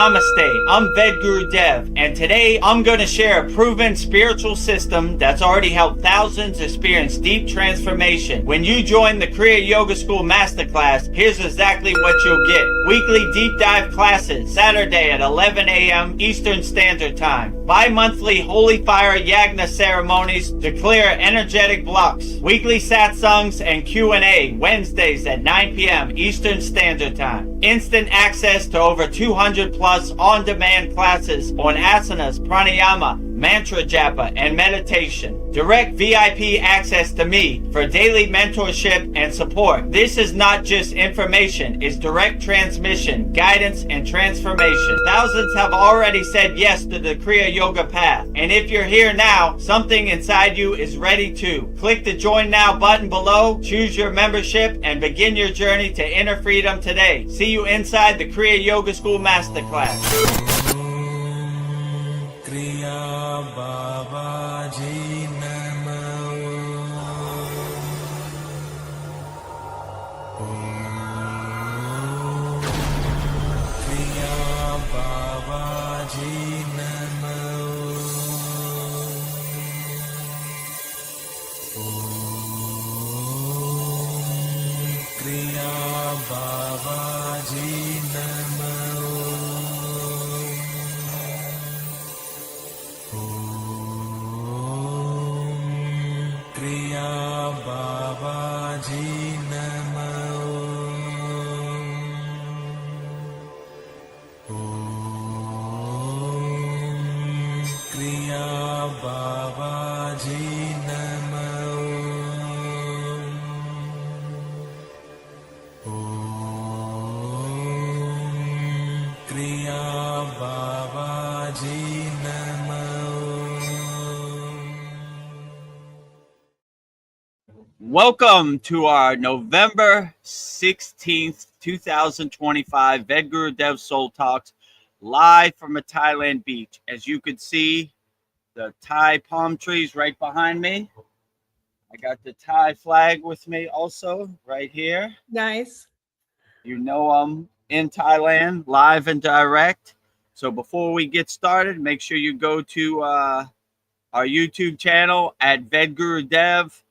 Namaste, I'm Vedagurudev, and today I'm going to share a proven spiritual system that's already helped thousands experience deep transformation. When you join the Kriya Yoga School Masterclass, here's exactly what you'll get. Weekly deep dive classes, Saturday at 11 a.m. Eastern Standard Time. Bi-monthly Holy Fire Yagna ceremonies to clear energetic blocks. Weekly satsangs and Q&A, Wednesdays at 9 p.m. Eastern Standard Time. Instant access to over 200 plus on-demand classes on asanas, pranayama, mantra japa, and meditation. Direct VIP access to me for daily mentorship and support. This is not just information, it's direct transmission, guidance, and transformation. Thousands have already said yes to the Kriya Yoga path. And if you're here now, something inside you is ready to. Click the Join Now button below, choose your membership, and begin your journey to inner freedom today. See you inside the Kriya Yoga School Masterclass. Kriya Babaji Namo. Kriya Babaji Namo. Kriya Babaji Namo. Kriya Babaji Namo. Kriya Babaji Namo. Kriya Babaji Namo. Welcome to our November 16th, 2025 Vedagurudev Soul Talks live from a Thailand beach. As you can see, the Thai palm trees right behind me. I got the Thai flag with me also right here. Nice. You know I'm in Thailand, live and direct. So before we get started, make sure you go to our YouTube channel at Vedagurudev.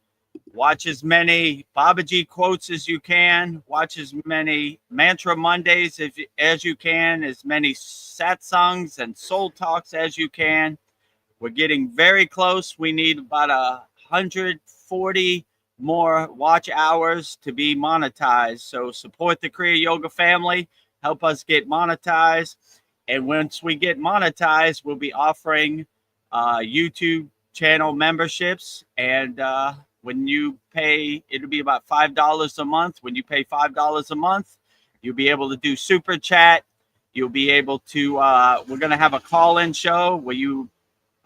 Watch as many Babaji quotes as you can. Watch as many Mantra Mondays as you can. As many satsangs and soul talks as you can. We're getting very close. We need about 140 more watch hours to be monetized. So support the Kriya Yoga family. Help us get monetized. And once we get monetized, we'll be offering YouTube channel memberships. And when you pay, it'll be about $5 a month. When you pay $5 a month, you'll be able to do super chat. You'll be able to, we're going to have a call-in show where you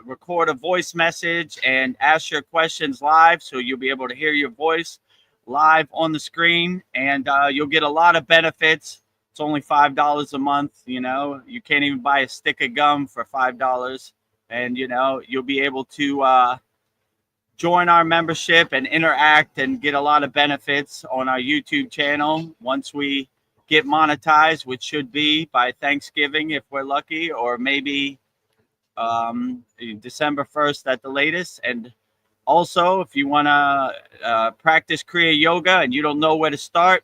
record a voice message and ask your questions live. So you'll be able to hear your voice live on the screen, and you'll get a lot of benefits. It's only $5 a month. You know, you can't even buy a stick of gum for $5. And, you know, you'll be able to, join our membership and interact and get a lot of benefits on our YouTube channel once we get monetized, which should be by Thanksgiving if we're lucky, or maybe December 1st at the latest. And also, if you want to practice Kriya Yoga and you don't know where to start,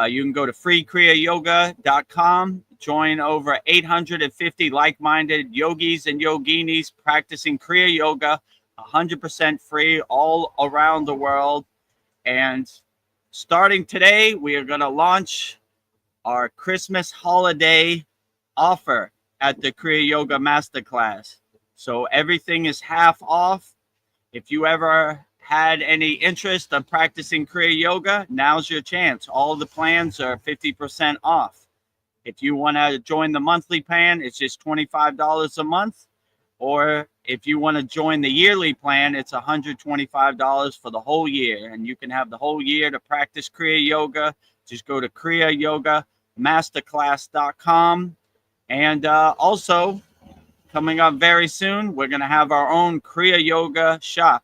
you can go to freekriyayogashop.com. Join over 850 like-minded yogis and yoginis practicing Kriya Yoga 100% free all around the world. And starting today, we are going to launch our Christmas holiday offer at the Kriya Yoga Masterclass. So everything is half off. If you ever had any interest in practicing Kriya Yoga, now's your chance. All the plans are 50% off. If you want to join the monthly plan, it's just $25 a month. Or if you want to join the yearly plan, it's $125 for the whole year. And you can have the whole year to practice Kriya Yoga. Just go to kriyayogashop.com. And also, coming up very soon, we're going to have our own Kriya Yoga shop.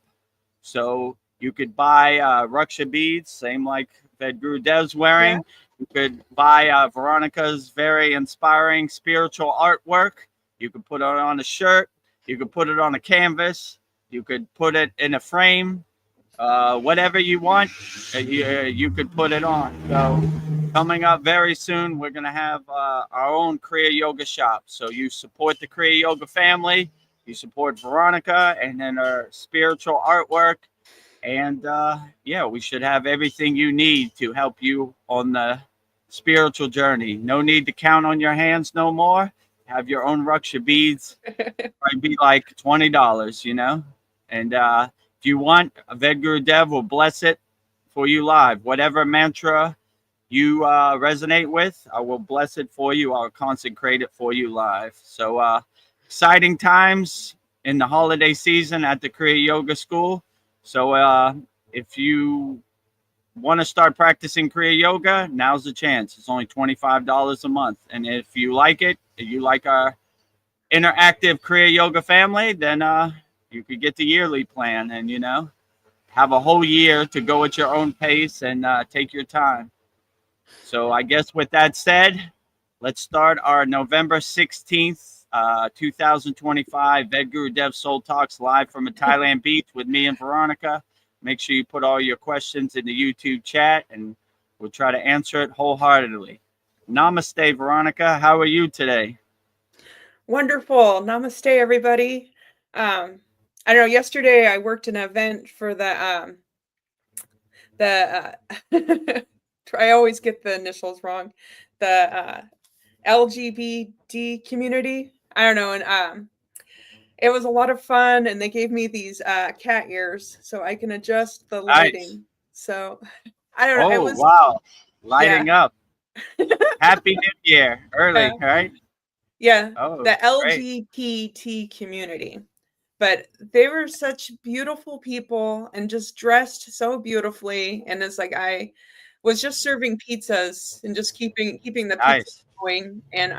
So you could buy Raksha beads, same like Vedagurudev's wearing. Yeah. You could buy Veronica's very inspiring spiritual artwork. You could put it on a shirt. You could put it on a canvas. You could put it in a frame. Whatever you want, you could put it on. So coming up very soon, we're going to have our own Kriya Yoga shop. So you support the Kriya Yoga family. You support Veronica and then her spiritual artwork. And yeah, we should have everything you need to help you on the spiritual journey. No need to count on your hands no more. Have your own Raksha beads. Might be like $20, you know. And if you want, Vedagurudev will bless it for you live. Whatever mantra you resonate with, I will bless it for you. I'll consecrate it for you live. So exciting times in the holiday season at the Kriya Yoga School. So if you want to start practicing Kriya Yoga, now's the chance. It's only $25 a month. And if you like it, if you like our interactive Kriya Yoga family, then you could get the yearly plan and, you know, have a whole year to go at your own pace and take your time. So I guess with that said, let's start our November 16th, 2025 Vedagurudev Soul Talks live from a Thailand beach with me and Veronica. Make sure you put all your questions in the YouTube chat and we'll try to answer it wholeheartedly. Namaste, Veronica. How are you today? Wonderful. Namaste, everybody. I don't know, yesterday I worked an event for the I always get the initials wrong. The LGBT community. I don't know, and it was a lot of fun, and they gave me these cat ears so I can adjust the lighting. Nice. So I don't know. Oh, It was wow. Lighting up. Happy New Year. Early, Yeah. right? Yeah, Oh, the great. LGBT community. But they were such beautiful people and just dressed so beautifully. And it's like I was just serving pizzas and just keeping the pizza Nice. going. And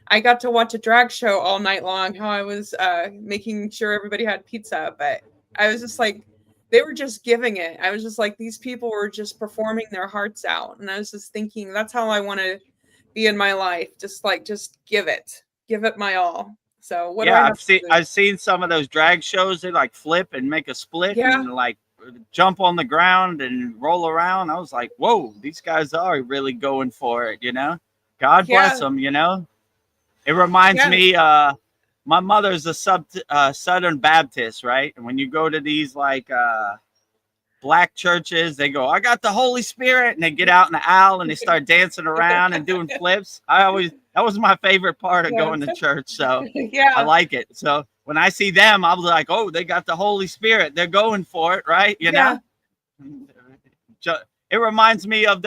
I got to watch a drag show all night long. How I was making sure everybody had pizza, but I was just like, they were just giving it. I was just like, these people were just performing their hearts out, and I was just thinking, that's how I want to be in my life. Just give it my all. So what do I Yeah, have to do? I've seen some of those drag shows. They like flip and make a split Yeah. and like jump on the ground and roll around. I was like, whoa, these guys are really going for it, you know? God bless them, you know? It reminds me, my mother's a Southern Baptist, right? And when you go to these like black churches, they go, I got the Holy Spirit, and they get out in the aisle and they start dancing around and doing flips. That was my favorite part of going to church. So I like it. So when I see them, I'm like, oh, they got the Holy Spirit. They're going for it, right? You know? It reminds me of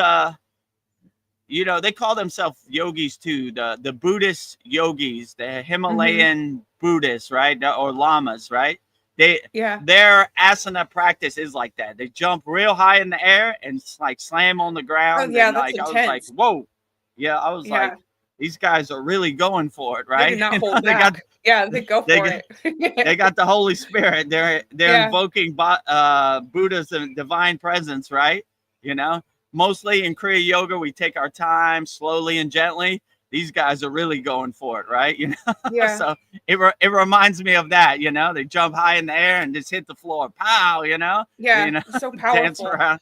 you know, they call themselves yogis too, the Buddhist yogis, the Himalayan Buddhists, right? Or lamas, right? Their asana practice is like that. They jump real high in the air and like slam on the ground. Oh, yeah, and that's like, intense. I was like, whoa. Yeah, I was like, these guys are really going for it, right? They do not hold back. They go for it. They got the Holy Spirit. They're invoking Buddha's divine presence, right? You know, mostly in Kriya Yoga, we take our time slowly and gently. These guys are really going for it, right? You know, so it reminds me of that. You know, they jump high in the air and just hit the floor, pow. You know, you know, so powerful. Dance around.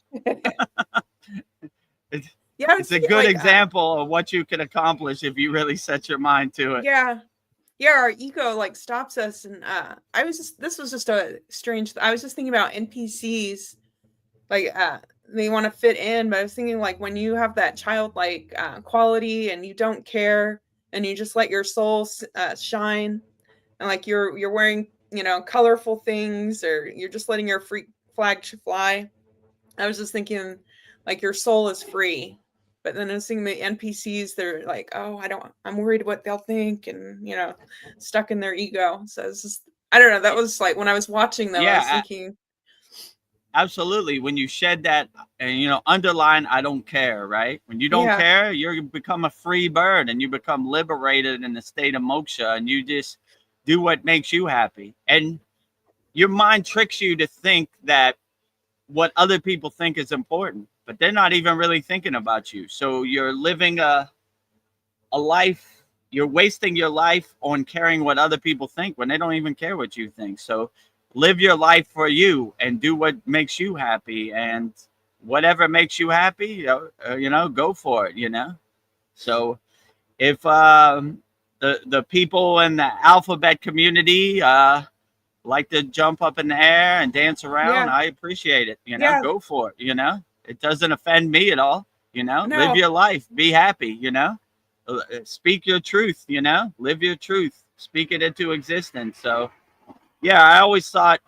It's a good example of what you can accomplish if you really set your mind to it. Our ego like stops us, and this was just a strange. I was just thinking about NPCs, like they want to fit in, but I was thinking like when you have that childlike quality and you don't care and you just let your soul shine, and like you're wearing, you know, colorful things, or you're just letting your free flag fly. I was just thinking like your soul is free. But then I was thinking the NPCs, they're like, oh, I'm worried what they'll think, and, you know, stuck in their ego. So it's just, I don't know. That was like when I was watching them, I was thinking. Absolutely. When you shed that and, you know, underline, I don't care, right? When you don't care, you become a free bird and you become liberated in the state of moksha, and you just do what makes you happy. And your mind tricks you to think that what other people think is important. but they're not even really thinking about you. So you're living a life, you're wasting your life on caring what other people think when they don't even care what you think. So live your life for you and do what makes you happy, and whatever makes you happy, go for it, So if the people in the alphabet community like to jump up in the air and dance around, Yeah. I appreciate it. Yeah. Go for it. It doesn't offend me at all. Live No. your life, be happy. Speak your truth. Live your truth, speak it into existence. So yeah, I always thought,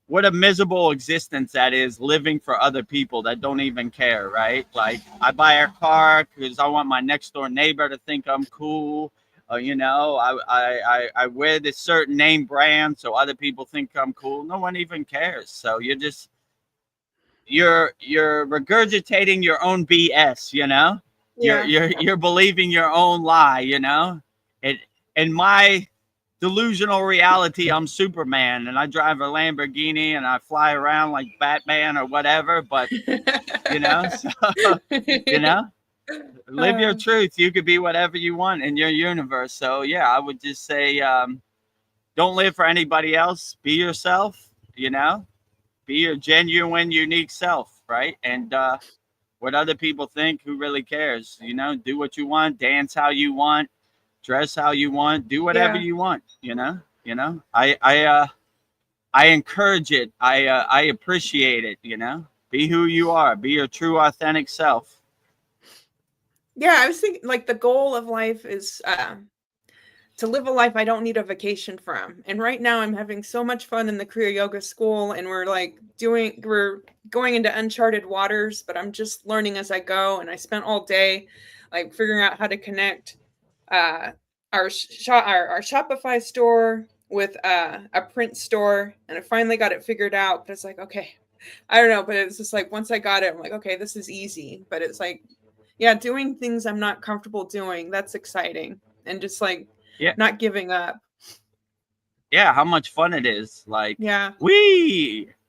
what a miserable existence that is, living for other people that don't even care, right? Like, I buy a car because I want my next door neighbor to think I'm cool. I wear this certain name brand so other people think I'm cool. No one even cares. So you're regurgitating your own BS. Yeah. You're believing your own lie. In my delusional reality, I'm Superman and I drive a Lamborghini and I fly around like Batman or whatever. But so, live your truth. You could be whatever you want in your universe. So yeah, I would just say, don't live for anybody else. Be yourself. Be your genuine, unique self, right? And what other people think, who really cares? Do what you want, dance how you want, dress how you want, do whatever you want. I encourage it. I appreciate it. Be who you are. Be your true, authentic self. Yeah, I was thinking, like, the goal of life is to live a life I don't need a vacation from. And right now I'm having so much fun in the Kriya Yoga school, and we're going into uncharted waters, but I'm just learning as I go. And I spent all day like figuring out how to connect our Shopify store with a print store, and I finally got it figured out. But it's like, okay, I don't know, but it's just like, once I got it, I'm like, okay, this is easy. But it's like, yeah, doing things I'm not comfortable doing, that's exciting. And just like, not giving up. Yeah, how much fun it is. Like, yeah,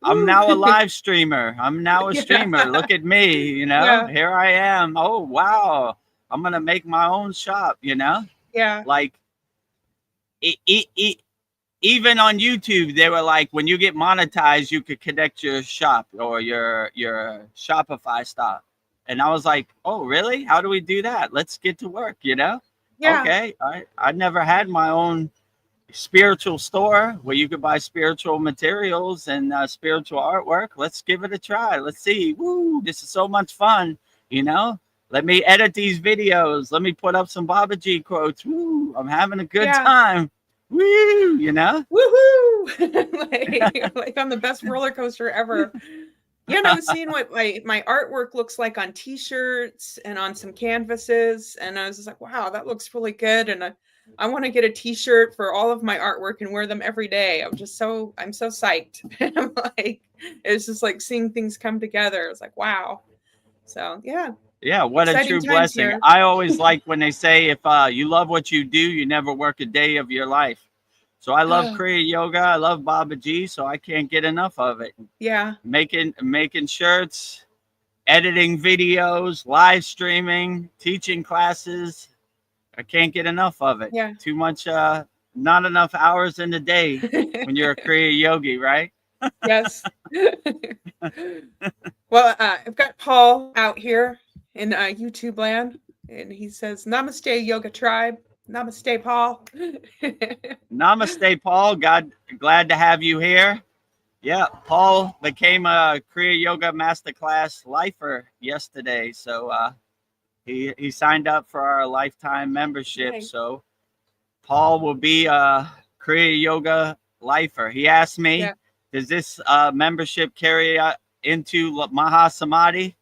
I'm now a live streamer. I'm now a streamer. Look at me, here I am. Oh, wow. I'm going to make my own shop, Yeah. Like, even on YouTube, they were like, when you get monetized, you could connect your shop or your Shopify stop. And I was like, oh, really? How do we do that? Let's get to work, Yeah. Okay. I never had my own spiritual store where you could buy spiritual materials and spiritual artwork. Let's give it a try. Let's see. Woo, this is so much fun. Let me edit these videos. Let me put up some Babaji quotes. Woo, I'm having a good time. Woo, woohoo. like on the best roller coaster ever. Yeah, and I was seeing what my artwork looks like on t-shirts and on some canvases, and I was just like, wow, that looks really good. And I want to get a t-shirt for all of my artwork and wear them every day. I'm so psyched. I'm like, it's just like seeing things come together. It's like, wow. So yeah, what a true blessing. Here. I always like when they say, if you love what you do, you never work a day of your life. So I love Kriya Yoga. I love Babaji, so I can't get enough of it. Yeah. Making shirts, editing videos, live streaming, teaching classes. I can't get enough of it. Yeah. Too much, not enough hours in the day when you're a Kriya yogi, right? Yes. Well, I've got Paul out here in YouTube land, and he says, Namaste, Yoga Tribe. Namaste, Paul. Namaste, Paul. Glad to have you here. Yeah, Paul became a Kriya Yoga Masterclass lifer yesterday. So he signed up for our lifetime membership. Nice. So Paul will be a Kriya Yoga lifer. He asked me, does this membership carry into Mahasamadhi?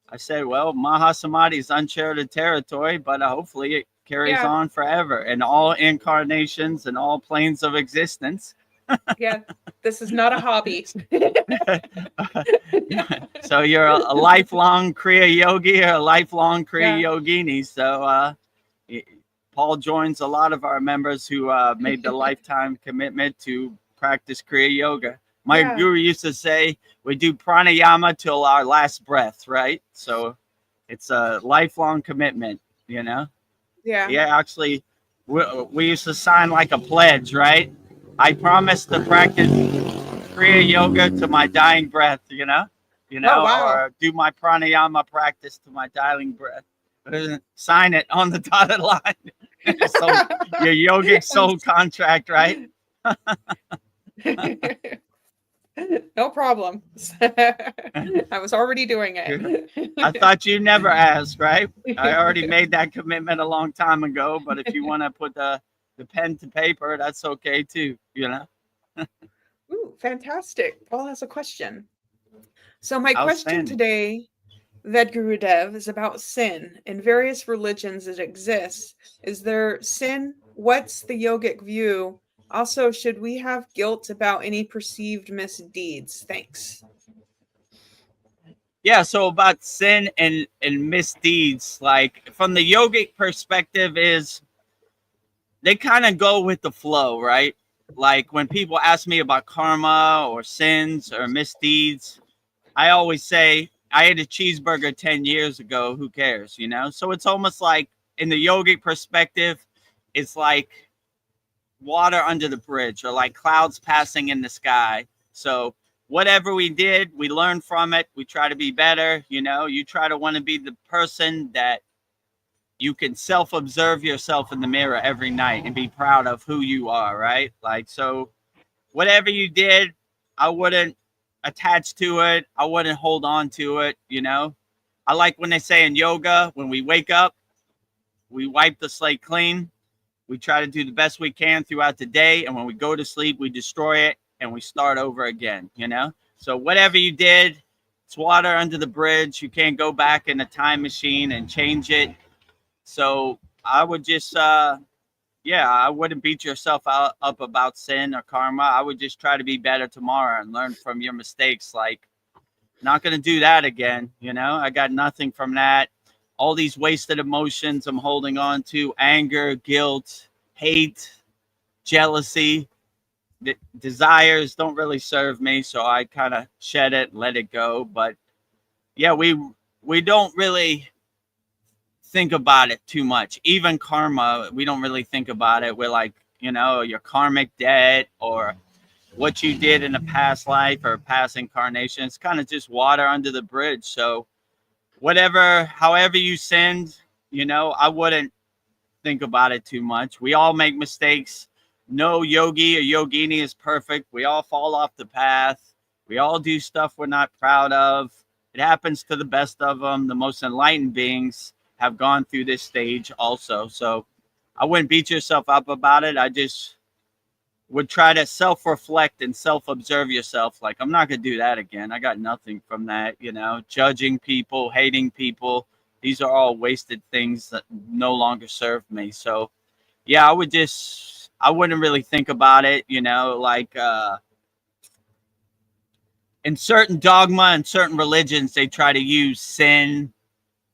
I said, well, Mahasamadhi is uncharted territory, but hopefully it carries on forever in all incarnations and all planes of existence. Yeah, this is not a hobby. So you're a lifelong Kriya yogi or a lifelong Kriya yogini. So Paul joins a lot of our members who made the lifetime commitment to practice Kriya yoga. My Yeah. guru used to say we do pranayama till our last breath, right? So it's a lifelong commitment, you know? Yeah. Yeah, actually, we used to sign like a pledge, right? I promise to practice Kriya yoga to my dying breath, Oh, wow. or do my pranayama practice to my dying breath. Sign it on the dotted line. So your yogic soul contract, right? No problem. I was already doing I it. thought you never asked, right? I already made that commitment a long time ago, but if you want to put the pen to paper, that's okay too, Ooh, fantastic. Paul has a question. So my question Outstanding. today, Vedagurudev, is about sin. In various religions it exists. Is there sin? What's the yogic view? Also, should we have guilt about any perceived misdeeds? Thanks. Yeah, so about sin and misdeeds, like from the yogic perspective, is they kind of go with the flow, right? Like when people ask me about karma or sins or misdeeds, I always say I ate a cheeseburger 10 years ago. Who cares, So it's almost like in the yogic perspective, it's like water under the bridge or like clouds passing in the sky. So whatever we did, we learn from it. We try to be better. You try to want to be the person that you can self-observe yourself in the mirror every night and be proud of who you are, right? Like, so whatever you did, I wouldn't attach to it. I wouldn't hold on to it. I like when they say in yoga, when we wake up, we wipe the slate clean. We try to do the best we can throughout the day. And when we go to sleep, we destroy it and we start over again. So whatever you did, it's water under the bridge. You can't go back in a time machine and change it. So I would just, I wouldn't beat yourself up about sin or karma. I would just try to be better tomorrow and learn from your mistakes. Like, not going to do that again. I got nothing from that. All these wasted emotions I'm holding on to, anger, guilt, hate, jealousy, desires don't really serve me. So I kind of shed it, let it go. But yeah, we don't really think about it too much. Even karma, we don't really think about it. We're like, your karmic debt or what you did in a past life or past incarnation. It's kind of just water under the bridge. So however you sinned, I wouldn't think about it too much. We all make mistakes. No yogi or yogini is perfect. We all fall off the path. We all do stuff we're not proud of. It happens to the best of them. The most enlightened beings have gone through this stage also. So I wouldn't beat yourself up about it. I just would try to self-reflect and self-observe yourself. Like, I'm not going to do that again. I got nothing from that, judging people, hating people. These are all wasted things that no longer serve me. So yeah, I wouldn't really think about it, like, in certain dogma and certain religions, they try to use sin,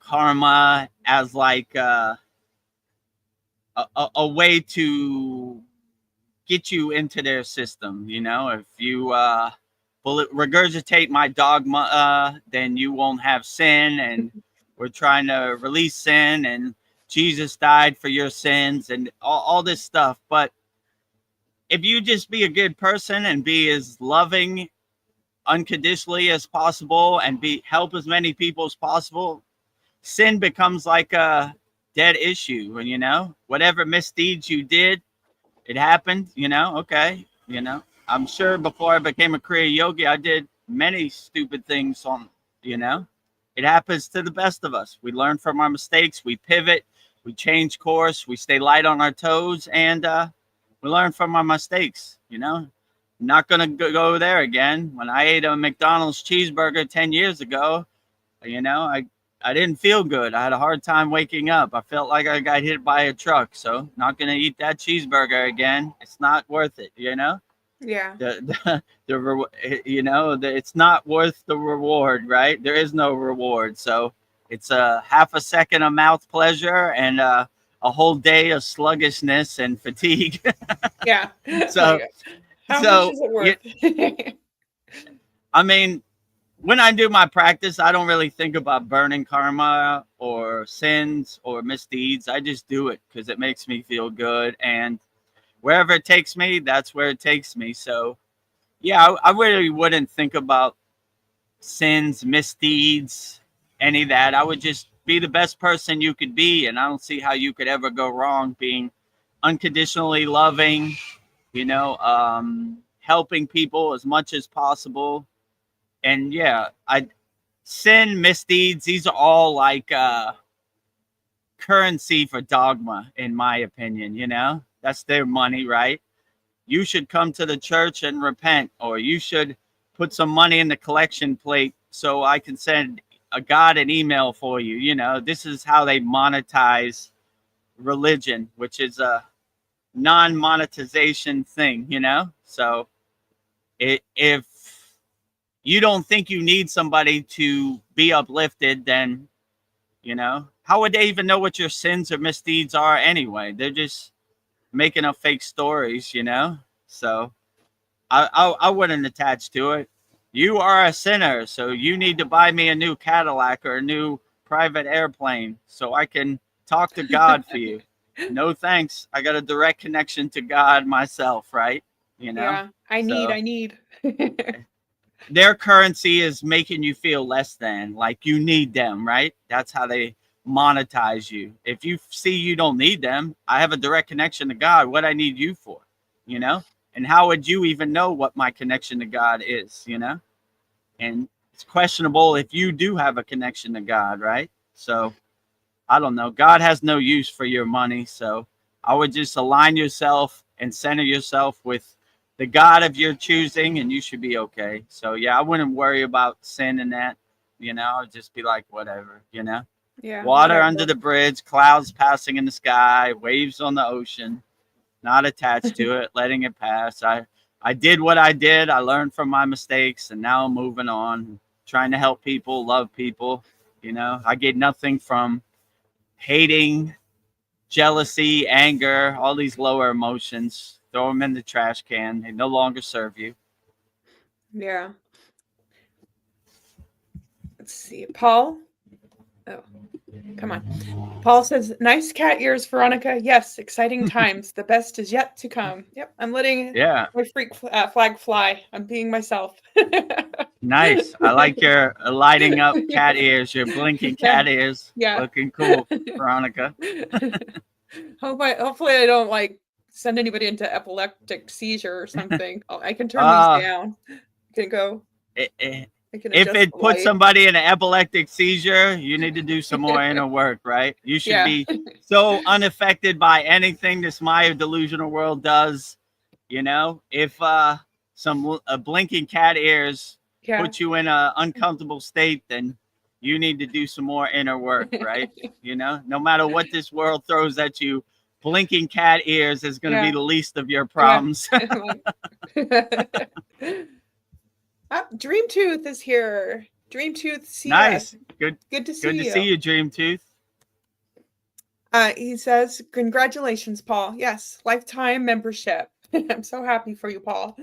karma as like a way to get you into their system. If you regurgitate my dogma, then you won't have sin, and we're trying to release sin, and Jesus died for your sins, and all this stuff. But if you just be a good person and be as loving unconditionally as possible and help as many people as possible, sin becomes like a dead issue. And whatever misdeeds you did, it happened. Okay. I'm sure before I became a Kriya yogi, I did many stupid things it happens to the best of us. We learn from our mistakes, we pivot, we change course, we stay light on our toes, and we learn from our mistakes. Not gonna go there again. When I ate a McDonald's cheeseburger 10 years ago, I didn't feel good. I had a hard time waking up. I felt like I got hit by a truck. So not gonna eat that cheeseburger again. It's not worth it. Yeah. It's not worth the reward, right? There is no reward. So it's a half a second of mouth pleasure and a whole day of sluggishness and fatigue. Yeah. So How much is it worth? I mean, when I do my practice, I don't really think about burning karma or sins or misdeeds. I just do it because it makes me feel good. And wherever it takes me, that's where it takes me. So, yeah, I really wouldn't think about sins, misdeeds, any of that. I would just be the best person you could be. And I don't see how you could ever go wrong being unconditionally loving, helping people as much as possible. And yeah, sin, misdeeds, these are all like currency for dogma, in my opinion. That's their money, right? You should come to the church and repent, or you should put some money in the collection plate so I can send a God an email for you. This is how they monetize religion, which is a non-monetization thing. So if you don't think you need somebody to be uplifted, then how would they even know what your sins or misdeeds are anyway? They're just making up fake stories. So I wouldn't attach to it. You are a sinner, so you need to buy me a new Cadillac or a new private airplane so I can talk to God for you. No thanks. I got a direct connection to God myself, right? Yeah, I need. Their currency is making you feel less than, like you need them, right? That's how they monetize you. If you see you don't need them, I have a direct connection to God. What I need you for, And how would you even know what my connection to God is, And it's questionable if you do have a connection to God, right? So I don't know. God has no use for your money. So I would just align yourself and center yourself with the God of your choosing, and you should be okay. So yeah, I wouldn't worry about sin and that. I'd just be like, whatever. Yeah. Water whatever. under the bridge, clouds passing in the sky, waves on the ocean. Not attached to it, letting it pass. I did what I did. I learned from my mistakes, and now I'm moving on, trying to help people, love people. I get nothing from hating, jealousy, anger, all these lower emotions. Throw them in the trash can. They no longer serve you. Yeah. Let's see. Paul. Oh, come on. Paul says, nice cat ears, Veronica. Yes, exciting times. The best is yet to come. Yep, I'm letting my freak flag fly. I'm being myself. Nice. I like your lighting up cat ears, your blinking cat ears. Yeah. Looking cool, Veronica. Hopefully I don't send anybody into epileptic seizure or something. I can turn these down. I can go. If it puts somebody in an epileptic seizure, you need to do some more inner work, right? You should be so unaffected by anything this Maya delusional world does. If a blinking cat ears put you in an uncomfortable state, then you need to do some more inner work, right? No matter what this world throws at you, blinking cat ears is going to be the least of your problems. Dream Tooth is here. Dream Tooth, see nice. Good to see you. Good to see you, Dream Tooth. He says, congratulations, Paul. Yes, lifetime membership. I'm so happy for you, Paul.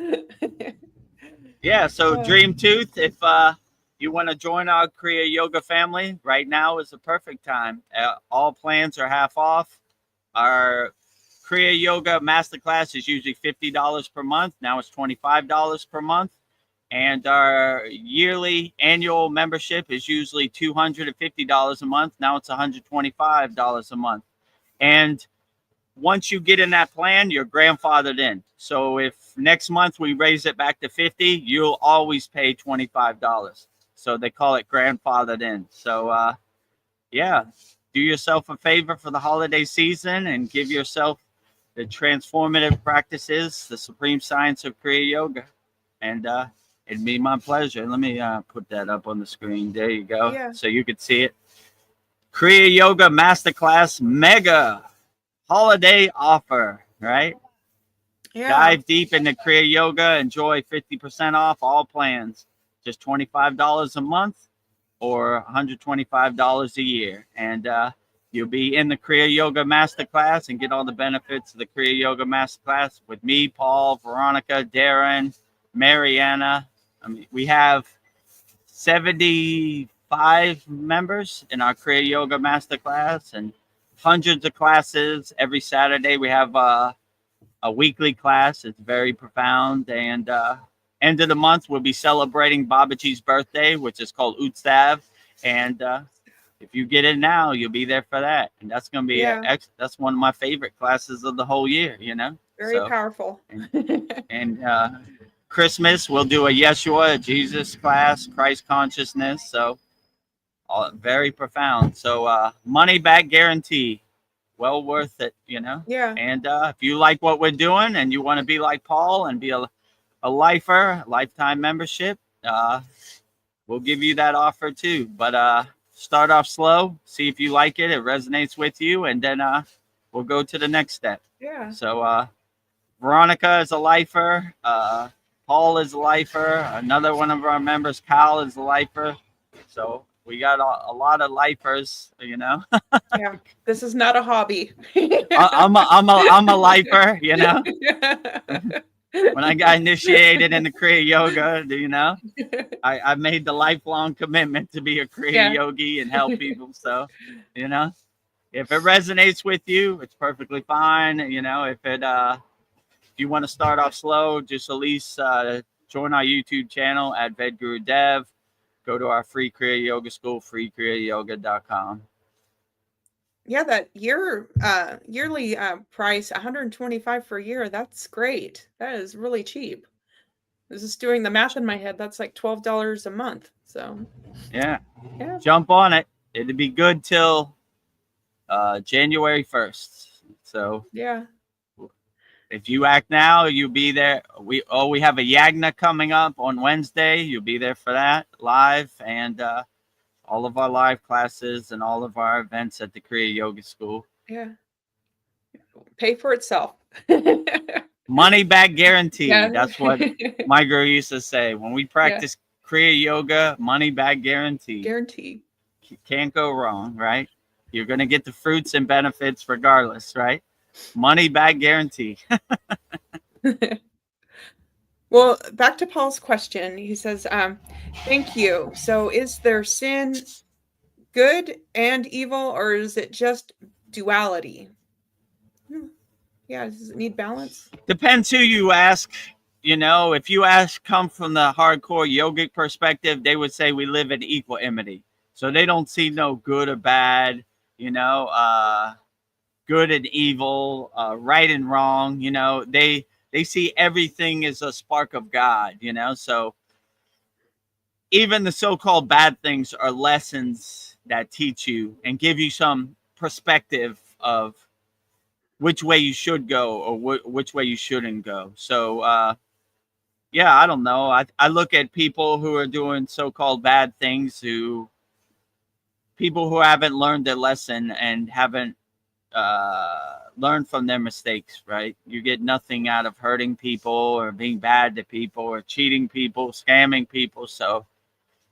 Yeah, so Dream Tooth, if you want to join our Kriya Yoga family, right now is the perfect time. All plans are half off. Our Kriya Yoga Masterclass is usually $50 per month. Now it's $25 per month. And our yearly annual membership is usually $250 a month. Now it's $125 a month. And once you get in that plan, you're grandfathered in. So if next month we raise it back to $50, you'll always pay $25. So they call it grandfathered in. So yeah, do yourself a favor for the holiday season and give yourself the transformative practices, the supreme science of Kriya Yoga. And it'd be my pleasure. Let me put that up on the screen. There you go. So you could see it. Kriya Yoga Masterclass Mega Holiday Offer, right? Yeah. Dive deep into Kriya Yoga. Enjoy 50% off all plans. Just $25 a month or $125 a year. And you'll be in the Kriya Yoga Masterclass and get all the benefits of the Kriya Yoga Masterclass with me, Paul, Veronica, Darren, Mariana, I mean, we have 75 members in our Kriya Yoga Masterclass and hundreds of classes. Every Saturday we have a weekly class. It's very profound. And end of the month, we'll be celebrating Babaji's birthday, which is called Utsav. And if you get in now, you'll be there for that. And that's going to be that's one of my favorite classes of the whole year, you know? Very powerful. And Christmas, we'll do a Yeshua, a Jesus class, Christ consciousness. So very profound. So money back guarantee. Well worth it, you know? Yeah. And if you like what we're doing and you want to be like Paul and be a lifer, lifetime membership, we'll give you that offer too. But start off slow, see if you like it, it resonates with you, and then we'll go to the next step. Yeah. So Veronica is a lifer, Paul is a lifer, another one of our members, Kyle, is a lifer. So we got a lot of lifers, you know. Yeah, this is not a hobby. I'm a lifer, you know. When I got initiated into Kriya Yoga, you know, I made the lifelong commitment to be a Kriya yogi and help people. So, you know, if it resonates with you, it's perfectly fine. You know, if you want to start off slow, just at least join our YouTube channel at Vedagurudev. Go to our free Kriya Yoga school, kriyayogashop.com. Yeah, that yearly price, $125 for a year. That's great. That is really cheap. I was just doing the math in my head. That's like $12 a month. So yeah, jump on it. It'd be good till January 1st. So yeah. If you act now, you'll be there. We have a Yagna coming up on Wednesday. You'll be there for that live, and all of our live classes and all of our events at the Kriya Yoga School. Yeah. Pay for itself. Money back guarantee. Yeah. That's what my guru used to say. When we practice Kriya Yoga, money back guarantee. Guarantee. Can't go wrong, right? You're going to get the fruits and benefits regardless, right? Money back guarantee. Well, back to Paul's question. He says, thank you. So is there sin good and evil, or is it just duality? Yeah, does it need balance? Depends who you ask. You know, if you come from the hardcore yogic perspective, they would say we live in equanimity. So they don't see no good or bad, you know, good and evil, right and wrong. You know, they see everything as a spark of God, you know. So even the so-called bad things are lessons that teach you and give you some perspective of which way you should go or which way you shouldn't go. So, yeah, I don't know. I look at people who are doing so-called bad things, people who haven't learned their lesson and haven't learn from their mistakes, right? You get nothing out of hurting people or being bad to people or cheating people, scamming people. So,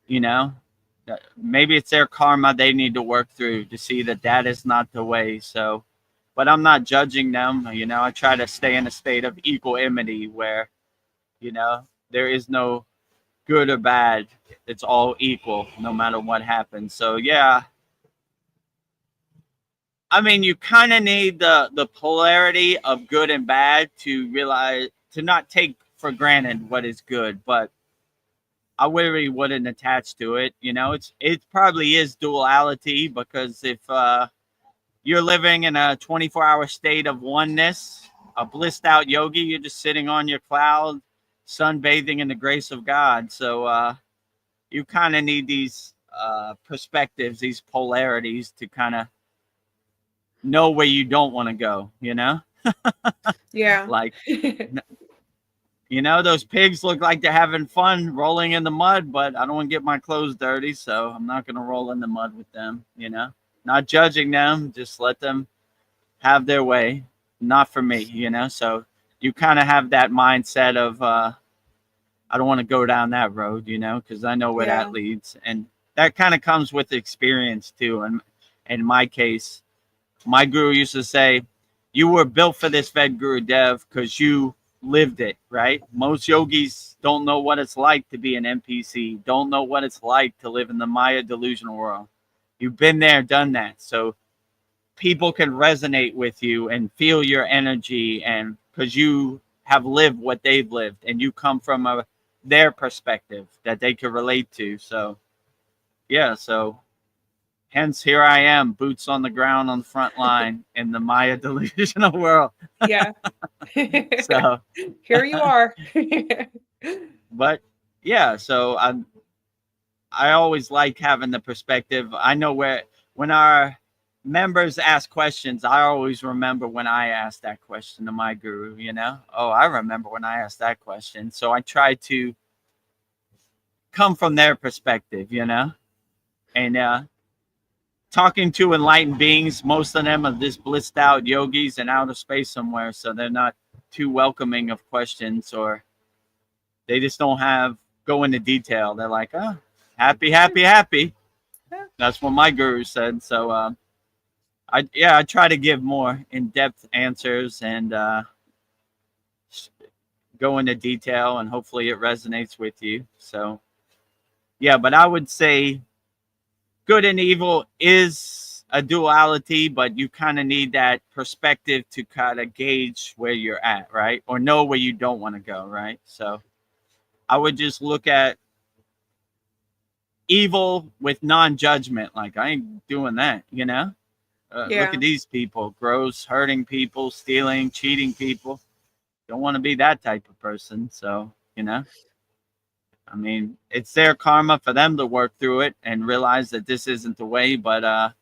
you know, maybe it's their karma they need to work through to see that is not the way. So, but I'm not judging them. You know, I try to stay in a state of equanimity where, you know, there is no good or bad. It's all equal no matter what happens. So, yeah. I mean, you kind of need the polarity of good and bad to realize, to not take for granted what is good, but I really wouldn't attach to it. You know, it probably is duality, because if you're living in a 24-hour state of oneness, a blissed out yogi, you're just sitting on your cloud, sunbathing in the grace of God. So you kind of need these perspectives, these polarities to kind of know where you don't want to go, you know? Yeah. Like, you know, those pigs look like they're having fun rolling in the mud, but I don't want to get my clothes dirty, so I'm not going to roll in the mud with them, you know? Not judging them, just let them have their way. Not for me, you know? So you kind of have that mindset of, I don't want to go down that road, you know, because I know where that leads. And that kind of comes with experience too. And in my case, my guru used to say, you were built for this, Vedagurudev, because you lived it, right? Most yogis don't know what it's like to be an NPC, don't know what it's like to live in the Maya delusional world. You've been there, done that. So people can resonate with you and feel your energy, and because you have lived what they've lived and you come from their perspective that they can relate to. So yeah, so hence here I am, boots on the ground on the front line in the Maya delusional world. Yeah. So Here you are. but yeah, so I always like having the perspective. I know where when our members ask questions, I always remember when I asked that question to my guru, you know? Oh, I remember when I asked that question. So I try to come from their perspective, you know? And talking to enlightened beings, most of them are just blissed out yogis in outer space somewhere, so they're not too welcoming of questions, or they just don't have go into detail. They're like, oh, happy, happy, happy. That's what my guru said. So I try to give more in-depth answers and go into detail, and hopefully it resonates with you. So yeah, but I would say good and evil is a duality, but you kind of need that perspective to kind of gauge where you're at, right? Or know where you don't want to go, right? So I would just look at evil with non-judgment. Like, I ain't doing that, you know? Look at these people, gross, hurting people, stealing, cheating people. Don't want to be that type of person. So, you know, I mean, it's their karma for them to work through it and realize that this isn't the way, but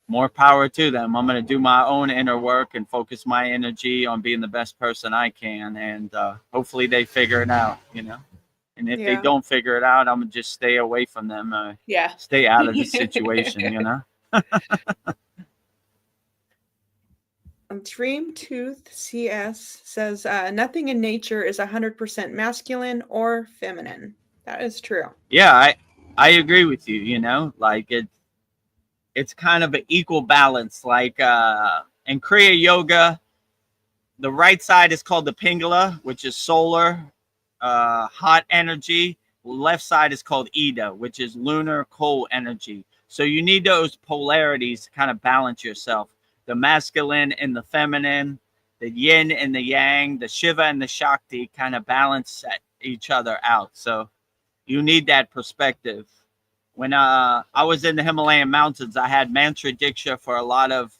more power to them. I'm going to do my own inner work and focus my energy on being the best person I can. And hopefully they figure it out, you know. And if they don't figure it out, I'm going to just stay away from them. Stay out of the situation, you know. Dream Tooth CS says nothing in nature is 100% masculine or feminine. That is true. Yeah, I agree with you. You know, like it's kind of an equal balance. Like in Kriya yoga, the right side is called the Pingala, which is solar, hot energy. Left side is called Ida, which is lunar, cold energy. So you need those polarities to kind of balance yourself. The masculine and the feminine, the yin and the yang, the Shiva and the Shakti kind of balance each other out. So you need that perspective. When I was in the Himalayan mountains, I had mantra diksha for a lot of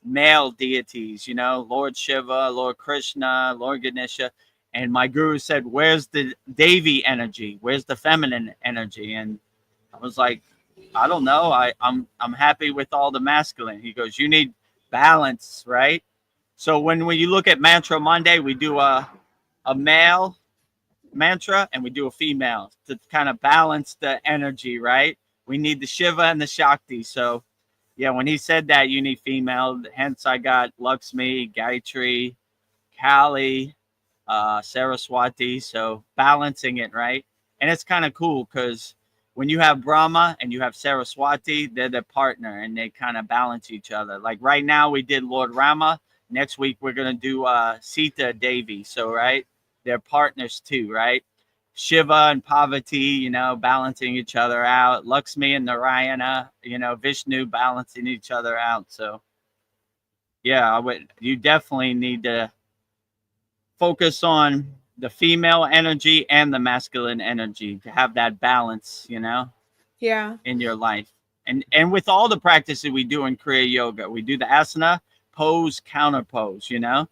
male deities, you know, Lord Shiva, Lord Krishna, Lord Ganesha. And my guru said, where's the Devi energy? Where's the feminine energy? And I was like, I don't know. I'm happy with all the masculine. He goes, you need balance, right? So when you look at Mantra Monday, we do a male mantra and we do a female to kind of balance the energy, right? We need the Shiva and the Shakti. So yeah, when he said that you need female, hence I got Lakshmi, Gayatri, Kali, Saraswati. So balancing it, right? And it's kind of cool because when you have Brahma and you have Saraswati, they're the partner and they kind of balance each other. Like right now we did Lord Rama. Next week we're going to do Sita Devi. So, right, they're partners too, right? Shiva and Parvati, you know, balancing each other out. Lakshmi and Narayana, you know, Vishnu balancing each other out. So, yeah, you definitely need to focus on the female energy and the masculine energy to have that balance, you know, in your life. And with all the practices we do in Kriya yoga, we do the asana, pose, counter pose, you know,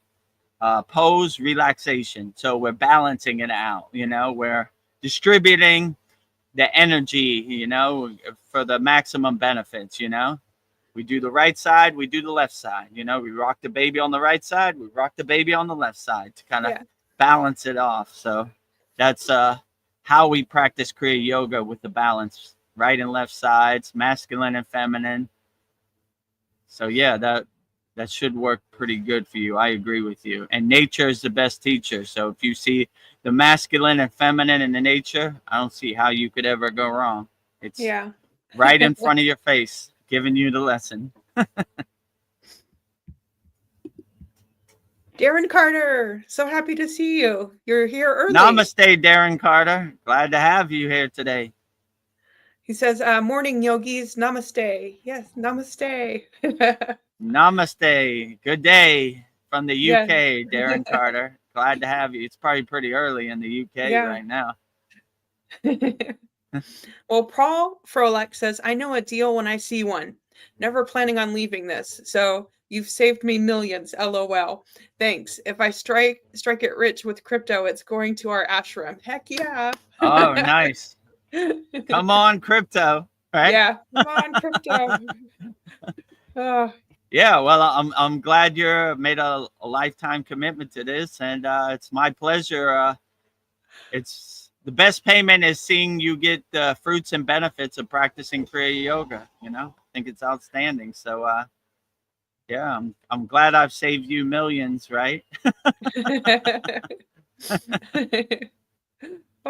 pose, relaxation. So we're balancing it out, you know, we're distributing the energy, you know, for the maximum benefits, you know. We do the right side, we do the left side, you know, we rock the baby on the right side, we rock the baby on the left side to kind of balance it off. So that's how we practice Kriya yoga, with the balance, right and left sides, masculine and feminine. So yeah, that should work pretty good for you. I agree with you. And nature is the best teacher. So if you see the masculine and feminine in the nature, I don't see how you could ever go wrong. It's right in front of your face, giving you the lesson. Darren Carter, so happy to see you. You're here early. Namaste, Darren Carter. Glad to have you here today. He says, morning yogis, namaste. Yes, namaste. Namaste. Good day from the Yeah. UK, Darren Carter. Glad to have you. It's probably pretty early in the UK Yeah. right now. Well, Paul Frolek says, I know a deal when I see one. Never planning on leaving this. So you've saved me millions. LOL. Thanks. If I strike it rich with crypto, it's going to our ashram. Heck yeah. Oh, nice. Come on, crypto. Right? Yeah. Come on, crypto. Oh. Yeah, well, I'm glad you're made a lifetime commitment to this, and it's my pleasure. It's the best payment is seeing you get the fruits and benefits of practicing Kriya yoga. You know, I think it's outstanding. So, yeah, I'm glad I've saved you millions, right?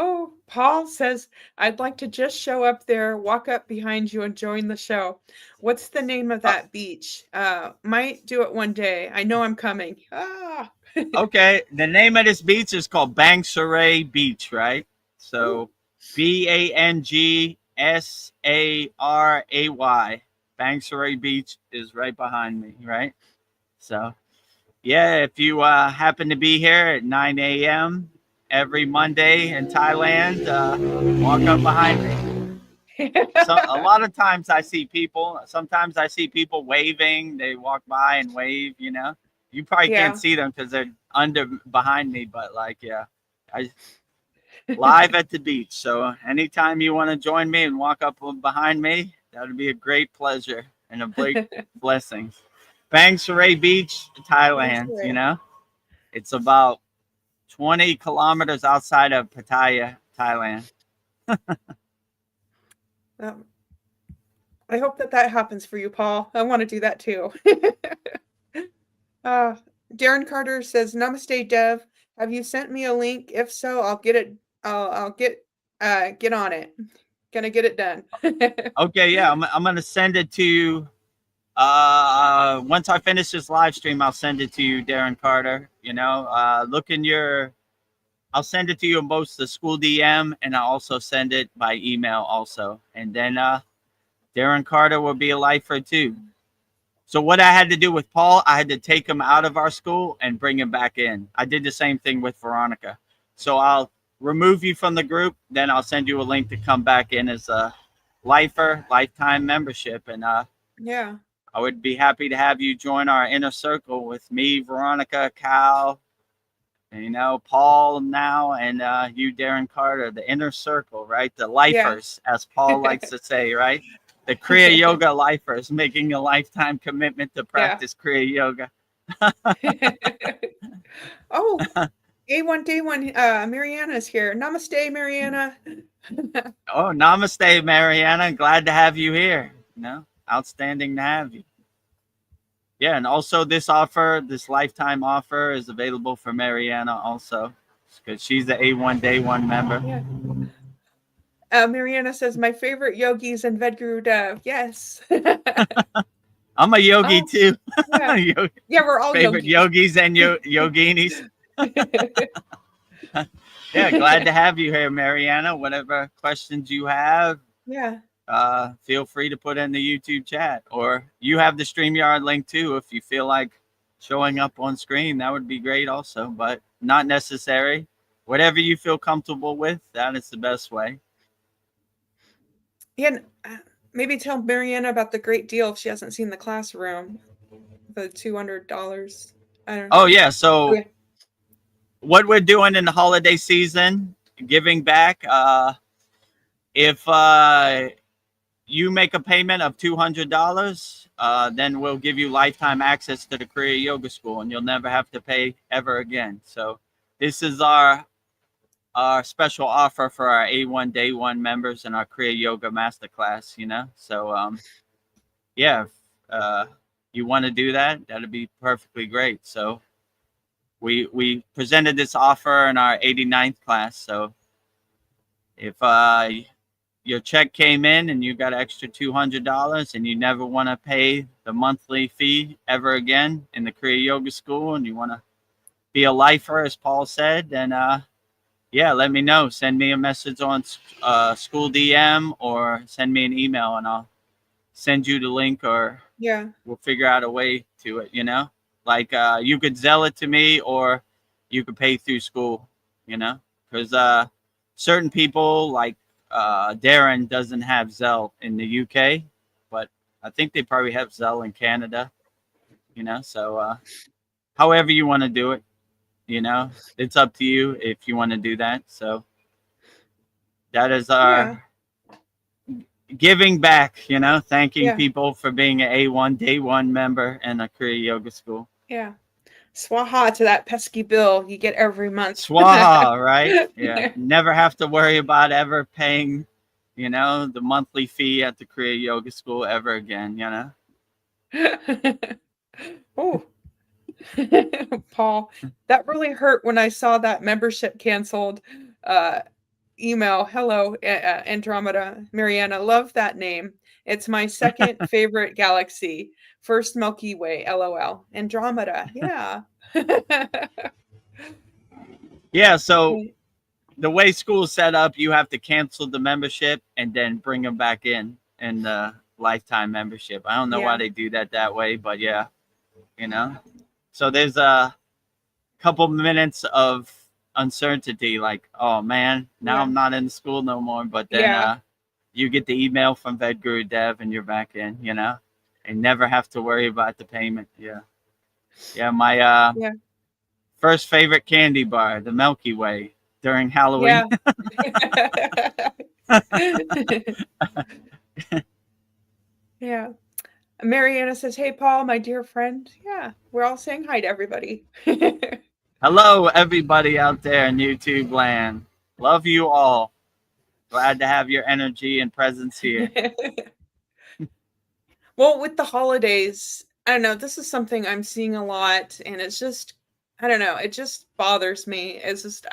Oh, Paul says, I'd like to just show up there, walk up behind you and join the show. What's the name of that beach? Might do it one day. I know I'm coming. Ah. Okay, the name of this beach is called Bangsaray Beach, right? So Bangsaray. Bangsaray Beach is right behind me, right? So, yeah, if you happen to be here at 9 a.m. every Monday in Thailand, walk up behind me. So a lot of times I see people. Sometimes I see people waving. They walk by and wave. You know, you probably Yeah. can't see them because they're behind me. But like, yeah, I live at the beach. So anytime you want to join me and walk up behind me, that would be a great pleasure and a great blessing. Bangsaray Beach, Thailand. Bangsaray. You know, it's about 20 kilometers outside of Pattaya, Thailand. I hope that happens for you, Paul. I want to do that too. Darren Carter says, Namaste, Dev. Have you sent me a link? If so, I'll get it. I'll get on it. Gonna get it done. Okay, yeah, I'm gonna send it to you. Once I finish this live stream, I'll send it to you, Darren Carter. You know, look in your. I'll send it to you in both the school DM and I'll also send it by email also. And then Darren Carter will be a lifer too. So what I had to do with Paul, I had to take him out of our school and bring him back in. I did the same thing with Veronica. So I'll remove you from the group, then I'll send you a link to come back in as a lifer, lifetime membership. And yeah, I would be happy to have you join our inner circle with me, Veronica, Cal, you know, Paul now, and you, Darren Carter, the inner circle, right? The lifers, as Paul likes to say, right? The Kriya Yoga lifers, making a lifetime commitment to practice Kriya Yoga. Oh, A1 Day 1, Mariana's here. Namaste, Mariana. Oh, namaste, Mariana. Glad to have you here. You know, outstanding to have you. Yeah, and also this offer, this lifetime offer is available for Mariana also, because she's the A1 Day 1 member. Yeah. Mariana says, my favorite yogis and Vedagurudev. Yes. I'm a yogi too. Yeah. Yeah, we're all favorite yogis and yoginis. Yeah, glad to have you here, Mariana. Whatever questions you have, feel free to put in the YouTube chat, or you have the StreamYard link too. If you feel like showing up on screen, that would be great also, but not necessary. Whatever you feel comfortable with, that is the best way. Yeah, maybe tell Mariana about the great deal if she hasn't seen the classroom, the $200. I don't know. Oh yeah, so what we're doing in the holiday season, giving back. If you make a payment of $200, then we'll give you lifetime access to the Kriya Yoga School, and you'll never have to pay ever again. So this is our special offer for our A1 Day 1 members and our Kriya Yoga Masterclass, you know. So yeah, if you want to do that, that'd be perfectly great. So we presented this offer in our 89th class. So if your check came in and you got an extra $200 and you never want to pay the monthly fee ever again in the Kriya Yoga School, and you want to be a lifer, as Paul said, then yeah, let me know. Send me a message on Skool DM or send me an email and I'll send you the link, or Yeah. we'll figure out a way to it, you know? Like you could Zelle it to me or you could pay through Skool, you know? Because certain people like Darren doesn't have Zelle in the UK, but I think they probably have Zelle in Canada, you know? So however you want to do it, you know, it's up to you if you want to do that. So that is Yeah. our giving back, you know, thanking Yeah. people for being an A1 Day 1 member in a Kriya Yoga School. Yeah. Swaha to that pesky bill you get every month. Swaha, right? Yeah. Never have to worry about ever paying, you know, the monthly fee at the Kriya Yoga School ever again, you know? Oh, Paul, that really hurt when I saw that membership canceled. Email, hello, Andromeda, Mariana, love that name. It's my second favorite galaxy. First Milky Way, LOL. Andromeda, yeah. Yeah, so the way school's set up, you have to cancel the membership and then bring them back in the lifetime membership. I don't know why they do that way, but yeah, you know. So there's a couple minutes of uncertainty, like, oh man, now I'm not in the school no more. But then you get the email from Vedagurudev and you're back in, you know, and never have to worry about the payment. Yeah. Yeah. My first favorite candy bar, the Milky Way, during Halloween. Yeah. Mariana says, hey, Paul, my dear friend. Yeah, we're all saying hi to everybody. Hello, everybody out there in YouTube land. Love you all. Glad to have your energy and presence here. Well, with the holidays, I don't know, this is something I'm seeing a lot, and it's just, I don't know, it just bothers me. It's just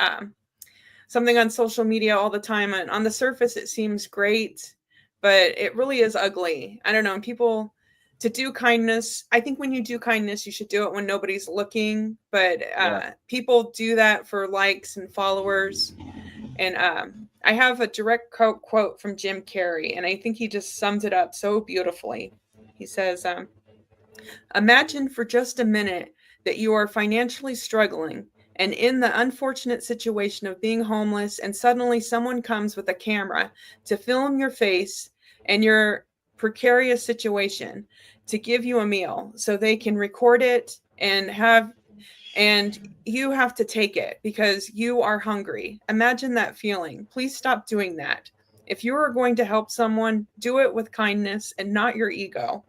something on social media all the time, and on the surface it seems great, but it really is ugly. I don't know, and people, to do kindness, I think when you do kindness, you should do it when nobody's looking, but people do that for likes and followers. And I have a direct quote from Jim Carrey, and I think he just sums it up so beautifully. He says, imagine for just a minute that you are financially struggling and in the unfortunate situation of being homeless, and suddenly someone comes with a camera to film your face and your precarious situation to give you a meal so they can record it and you have to take it because you are hungry. Imagine that feeling. Please stop doing that. If you are going to help someone, do it with kindness and not your ego.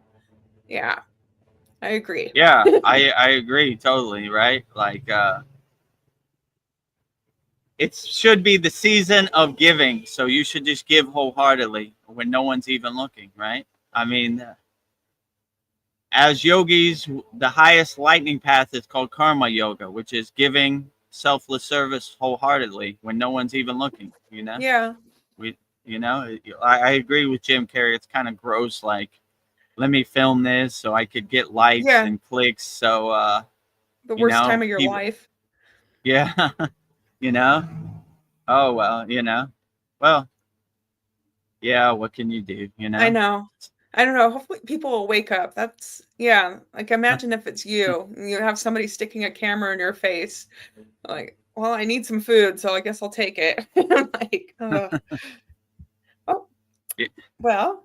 Yeah, I agree. Yeah, I agree totally, right? Like it should be the season of giving, so you should just give wholeheartedly when no one's even looking, right? I mean, as yogis, the highest lightning path is called karma yoga, which is giving selfless service wholeheartedly when no one's even looking, you know? Yeah. You know, I agree with Jim Carrey. It's kind of gross, like, let me film this so I could get likes and clicks. So, the worst time of your life. Yeah. You know? Oh, well, you know. Well, yeah, what can you do, you know? I know. I don't know. Hopefully people will wake up. That's, like, imagine if it's you and you have somebody sticking a camera in your face. Like, well, I need some food, so I guess I'll take it. Like, well,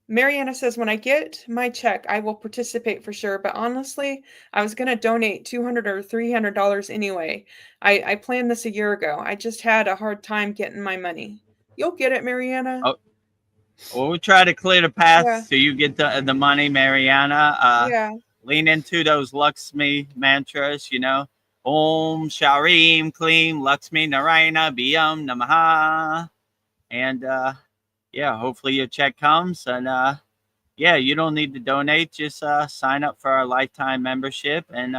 Mariana says, when I get my check, I will participate for sure. But honestly, I was going to donate $200 or $300 anyway. I planned this a year ago. I just had a hard time getting my money. You'll get it, Mariana. Oh, well, we'll try to clear the path so you get the money, Mariana. Lean into those Lakshmi mantras, you know. Om Sharim Klim Lakshmi Narayana Biyam Namaha. And yeah, hopefully your check comes. And yeah, you don't need to donate. Just sign up for our lifetime membership and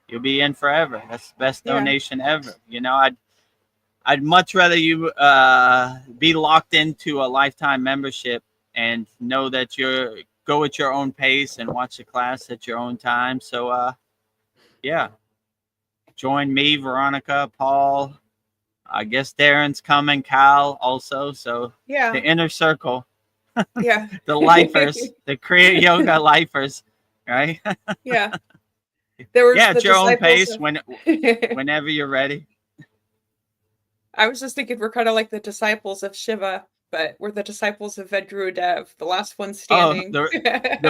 you'll be in forever. That's the best donation ever. You know, I'd much rather you be locked into a lifetime membership and know that you're go at your own pace and watch the class at your own time. So yeah, join me, Veronica, Paul. I guess Darren's coming, Cal also. So Yeah. the inner circle, Yeah. the lifers, the Kriya yoga lifers, right? Yeah. There was Yeah, the at your own disciples pace of whenever you're ready. I was just thinking we're kind of like the disciples of Shiva, but we're the disciples of Vedagurudev, the last one Oh, standing. the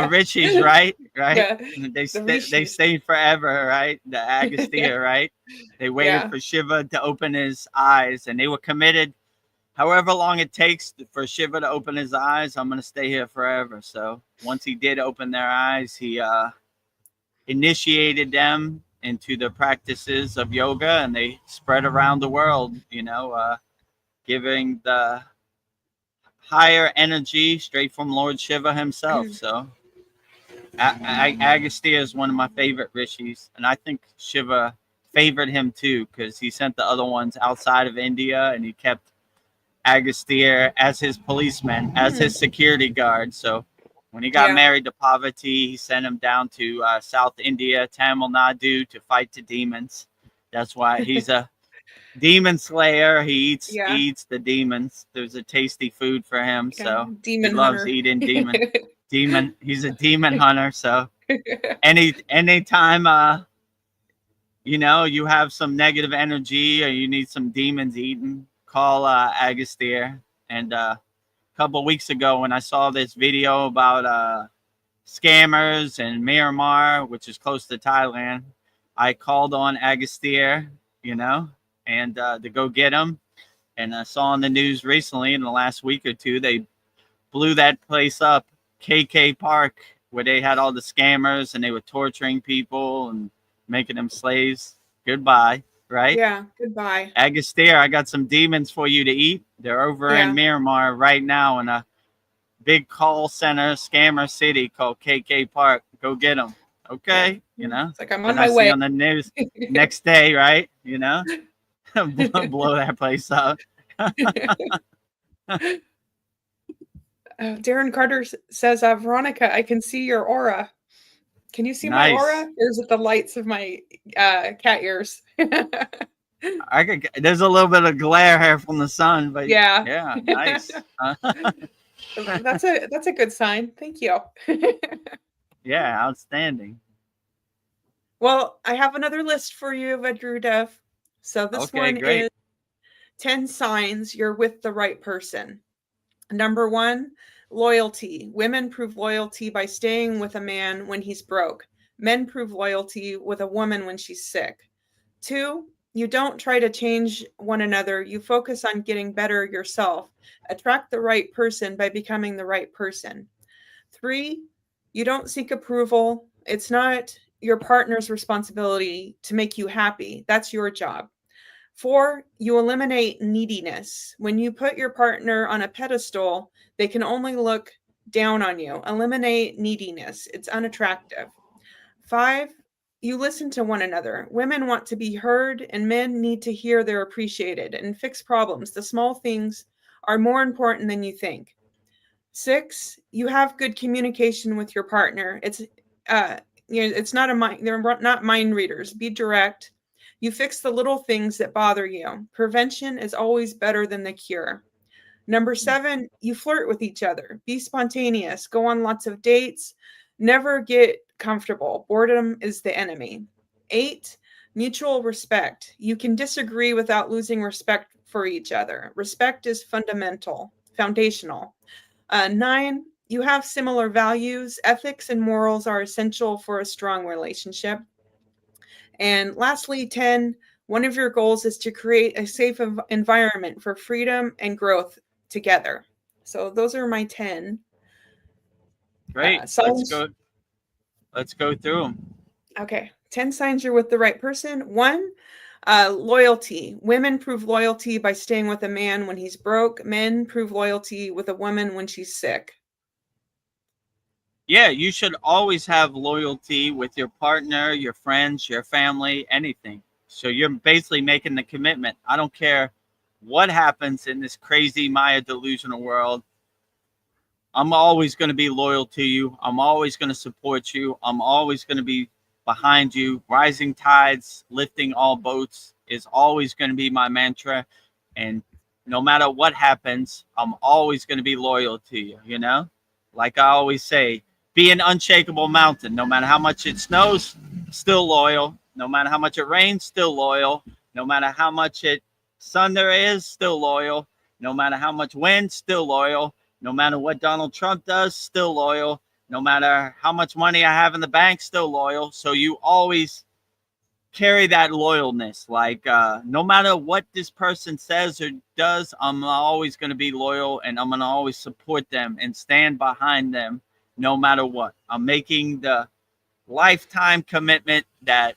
Rishis, right? Right? Yeah, They the they rishis. stayed forever, right? The Agastya, right? They waited Yeah. for Shiva to open his eyes, and they were committed. However long it takes for Shiva to open his eyes, I'm going to stay here forever. So once he did open their eyes, he initiated them into the practices of yoga, and they spread around the world, giving the higher energy straight from Lord Shiva himself. So Agastya is one of my favorite rishis, and I think Shiva favored him too, because he sent the other ones outside of India, and he kept Agastya as his policeman, as his security guard. So when he got Yeah. married to Parvati, he sent him down to South India, Tamil Nadu, to fight the demons. That's why he's a demon slayer. He eats the demons. There's a tasty food for him, Yeah. so he Demon loves hunter. eating demon. He's a demon hunter. So anytime you have some negative energy or you need some demons eaten, call Agastya. And a couple of weeks ago, when I saw this video about scammers in Myanmar, which is close to Thailand, I called on Agastya, and to go get him. And I saw on the news recently, in the last week or two, they blew that place up, KK Park, where they had all the scammers and they were torturing people and making them slaves. Goodbye, right? Yeah, goodbye. Agastya, I got some demons for you to eat. They're over in Myanmar right now in a big call center scammer city called KK Park. Go get them. Okay, It's like I'm on Then my I see way. on the news next day, right? Blow that place up. Darren Carter says, Veronica, I can see your aura. Can you see my Nice. aura? Or is it the lights of my cat ears? There's a little bit of glare here from the sun, but yeah, nice. That's a good sign. Thank you. Yeah, outstanding. Well, I have another list for you, Vedagurudev. So this one great. is 10 signs you're with the right person. Number 1, loyalty. Women prove loyalty by staying with a man when he's broke. Men prove loyalty with a woman when she's sick. 2, you don't try to change one another. You focus on getting better yourself. Attract the right person by becoming the right person. 3, you don't seek approval. It's not your partner's responsibility to make you happy. That's your job. 4, you eliminate neediness. When you put your partner on a pedestal, they can only look down on you. Eliminate neediness. It's unattractive. 5, you listen to one another. Women want to be heard, and men need to hear they're appreciated and fix problems. The small things are more important than you think. 6, you have good communication with your partner. It's not they're not mind readers. Be direct. You fix the little things that bother you. Prevention is always better than the cure. Number 7, you flirt with each other. Be spontaneous. Go on lots of dates. Never get comfortable. Boredom is the enemy. 8, mutual respect. You can disagree without losing respect for each other. Respect is foundational. 9, you have similar values. Ethics and morals are essential for a strong relationship. And lastly, 10, one of your goals is to create a safe environment for freedom and growth together. So those are my 10. Great. Signs. Let's go through them. Okay. 10 signs you're with the right person. 1, loyalty. Women prove loyalty by staying with a man when he's broke. Men prove loyalty with a woman when she's sick. Yeah, you should always have loyalty with your partner, your friends, your family, anything. So you're basically making the commitment. I don't care what happens in this crazy Maya delusional world. I'm always going to be loyal to you. I'm always going to support you. I'm always going to be behind you. Rising tides, lifting all boats is always going to be my mantra. And no matter what happens, I'm always going to be loyal to you, you know? Like I always say, be an unshakable mountain. No matter how much it snows, still loyal. No matter how much it rains, still loyal. No matter how much sun there is, still loyal. No matter how much wind, still loyal. No matter what Donald Trump does, still loyal. No matter how much money I have in the bank, still loyal. So you always carry that loyalness. Like no matter what this person says or does, I'm always going to be loyal, and I'm going to always support them and stand behind them no matter what. I'm making the lifetime commitment that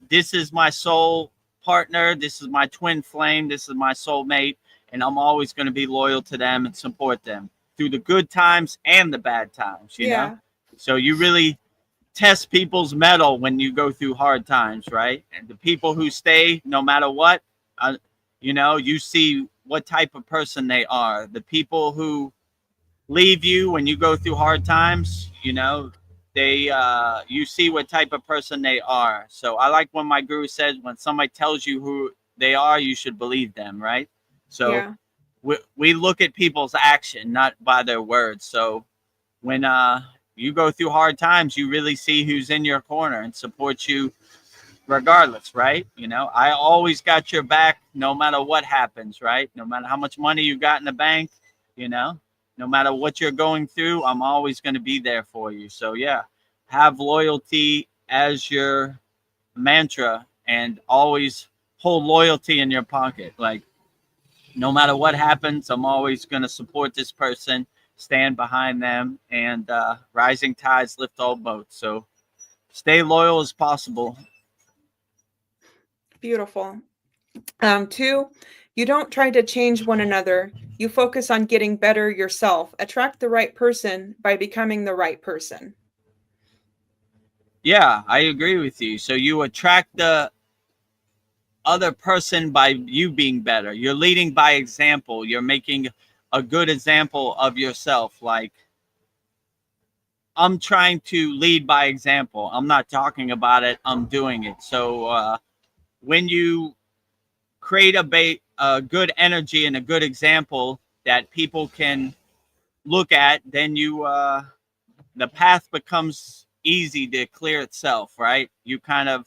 this is my soul partner, this is my twin flame, this is my soulmate, and I'm always going to be loyal to them and support them through the good times and the bad times, you know? So you really test people's mettle when you go through hard times, right? And the people who stay no matter what, you know, you see what type of person they are. The people who leave you when you go through hard times, you know, they you see what type of person they are. So I like when my guru says, when somebody tells you who they are, you should believe them, right? So we look at people's action, not by their words. So when you go through hard times, you really see who's in your corner and supports you regardless, right? You know, I always got your back no matter what happens, right? No matter how much money you got in the bank, you know, no matter what you're going through, I'm always going to be there for you. So yeah, have loyalty as your mantra and always hold loyalty in your pocket. Like no matter what happens, I'm always going to support this person, stand behind them, and rising tides lift all boats. So stay loyal as possible. Beautiful. 2, you don't try to change one another. You focus on getting better yourself. Attract the right person by becoming the right person. Yeah, I agree with you. So you attract the other person by you being better. You're leading by example. You're making a good example of yourself. Like I'm trying to lead by example. I'm not talking about it. I'm doing it. So when you create a good energy and a good example that people can look at, then you the path becomes easy to clear itself, right? You kind of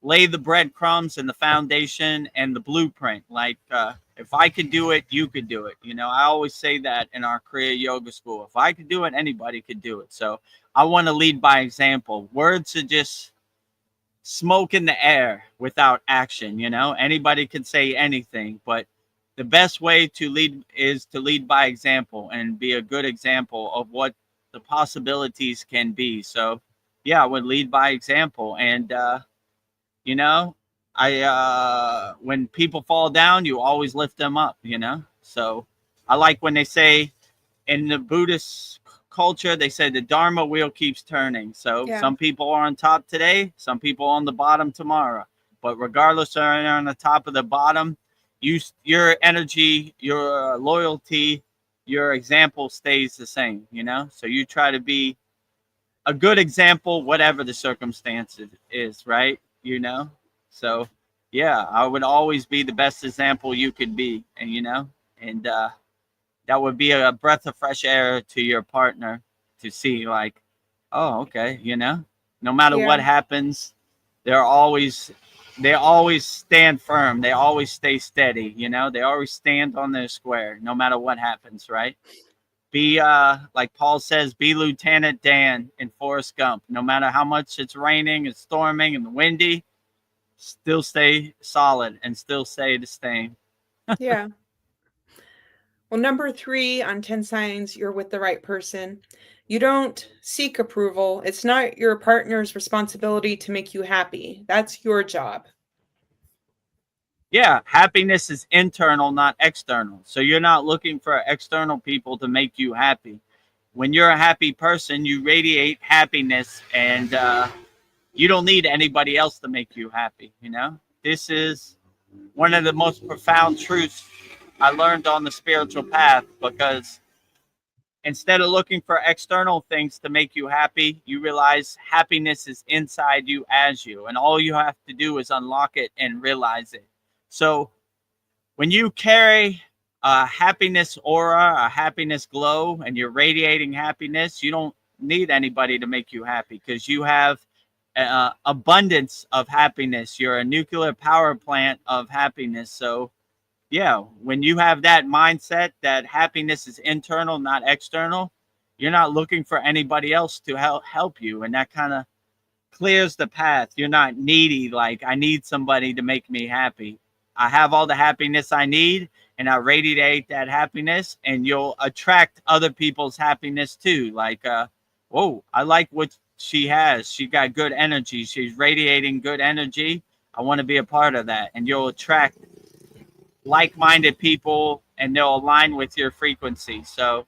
lay the breadcrumbs and the foundation and the blueprint. Like if I could do it, you could do it. You know, I always say that in our Kriya yoga school. If I could do it, anybody could do it. So I want to lead by example. Words are just smoke in the air without action. You know, anybody can say anything, but the best way to lead is to lead by example and be a good example of what the possibilities can be. So yeah, I would lead by example. And you know, I when people fall down, you always lift them up, you know. So I like when they say in the Buddhist culture, they say the Dharma wheel keeps turning. So some people are on top today, some people on the bottom tomorrow. But regardless of on the top of the bottom, your energy, your loyalty, your example stays the same, you know. So you try to be a good example, whatever the circumstances is, right? You know. So yeah, I would always be the best example you could be, and you know, and that would be a breath of fresh air to your partner to see, like, oh, okay, you know, no matter what happens, they always stand firm. They always stay steady. You know, they always stand on their square, no matter what happens, right? Be like Paul says, be Lieutenant Dan in Forrest Gump. No matter how much it's raining and storming and windy, still stay solid and still stay the same. Yeah. Well, number 3 on 10 signs you're with the right person. You don't seek approval. It's not your partner's responsibility to make you happy. That's your job. Yeah, happiness is internal, not external. So you're not looking for external people to make you happy. When you're a happy person, you radiate happiness, and you don't need anybody else to make you happy. You know, this is one of the most profound truths I learned on the spiritual path, because instead of looking for external things to make you happy, you realize happiness is inside you as you, and all you have to do is unlock it and realize it. So when you carry a happiness aura, a happiness glow, and you're radiating happiness, you don't need anybody to make you happy, because you have abundance of happiness. You're a nuclear power plant of happiness. So yeah, when you have that mindset that happiness is internal, not external, you're not looking for anybody else to help you, and that kind of clears the path. You're not needy, like I need somebody to make me happy. I have all the happiness I need, and I radiate that happiness, and you'll attract other people's happiness too. Like, whoa, I like what she has. She got good energy. She's radiating good energy. I want to be a part of that. And you'll attract like-minded people, and they'll align with your frequency. So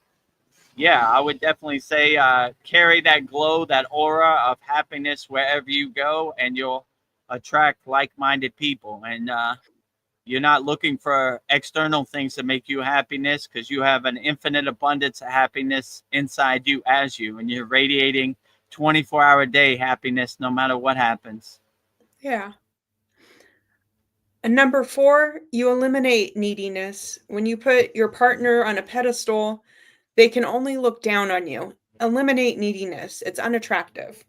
yeah, I would definitely say carry that glow, that aura of happiness wherever you go, and you'll attract like-minded people. And you're not looking for external things to make you happiness, because you have an infinite abundance of happiness inside you as you, and you're radiating 24-hour day happiness no matter what happens. Yeah. And number 4, you eliminate neediness. When you put your partner on a pedestal, they can only look down on you. Eliminate neediness. It's unattractive.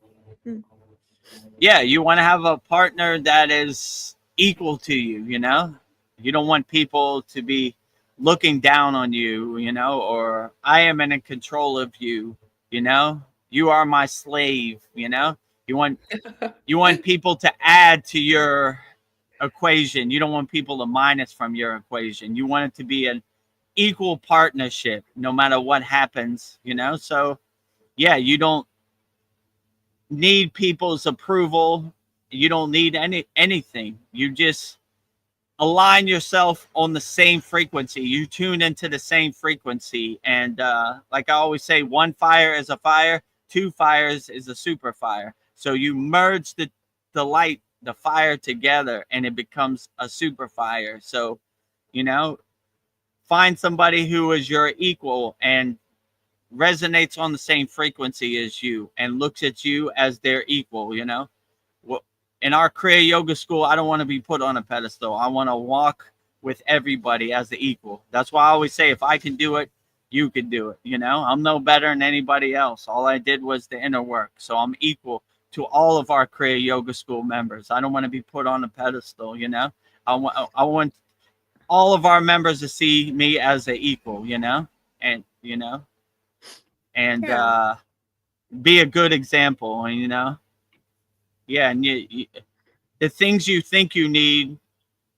Yeah, you want to have a partner that is equal to you, you know? You don't want people to be looking down on you, you know, or I am in control of you, you know? You are my slave, you know? You want people to add to your equation. You don't want people to minus from your equation. You want it to be an equal partnership no matter what happens, you know? So yeah, you don't need people's approval. You don't need anything. You just align yourself on the same frequency. You tune into the same frequency. And like I always say, one fire is a fire, two fires is a super fire. So you merge the light, the fire together, and it becomes a super fire. So, you know, find somebody who is your equal and resonates on the same frequency as you and looks at you as their equal, you know. Well, in our Kriya yoga school, I don't want to be put on a pedestal. I want to walk with everybody as the equal. That's why I always say, if I can do it, you can do it. You know, I'm no better than anybody else. All I did was the inner work. So I'm equal to all of our Kriya yoga school members. I don't want to be put on a pedestal, you know. I want all of our members to see me as an equal, you know, and, you know, and be a good example, you know. Yeah, and you, the things you think you need,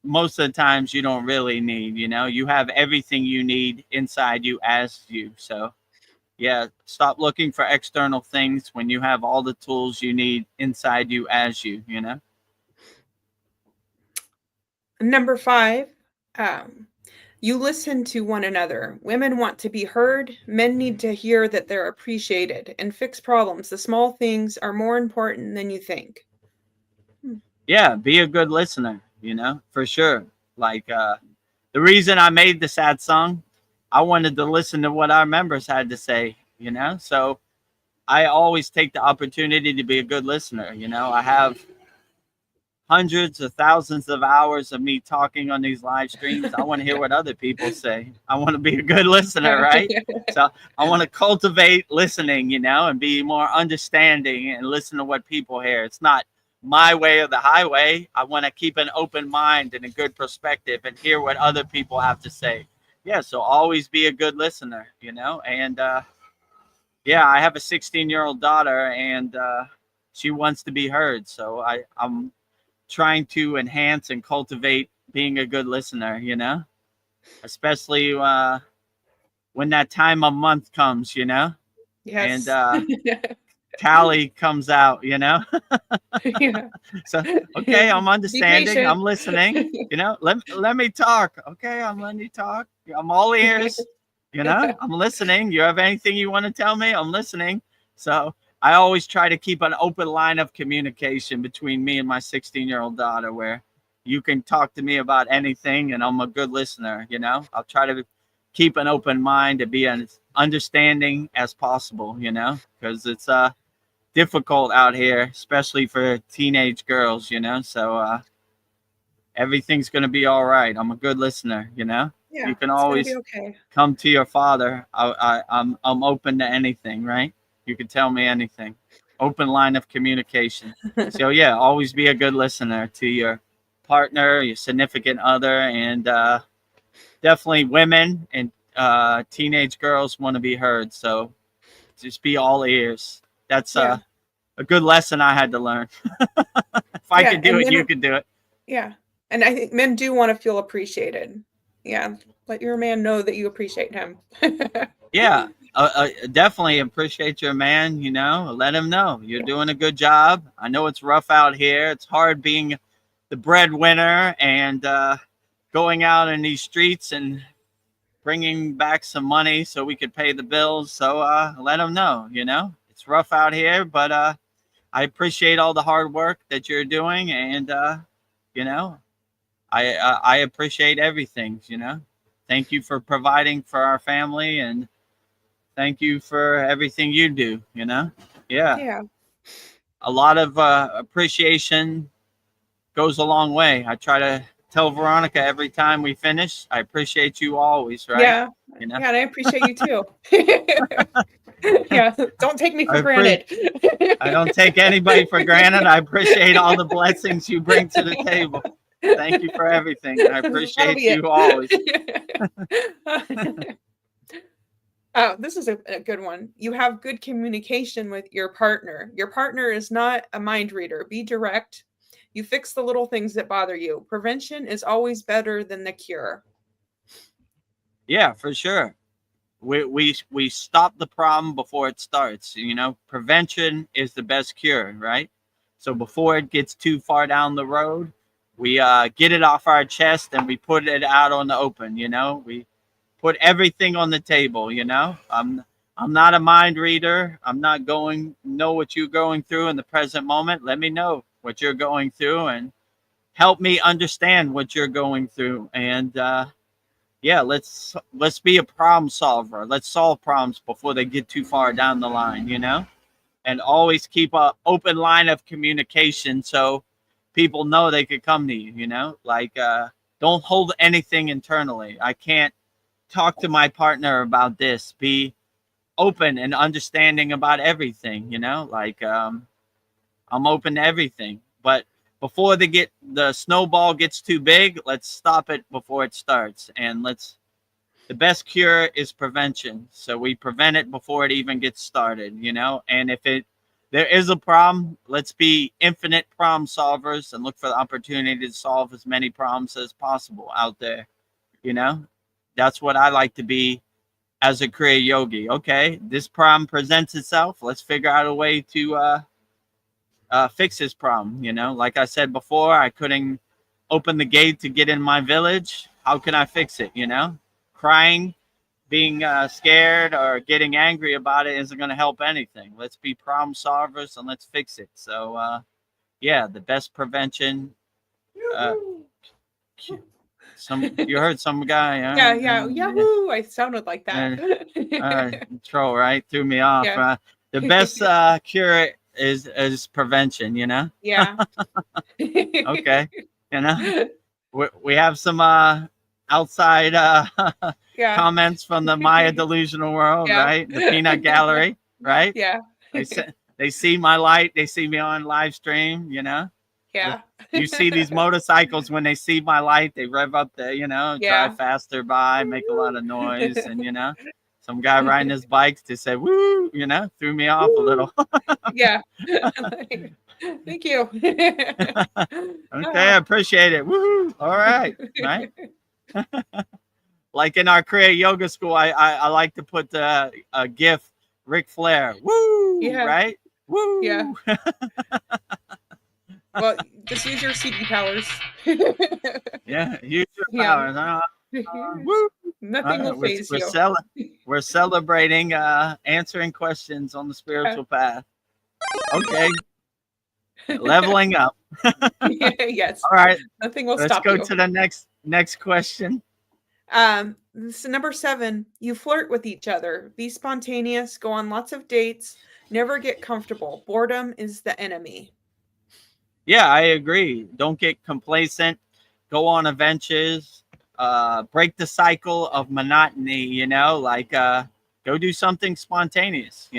most of the times you don't really need, you know. You have everything you need inside you as you. So yeah, stop looking for external things when you have all the tools you need inside you as you, you know. Number 5, you listen to one another. Women want to be heard. Men need to hear that they're appreciated and fix problems. The small things are more important than you think. Yeah, be a good listener, you know, for sure. Like the reason I made the sad song, I wanted to listen to what our members had to say, you know. So I always take the opportunity to be a good listener, you know. I have hundreds of thousands of hours of me talking on these live streams. I want to hear what other people say. I want to be a good listener, right? So I want to cultivate listening, you know, and be more understanding and listen to what people hear. It's not my way or the highway. I want to keep an open mind and a good perspective and hear what other people have to say. Yeah, so always be a good listener, you know. And yeah, I have a 16-year-old daughter, and she wants to be heard. So I'm trying to enhance and cultivate being a good listener, you know, especially when that time of month comes, you know. Yes. And tally comes out, you know. Yeah. So okay, I'm Be understanding, patient. I'm listening, you know. Let me talk. Okay, I'm letting you talk. I'm all ears, you know. I'm listening. You have anything you want to tell me? I'm listening. So I always try to keep an open line of communication between me and my 16-year-old daughter, where you can talk to me about anything and I'm a good listener, you know. I'll try to keep an open mind, to be understanding as possible, you know, because it's difficult out here, especially for teenage girls, you know. So everything's gonna be all right. I'm a good listener, you know. Yeah, You can it's gonna be always okay. come to your father. I'm open to anything, right? You can tell me anything. Open line of communication. So yeah, always be a good listener to your partner, your significant other, and definitely women and teenage girls want to be heard. So just be all ears. That's Yeah, a good lesson I had to learn. If I yeah, could do and it, you men, could do it. yeah, and I think men do want to feel appreciated. Yeah, let your man know that you appreciate him. Yeah, definitely appreciate your man. You know, let him know you're doing a good job. I know it's rough out here. It's hard being the breadwinner and going out in these streets and bringing back some money so we could pay the bills. So let him know. You know, it's rough out here, but I appreciate all the hard work that you're doing, and you know, I appreciate everything. You know, thank you for providing for our family, and thank you for everything you do. You know, yeah, Yeah, a lot of appreciation goes a long way. I try to tell Veronica every time we finish, I appreciate you always, right? yeah, You know, yeah, and I appreciate you too. Yeah, don't take me I for appreciate. granted. I don't take anybody for granted. I appreciate all the blessings you bring to the table. Thank you for everything. I That'll appreciate be you always. it. Oh, this is a good one. You have good communication with your partner. Your partner is not a mind reader. Be direct. You fix the little things that bother you. Prevention is always better than the cure. Yeah, for sure. We stop the problem before it starts. You know, prevention is the best cure, right? So before it gets too far down the road, we get it off our chest and we put it out on the open. You know, we put everything on the table. You know, I'm not a mind reader. I'm not going know what you're going through in the present moment. Let me know what you're going through and help me understand what you're going through. And yeah, let's be a problem solver. Let's solve problems before they get too far down the line. You know, and always keep a open line of communication so people know they could come to you. You know, like don't hold anything internally. I can't talk to my partner about this. Be open and understanding about everything, you know, like I'm open to everything, but before the snowball gets too big, let's stop it before it starts. And the best cure is prevention, so we prevent it before it even gets started, you know. And if there is a problem, let's be infinite problem solvers and look for the opportunity to solve as many problems as possible out there, you know. That's what I like to be as a Kriya yogi. Okay, this problem presents itself. Let's figure out a way to fix this problem. You know, like I said before, I couldn't open the gate to get in my village. How can I fix it? You know, crying, being scared, or getting angry about it isn't going to help anything. Let's be problem solvers and let's fix it. So, yeah, the best prevention. Uh, you heard some guy. Yeah, Yahoo! I sounded like that. Troll, right? Threw me off. Yeah, The best cure is prevention, you know? yeah. Okay. You know, we have some outside Yeah, comments from the Maya delusional world, yeah. right? The peanut gallery, right? Yeah, They see my light. They see me on live stream, you know? yeah. You see these motorcycles when they see my light, they rev up the, you know, drive Yeah. faster by, make a lot of noise, and you know, some guy riding his bikes to say woo, you know, threw me off a little. Yeah. Thank you. Okay, I appreciate it. Woo! All right, right. Like in our Kriya yoga school, I like to put a GIF, Ric Flair, woo, Yeah, right, woo. yeah. Well, just use your CD powers. Yeah, use your Yeah. powers. Woo. Nothing will phase you. We're celebrating answering questions on the spiritual path. Okay, leveling up. Yes. All right, Nothing will let's stop go you. to the next question. This is number 7. You flirt with each other. Be spontaneous. Go on lots of dates. Never get comfortable. Boredom is the enemy. Yeah, I agree. Don't get complacent. Go on adventures. Break the cycle of monotony. Like go do something spontaneous.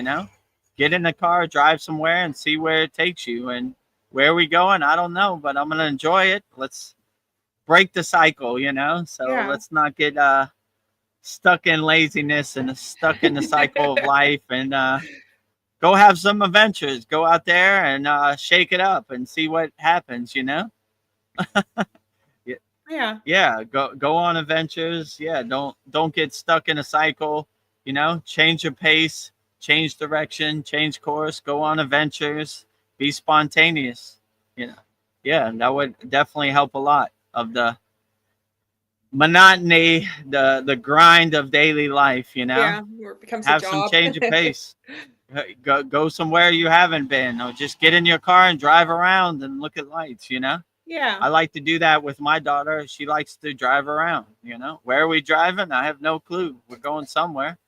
Get in the car, drive somewhere, and see where it takes you. And where are we going? I don't know, but I'm gonna enjoy it. Let's break the cycle. So Yeah. let's not get stuck in laziness and stuck in the cycle of life. And go have some adventures. Go out there and shake it up and see what happens. Yeah, Yeah. yeah. Go on adventures. Yeah, don't get stuck in a cycle. Change your pace, change direction, change course. Go on adventures. Be spontaneous. You know, yeah, that would definitely help a lot of the monotony, the grind of daily life. Yeah. Where it becomes a Have some job. change of pace. Go somewhere you haven't been, or just get in your car and drive around and look at lights. Yeah. I like to do that with my daughter. She likes to drive around. Where are we driving? I have no clue. We're going somewhere.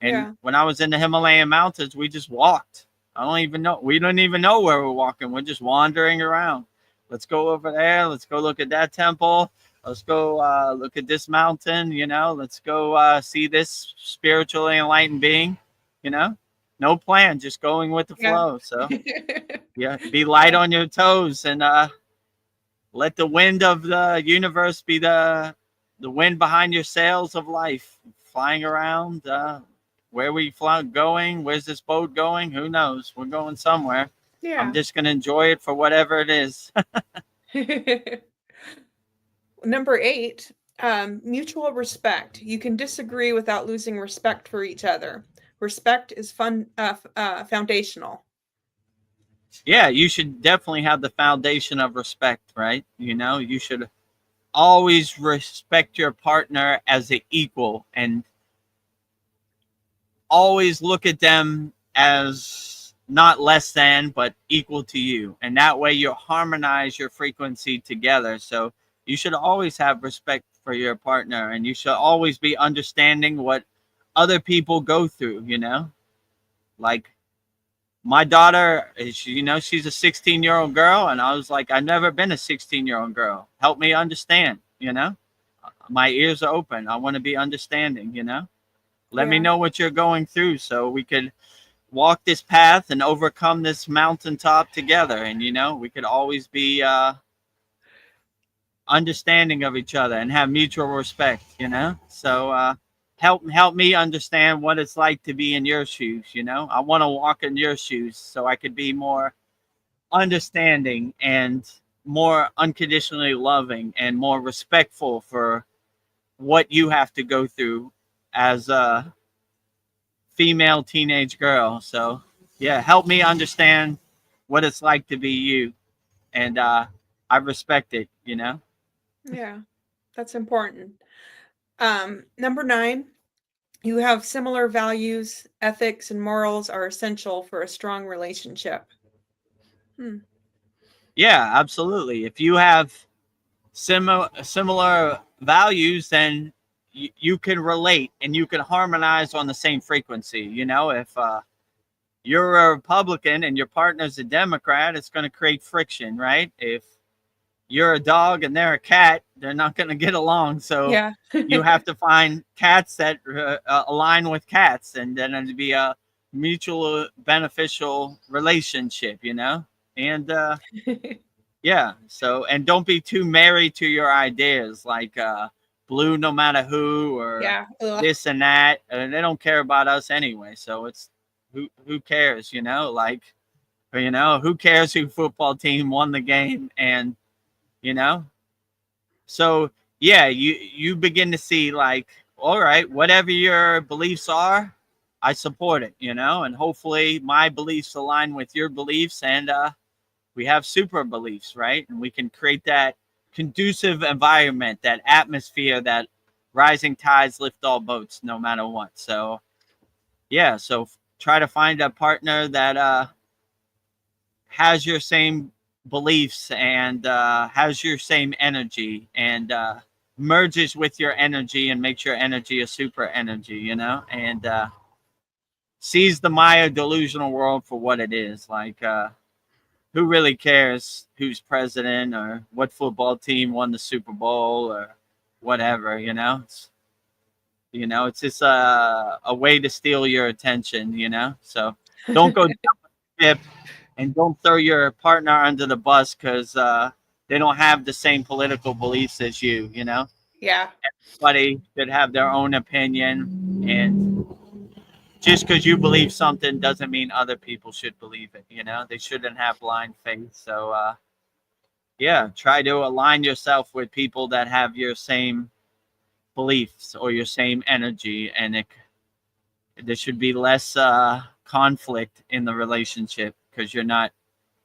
And Yeah. when I was in the Himalayan mountains, we just walked. I don't even know. We don't even know where we're walking. We're just wandering around. Let's go over there. Let's go look at that temple. Let's go look at this mountain. Let's go see this spiritually enlightened being. No plan, just going with the Yeah. flow. So yeah, be light on your toes and let the wind of the universe be the wind behind your sails of life, flying around. Where we going? Where's this boat going? Who knows? We're going somewhere. Yeah. I'm just gonna enjoy it for whatever it is. Number 8, mutual respect. You can disagree without losing respect for each other. Respect is foundational. Yeah, you should definitely have the foundation of respect, right? You should always respect your partner as an equal and always look at them as not less than, but equal to you. And that way you harmonize your frequency together. So you should always have respect for your partner, and you should always be understanding what other people go through. Like my daughter is, she's a 16-year-old girl, and I was like, I've never been a 16-year-old girl. Help me understand. My ears are open. I want to be understanding. Let me Yeah. know what you're going through so we could walk this path and overcome this mountaintop together. And we could always be understanding of each other and have mutual respect. So help me understand what it's like to be in your shoes. I want to walk in your shoes so I could be more understanding and more unconditionally loving and more respectful for what you have to go through as a female teenage girl. So yeah, help me understand what it's like to be you. And I respect it. Yeah. That's important. Number 9, you have similar values, ethics, and morals are essential for a strong relationship. Yeah, absolutely. If you have similar values, then you can relate and you can harmonize on the same frequency. If you're a Republican and your partner's a Democrat, it's going to create friction, right? If you're a dog and they're a cat, they're not going to get along. So Yeah. you have to find cats that align with cats, and then it'd be a mutual beneficial relationship. And yeah. So, and don't be too married to your ideas, like blue no matter who, or Yeah. Ugh. this and that. They don't care about us anyway. So it's who cares, like, who cares who football team won the game? And, so yeah, you begin to see like, all right, whatever your beliefs are, I support it, and hopefully my beliefs align with your beliefs, and we have super beliefs, right? And we can create that conducive environment, that atmosphere, that rising tides lift all boats, no matter what. So yeah, so try to find a partner that has your same beliefs and has your same energy, and merges with your energy and makes your energy a super energy, you know, and sees the Maya delusional world for what it is. Like, who really cares who's president or what football team won the Super Bowl or whatever, you know? It's just a way to steal your attention, you know? So don't go down the ship and don't throw your partner under the bus because they don't have the same political beliefs as you, you know? Yeah. Everybody should have their own opinion, and just because you believe something doesn't mean other people should believe it, you know? They shouldn't have blind faith. So, yeah, try to align yourself with people that have your same beliefs or your same energy, and there should be less conflict in the relationship because you're not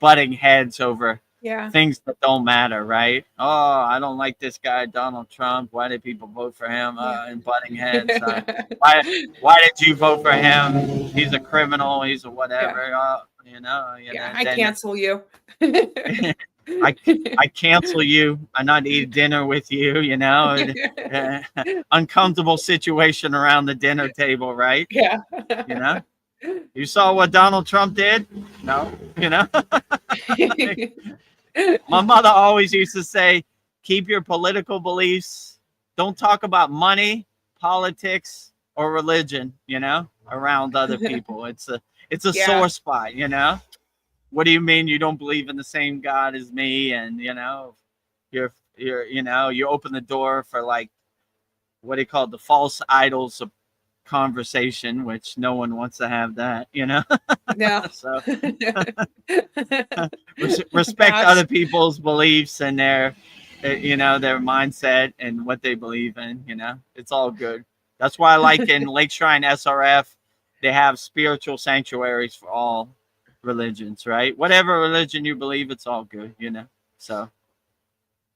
butting heads over Yeah. things that don't matter, right? Oh, I don't like this guy, Donald Trump. Why did people vote for him? Yeah. And butting heads. Why did you vote for him? He's a criminal. He's a whatever. Yeah. You know. I Then cancel you. I cancel you. I not eat dinner with you. You know, uncomfortable situation around the dinner table, right? Yeah. You know, you saw what Donald Trump did. No, you know. My mother always used to say, keep your political beliefs. Don't talk about money, politics, or religion, you know, around other people. It's a Yeah. sore spot, you know. What do you mean you don't believe in the same God as me? And you know, you open the door for like what do you call it, the false idols of conversation, which no one wants to have that, you know. No. So respect Gosh. other people's beliefs and their their mindset and what they believe in, you know. It's all good. That's why I like in Lake Shrine SRF they have spiritual sanctuaries for all religions, right? Whatever religion you believe, it's all good, you know. So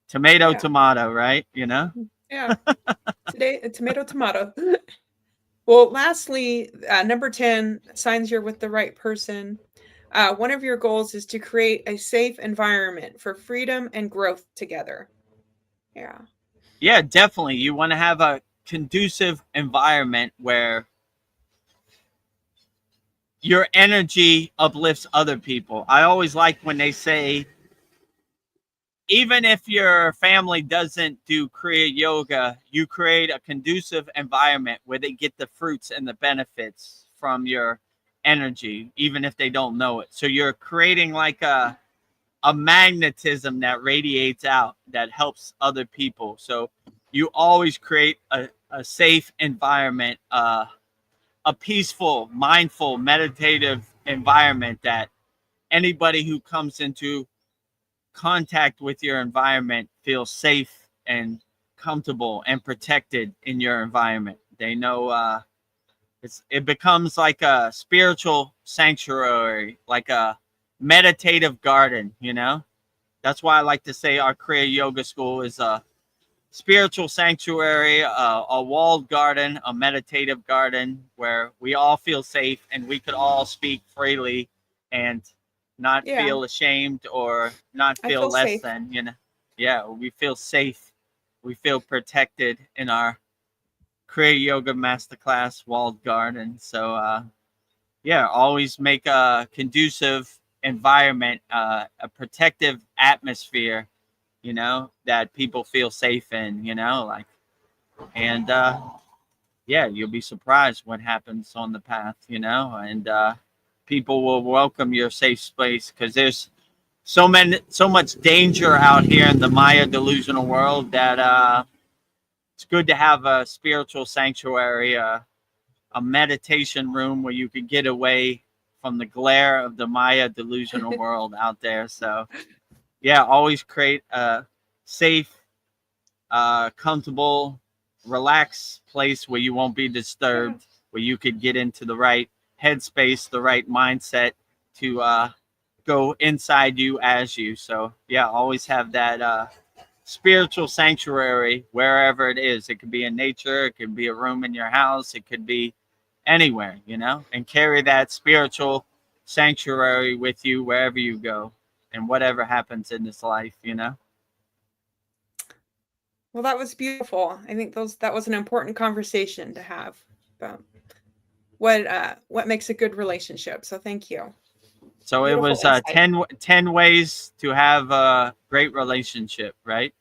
tomato Yeah. tomato, right? You know. Yeah. Today, tomato, tomato. Well, lastly, number 10, signs you're with the right person. One of your goals is to create a safe environment for freedom and growth together. Yeah. Yeah, definitely. You want to have a conducive environment where your energy uplifts other people. I always like when they say, even if your family doesn't do Kriya yoga, you create a conducive environment where they get the fruits and the benefits from your energy, even if they don't know it. So you're creating like a magnetism that radiates out that helps other people. So you always create a safe environment, a peaceful, mindful, meditative environment that anybody who comes into contact with your environment feels safe and comfortable and protected in your environment. They know it becomes like a spiritual sanctuary, like a meditative garden, you know? That's why I like to say our Kriya Yoga School is a spiritual sanctuary, a walled garden, a meditative garden where we all feel safe and we could all speak freely and not Yeah. feel ashamed or not I feel feel less safe. than, you know. Yeah, we feel safe. We feel protected in our Kriya Yoga Masterclass walled garden. So, yeah, always make a conducive environment, a protective atmosphere, you know, that people feel safe in, you know, like, and yeah, you'll be surprised what happens on the path, you know, and people will welcome your safe space because there's so much danger out here in the Maya delusional world that it's good to have a spiritual sanctuary, a meditation room where you could get away from the glare of the Maya delusional world out there. So yeah, always create a safe, comfortable, relaxed place where you won't be disturbed, where you could get into the right headspace, the right mindset to go inside you as you. So yeah, always have that spiritual sanctuary wherever it is. It could be in nature, it could be a room in your house, it could be anywhere, you know, and carry that spiritual sanctuary with you wherever you go and whatever happens in this life, you know. Well, that was beautiful. I think that was an important conversation to have about what makes a good relationship. So thank you. So it Beautiful was insight. 10 ways to have a great relationship, right?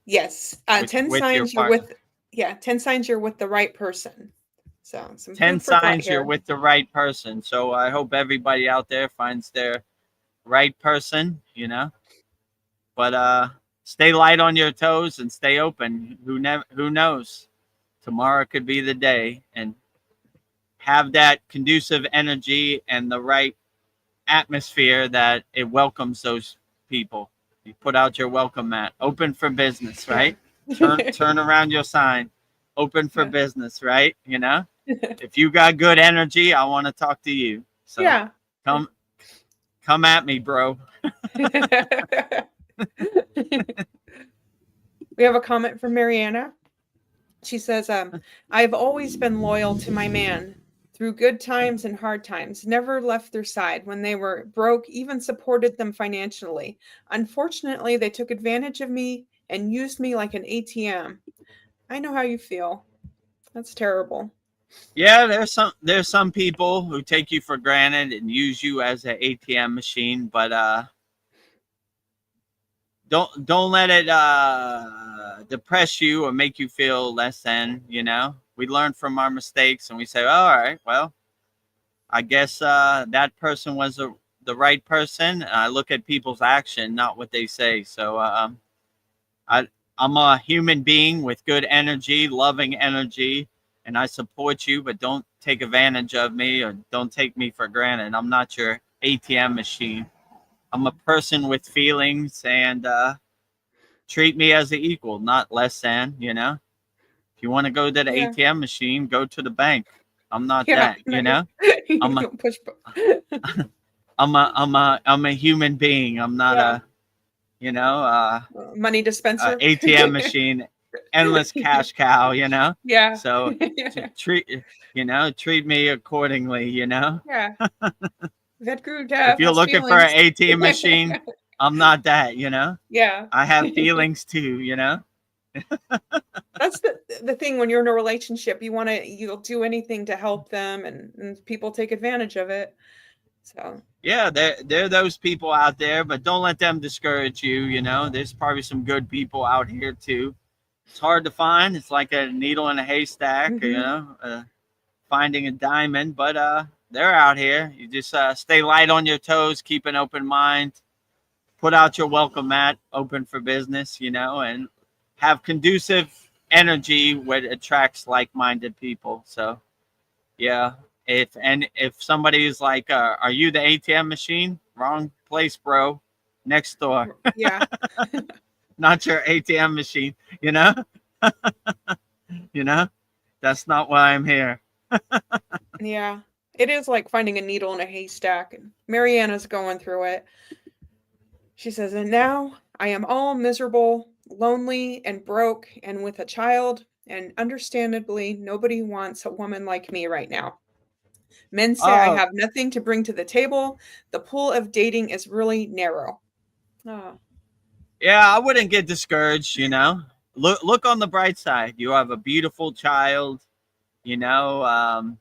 Yes. 10 With your signs you're partner. with, yeah, 10 signs you're with the right person. So some 10 food for thought signs you're here. with the right person. So I hope everybody out there finds their right person, you know. But stay light on your toes and stay open. Who knows? Tomorrow could be the day, and have that conducive energy and the right atmosphere that it welcomes those people. You put out your welcome mat. Open for business, Yeah. right? Turn around your sign. Open for Yeah. business, right? You know? If you got good energy, I want to talk to you. So Yeah. come come at me, bro. We have a comment from Mariana. She says, I've always been loyal to my man through good times and hard times, never left their side when they were broke, even supported them financially. Unfortunately, they took advantage of me and used me like an ATM. I know how you feel. That's terrible. Yeah, there's some people who take you for granted and use you as an ATM machine, but don't let it depress you or make you feel less than. You know, we learn from our mistakes and we say, oh, all right, well, I guess that person was the right person. I look at people's action, not what they say. So I I'm a human being with good energy, loving energy, and I support you, but don't take advantage of me or don't take me for granted. I'm not your ATM machine. I'm a person with feelings, and treat me as an equal, not less than, you know. If you want to go to the Yeah. ATM machine, go to the bank. I'm not Yeah. that, you Nice. know. You I'm a don't push. I'm a human being. I'm not Yeah. a, you know, Money dispenser. ATM machine, endless Yeah. cash cow, you know. Yeah. So treat me accordingly, you know. Yeah. If Vedagurudev you're has looking for an feelings. ATM machine, I'm not that, you know. Yeah. I have feelings too, you know. That's the thing when you're in a relationship, you'll do anything to help them and people take advantage of it. So, Yeah, there are those people out there, but don't let them discourage you. You know, there's probably some good people out here too. It's hard to find. It's like a needle in a haystack. You mhm. know, finding a diamond, but they're out here. You just stay light on your toes, keep an open mind, put out your welcome mat, open for business. You know, and have conducive energy what attracts like-minded people. So yeah. If somebody's like, "Are you the ATM machine?" Wrong place, bro. Next door, Yeah. not your ATM machine. You know, you know, that's not why I'm here. Yeah. It is like finding a needle in a haystack, and Mariana's going through it. She says, "And now I am all miserable, lonely, and broke, and with a child, and understandably, nobody wants a woman like me right now. Men say I Oh have nothing to bring to the table. The pool of dating is really narrow." Oh, yeah, I wouldn't get discouraged. You know, look on the bright side. You have a beautiful child. You know,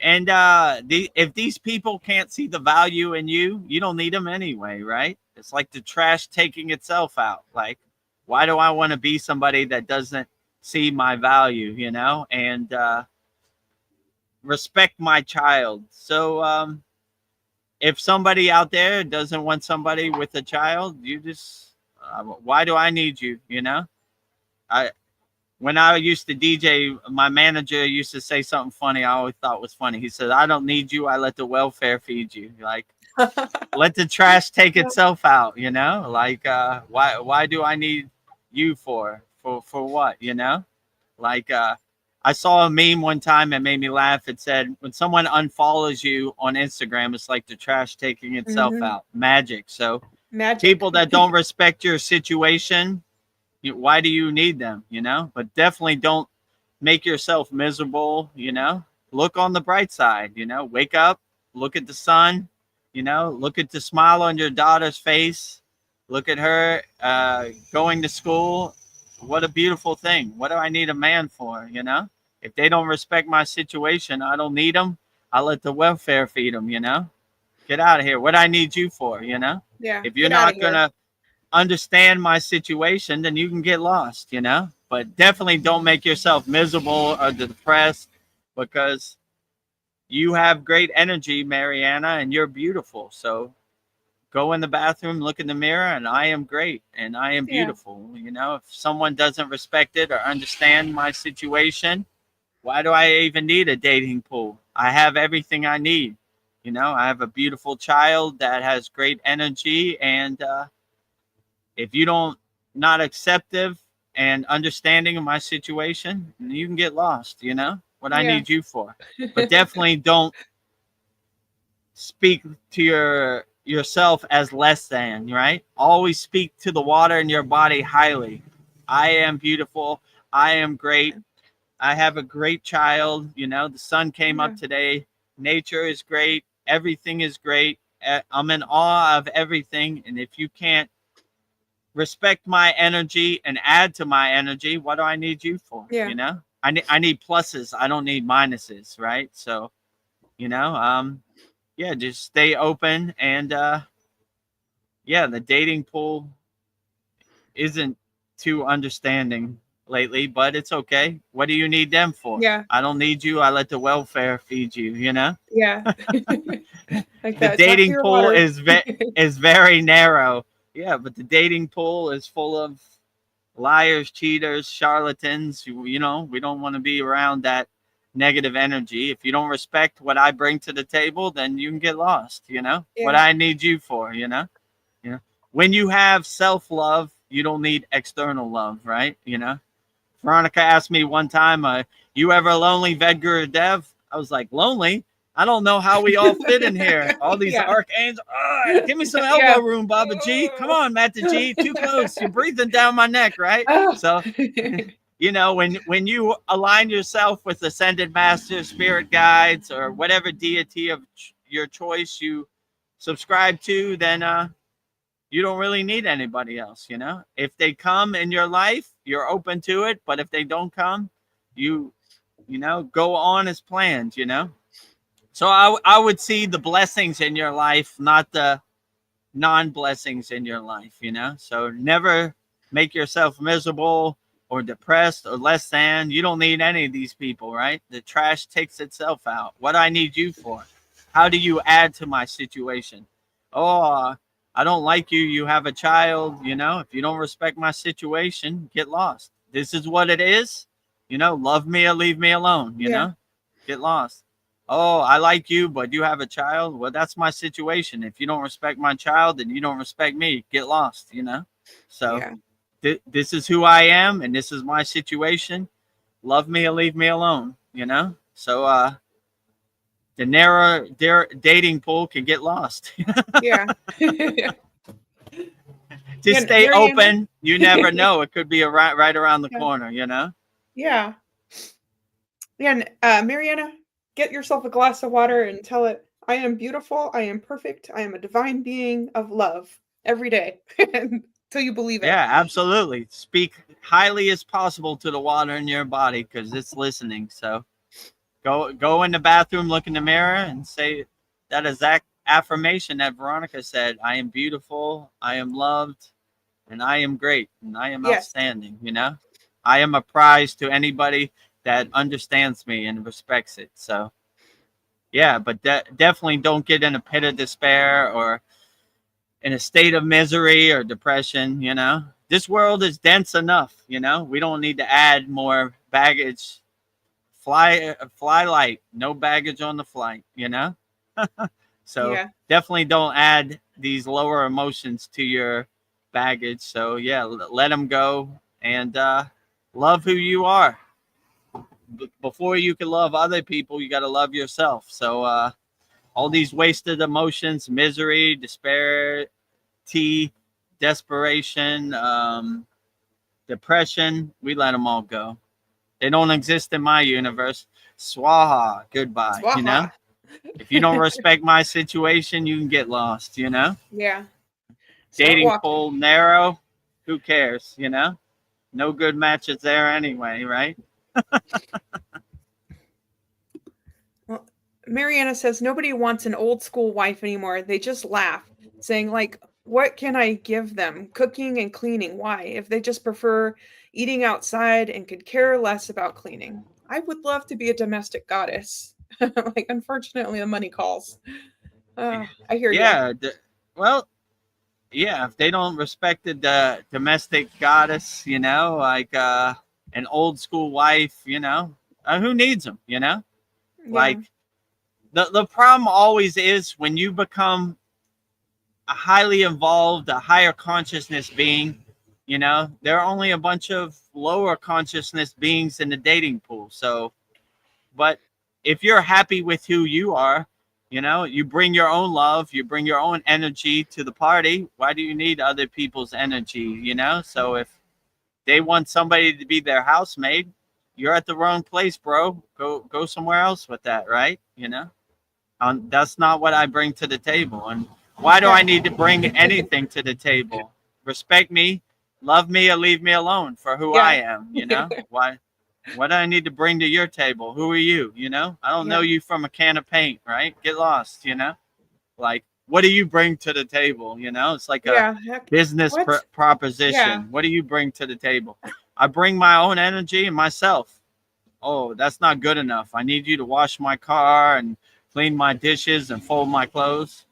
and if these people can't see the value in you, you don't need them anyway, right? It's like the trash taking itself out. Like, why do I want to be somebody that doesn't see my value, you know, and respect my child? So if somebody out there doesn't want somebody with a child, you just why do I need you, you know? I When I used to DJ, my manager used to say something funny. I always thought was funny. He said, "I don't need you. I let the welfare feed you." Like, let the trash take yeah. itself out. You know, like why do I need you for what? You know, like I saw a meme one time that made me laugh. It said, "When someone unfollows you on Instagram, it's like the trash taking itself Mhm. out. Magic." So Magic. people that don't respect your situation, why do you need them, you know? But definitely don't make yourself miserable, you know? Look on the bright side, you know? Wake up, look at the sun, you know? Look at the smile on your daughter's face. Look at her going to school, what a beautiful thing. What do I need a man for? You know, if they don't respect my situation, I don't need them. I let the welfare feed them. You know, get out of here. What I need you for? You know, Yeah. if you're Get out of not here. gonna understand my situation, then you can get lost. You know, but definitely don't make yourself miserable or depressed, because you have great energy, Mariana, and you're beautiful. So go in the bathroom, look in the mirror, and I am great and I am Yeah. beautiful. You know, if someone doesn't respect it or understand my situation, why do I even need a dating pool? I have everything I need. You know, I have a beautiful child that has great energy, and if you don't not acceptive and understanding of my situation, you can get lost. You know what I Yeah. need you for, but definitely don't speak to yourself as less than, right? Always speak to the water in your body highly. I am beautiful. I am great. I have a great child. You know, the sun came Yeah. up today. Nature is great. Everything is great. I'm in awe of everything. And if you can't respect my energy and add to my energy, what do I need you for? Yeah. You know, I need pluses. I don't need minuses, right? So, you know, yeah, just stay open, and yeah, the dating pool isn't too understanding lately, but it's okay. What do you need them for? Yeah. I don't need you. I let the welfare feed you, you know? Yeah. Like The that. Talk to dating your pool water. is very narrow. Yeah, but the dating pool is full of liars, cheaters, charlatans. You know, we don't want to be around that negative energy. If you don't respect what I bring to the table, then you can get lost, you know? What Yeah. I need you for, you know? You know, when you have self-love, you don't need external love, right? You know, Veronica asked me one time, you ever lonely, Vedagurudev? I was like, lonely? I don't know how we all fit in here. All these Yeah. archangels. Give me some elbow Yeah. room, Baba G. Come on, Matt the G. Too close. You're breathing down my neck, right? Oh. So, you know, when you align yourself with ascended masters, spirit guides, or whatever deity of your choice you subscribe to, then you don't really need anybody else. You know, if they come in your life, you're open to it. But if they don't come, you you know, go on as planned. You know, so I would see the blessings in your life, not the non-blessings in your life. You know, so never make yourself miserable or depressed or less than. You don't need any of these people, right? The trash takes itself out. What I need you for? How do you add to my situation? Oh, I don't like you. You have a child. You know, if you don't respect my situation, get lost. This is what it is. You know, love me or leave me alone. You Yeah. know, get lost. Oh, I like you, but you have a child. Well, that's my situation. If you don't respect my child, then you don't respect me. Get lost. You know, so Yeah. this is who I am, and this is my situation. Love me or leave me alone. You know, so the narrow dating pool can get lost. Yeah. Just Yeah. stay Mariana. open. You never know. It could be right around the Yeah. corner, you know? Yeah. Yeah. And, Mariana, get yourself a glass of water and tell it, I am beautiful. I am perfect. I am a divine being of love every day until you believe it. Yeah, absolutely. Speak highly as possible to the water in your body because it's listening. So go in the bathroom, look in the mirror, and say that exact affirmation that Veronica said. I am beautiful, I am loved, and I am great, and I am Yes. outstanding, you know? I am a prize to anybody that understands me and respects it. So yeah, but definitely don't get in a pit of despair or in a state of misery or depression. You know, this world is dense enough. You know, we don't need to add more baggage. Fly light, no baggage on the flight. You know, so Yeah. definitely don't add these lower emotions to your baggage. So yeah, let them go and love who you are. Before you can love other people, you got to love yourself. So all these wasted emotions, misery, despair, desperation, depression, we let them all go. They don't exist in my universe. Swaha, goodbye. You know, Swaha. if you don't respect my situation, you can get lost. You know, Yeah. Start dating walking. pool narrow, who cares? You know, No good matches there anyway, right? Well, Mariana says nobody wants an old school wife anymore. They just laugh, saying like, "What can I give them? Cooking and cleaning. Why? If they just prefer eating outside and could care less about cleaning. I would love to be a domestic goddess." Like, unfortunately, the money calls. I hear you. Yeah. Well, yeah. If they don't respect the domestic goddess, like an old school wife, who needs them? Yeah, Like the problem always is when you become a highly involved, a higher consciousness being, there are only a bunch of lower consciousness beings in the dating pool. So, but if you're happy with who you are, you bring your own love, you bring your own energy to the party. Why do you need other people's energy? So if they want somebody to be their housemaid, you're at the wrong place, bro. Go somewhere else with that, right? That's not what I bring to the table. And why do I need to bring anything to the table? Respect me, love me, or leave me alone for who I am. Why? What do I need to bring to your table? Who are you? I don't know you from a can of paint, right? Get lost. Like, what do you bring to the table? It's like a business proposition. Yeah. What do you bring to the table? I bring my own energy and myself. Oh, that's not good enough. I need you to wash my car and clean my dishes and fold my clothes.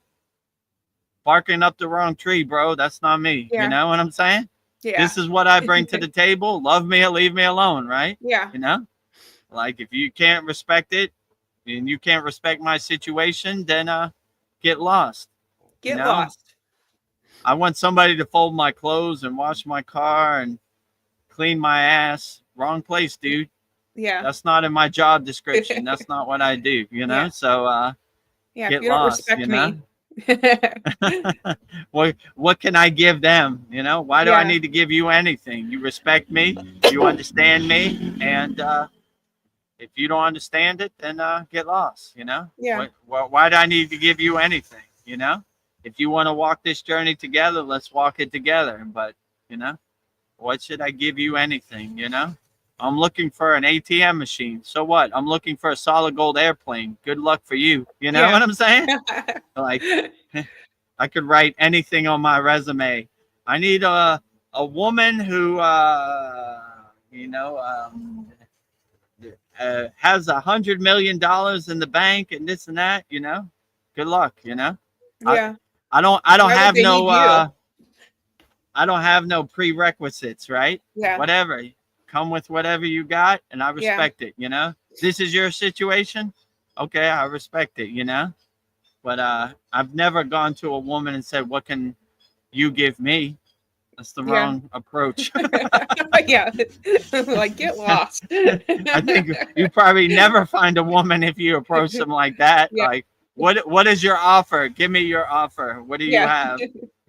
Barking up the wrong tree, bro. That's not me. Yeah. You know what I'm saying? Yeah. This is what I bring to the table. Love me or leave me alone, right? Yeah. Like if you can't respect it and you can't respect my situation, then get lost. Get lost. I want somebody to fold my clothes and wash my car and clean my ass. Wrong place, dude. Yeah. That's not in my job description. That's not what I do, Yeah. So yeah, get if you don't lost, respect me. what can I give them? Why do I need to give you anything? You respect me, you understand me, and if you don't understand it, then get lost. Yeah. Why do I need to give you anything? If you want to walk this journey together, let's walk it together. But what should I give you anything? I'm looking for an ATM machine. So what? I'm looking for a solid gold airplane. Good luck for you. You know what I'm saying? Like, I could write anything on my resume. I need a woman who, has $100 million in the bank and this and that. Good luck. Yeah. I don't Why have would they no. need you? I don't have no prerequisites, right? Yeah. Whatever. Come with whatever you got, and I respect it. This is your situation. Okay, I respect it. But I've never gone to a woman and said, "What can you give me?" That's the wrong approach. Yeah, like get lost. I think you probably never find a woman if you approach them like that. Yeah. Like, what is your offer? Give me your offer. What do you have?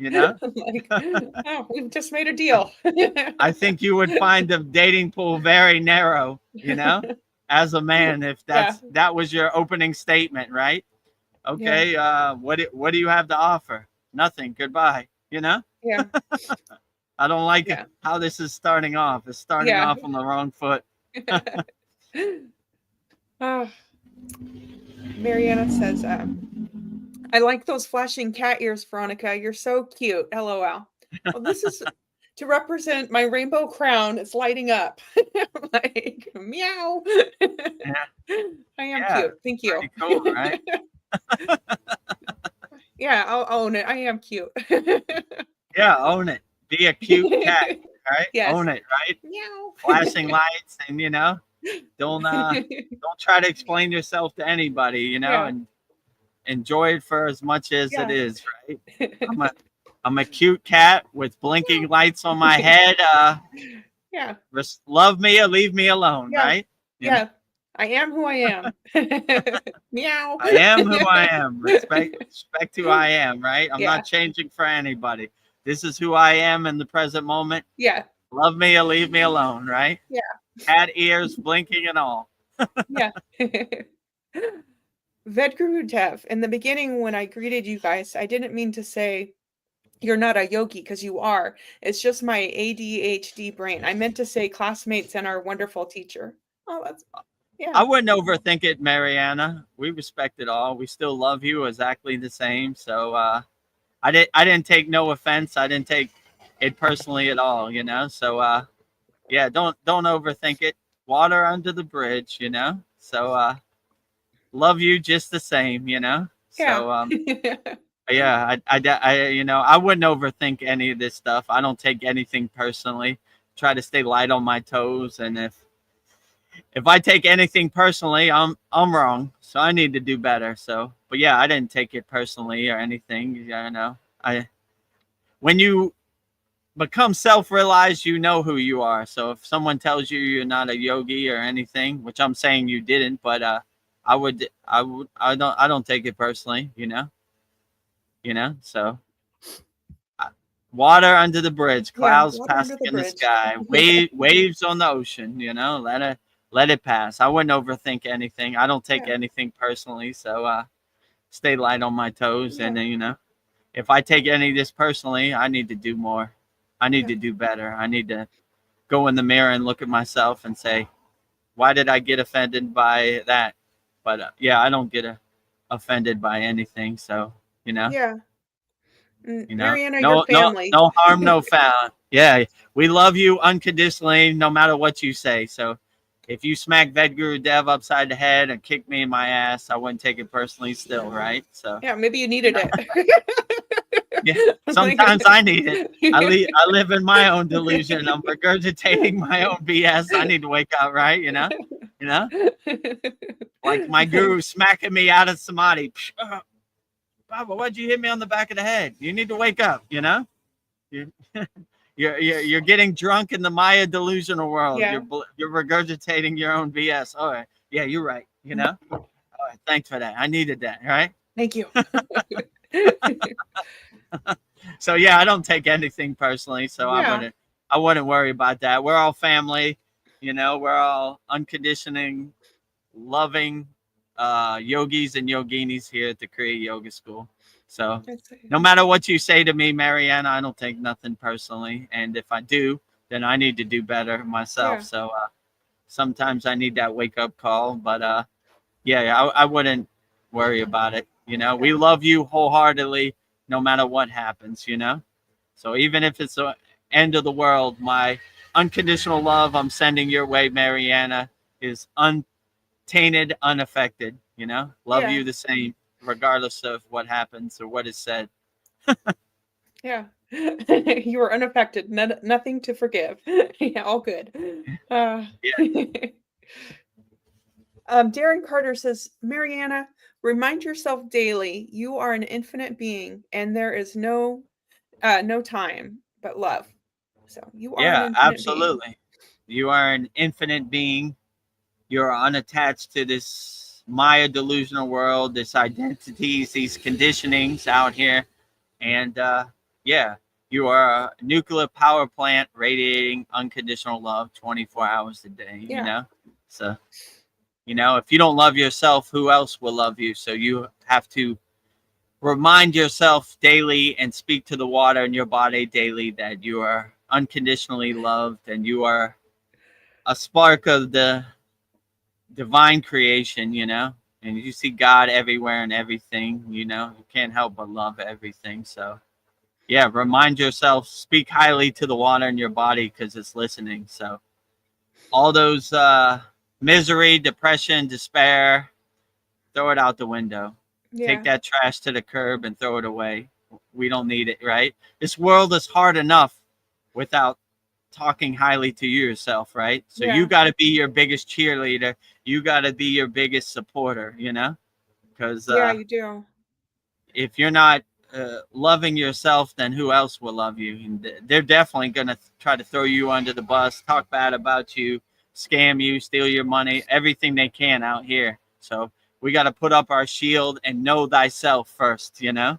Like, oh, we've just made a deal. I think you would find the dating pool very narrow, as a man, if that was your opening statement, right? Okay, what do you have to offer? Nothing. Goodbye. Yeah. I don't like how this is starting off. It's starting off on the wrong foot. Mariana says, I like those flashing cat ears, Veronica. You're so cute. LOL. Well, this is to represent my rainbow crown. It's lighting up. Like, meow. I am cute. Thank you. Cool, right? Yeah, I'll own it. I am cute. Yeah, own it. Be a cute cat, right? Yes. Own it, right? Meow. Flashing lights, and don't try to explain yourself to anybody, and enjoy it for as much as it is, right? I'm a cute cat with blinking lights on my head. Love me or leave me alone, right? Yeah. I am who I am. Meow. I am who I am. Respect who I am, right? I'm not changing for anybody. This is who I am in the present moment. Yeah. Love me or leave me alone, right? Yeah. Cat ears blinking and all. Yeah. Vedagurudev, in the beginning when I greeted you guys, I didn't mean to say you're not a yogi because you are. It's just my ADHD brain. I meant to say classmates and our wonderful teacher. Oh, that's yeah. I wouldn't overthink it, Mariana. We respect it all. We still love you exactly the same. So I didn't take no offense. I didn't take it personally at all, you know. So yeah, don't overthink it. Water under the bridge, you know. So love you just the same, you know. Yeah. So yeah, you know, I wouldn't overthink any of this stuff. I don't take anything personally. Try to stay light on my toes, and if I take anything personally, I'm wrong. So I need to do better. So, but yeah, I didn't take it personally or anything. You know, when you become self-realized, you know who you are. So if someone tells you you're not a yogi or anything, which I'm saying you didn't, but I don't take it personally. You know. So water under the bridge, Yeah, clouds water under passing the in the bridge. sky, waves on the ocean. You know, let it pass. I wouldn't overthink anything. I don't take Yeah. anything personally. So stay light on my toes, and Yeah. you know, if I take any of this personally, I need to do more. I need Yeah. to do better. I need to go in the mirror and look at myself and say, why did I get offended by that? But yeah, I don't get offended by anything. So you know. Yeah. You know, Mariana, your family. no harm, no foul. Yeah, we love you unconditionally, no matter what you say. So, if you smack Vedagurudev upside the head and kick me in my ass, I wouldn't take it personally, still, right? So, Yeah, maybe you you needed know, it. yeah. Sometimes I need it. I live in my own delusion. I'm regurgitating my own BS. I need to wake up, right? You know, like my guru smacking me out of samadhi. Baba, why'd you hit me on the back of the head? You need to wake up, you know? You're, you're getting drunk in the Maya delusional world. Yeah. You're regurgitating your own BS. All right. Yeah, you're right. You know? All right. Thanks for that. I needed that. Right? Thank you. So yeah, I don't take anything personally. So Yeah. I wouldn't worry about that. We're all family, you know, we're all unconditioning, loving yogis and yoginis here at the Kriya Yoga School. So no matter what you say to me, Mariana, I don't take nothing personally. And if I do, then I need to do better myself. Yeah. So sometimes I need that wake up call. But yeah, I wouldn't worry about it. You know, we love you wholeheartedly, no matter what happens, you know. So even if it's the end of the world, my unconditional love I'm sending your way, Mariana, is untainted, unaffected. You know, love Yeah. you the same, regardless of what happens or what is said. Yeah. You were unaffected. Nothing to forgive. Yeah, all good. Yeah. Darren Carter says, Mariana, remind yourself daily you are an infinite being and there is no time but love. So you are an Yeah, infinite being. absolutely. You are an infinite being. You're unattached to this Maya delusional world, this identities, these conditionings out here. And yeah, you are a nuclear power plant radiating unconditional love 24 hours a day, Yeah. you know? So, you know, if you don't love yourself, who else will love you? So you have to remind yourself daily and speak to the water in your body daily that you are unconditionally loved and you are a spark of the divine creation, you know, and you see God everywhere and everything, you know, you can't help but love everything. So yeah, remind yourself, speak highly to the water in your body because it's listening. So all those misery, depression, despair, throw it out the window. Take Yeah. that trash to the curb and throw it away. We don't need it, right? This world is hard enough without talking highly to yourself, right? So you Yeah. got to be your biggest cheerleader. You got to be your biggest supporter, you know? Because Yeah, you do. if you're not loving yourself, then who else will love you? And they're definitely going to try to throw you under the bus, talk bad about you, scam you, steal your money, everything they can out here. So we got to put up our shield and know thyself first, you know?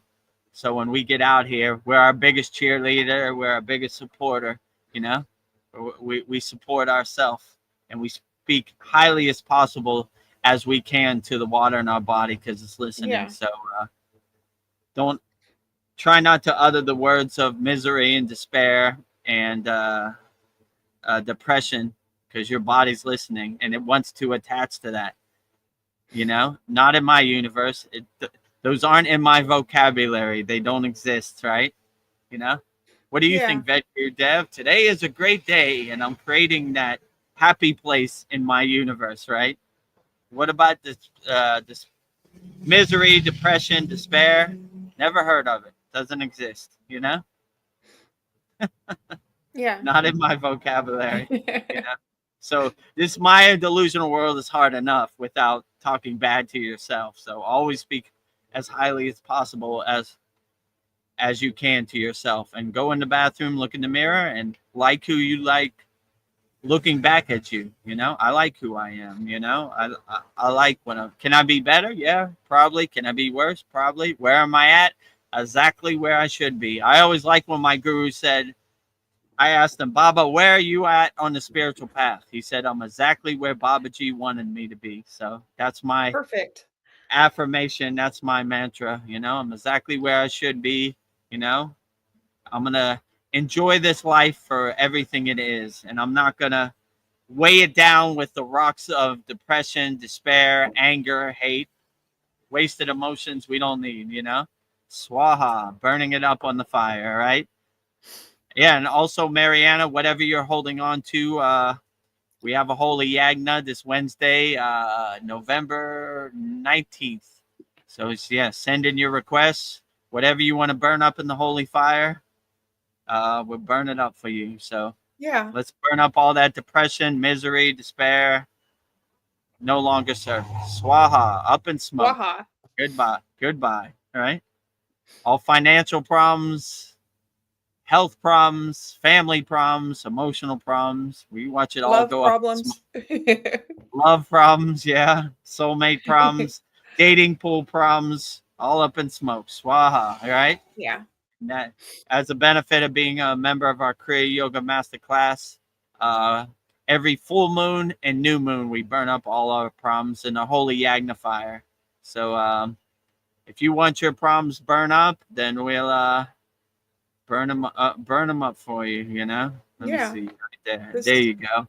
So when we get out here, we're our biggest cheerleader, we're our biggest supporter, you know? We support ourselves and we speak highly as possible as we can to the water in our body because it's listening. Yeah. So don't try not to utter the words of misery and despair and depression, because your body's listening and it wants to attach to that. Not in my universe. Those aren't in my vocabulary. They don't exist, right? What do you think, Vedagurudev? Today is a great day, and I'm creating that happy place in my universe, right? What about this misery, depression, despair? Never heard of it. Doesn't exist, Yeah. Not in my vocabulary, So this Maya delusional world is hard enough without talking bad to yourself. So always speak as highly as possible as you can to yourself, and go in the bathroom, look in the mirror, and like who you like looking back at you. I like who I am. I like can I be better? Yeah, probably. Can I be worse? Probably. Where am I at? Exactly where I should be. I always like when my guru said, I asked him, Baba, where are you at on the spiritual path? He said, I'm exactly where Babaji wanted me to be. So that's my Perfect affirmation. That's my mantra. I'm exactly where I should be. I'm going to enjoy this life for everything it is. And I'm not going to weigh it down with the rocks of depression, despair, anger, hate, wasted emotions we don't need, Swaha, burning it up on the fire, right? Yeah, and also, Mariana, whatever you're holding on to, we have a holy yagna this Wednesday, November 19th. So, send in your requests. Whatever you want to burn up in the holy fire, we'll burn it up for you. So, let's burn up all that depression, misery, despair. No longer serve. Swaha, up in smoke. Swaha. Goodbye. All right. All financial problems, health problems, family problems, emotional problems. We watch it all go problems. up. Love problems, yeah. Soulmate problems, dating pool problems, all up in smoke. Swaha, all right? Yeah. And that, as a benefit of being a member of our Kriya Yoga Masterclass, every full moon and new moon, we burn up all our problems in a holy yagna fire. So if you want your problems burn up, then we'll burn them up for you. Let me see right there. There you go.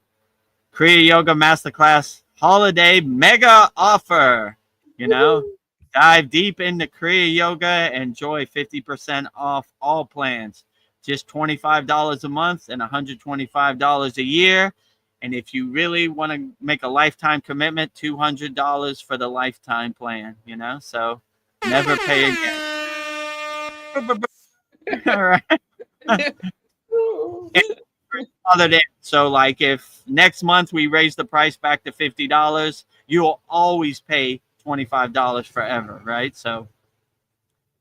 Kriya Yoga Masterclass holiday mega offer. Dive deep into Kriya Yoga. Enjoy 50% off all plans. Just $25 a month and $125 a year. And if you really want to make a lifetime commitment, $200 for the lifetime plan. So never pay again. All right. Other than so, like, if next month we raise the price back to $50, you'll always pay $25 forever, right? So,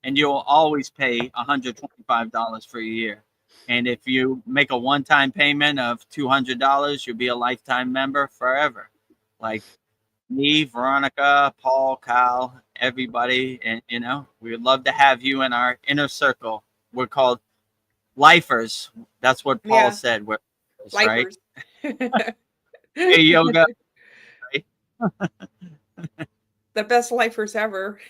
and you'll always pay $125 for a year. And if you make a one-time payment of $200, you'll be a lifetime member forever. Like me, Veronica, Paul, Kyle, everybody, and we would love to have you in our inner circle. We're called lifers. That's what Paul said. We're lifers, right? Hey, yoga, right? The best lifers ever.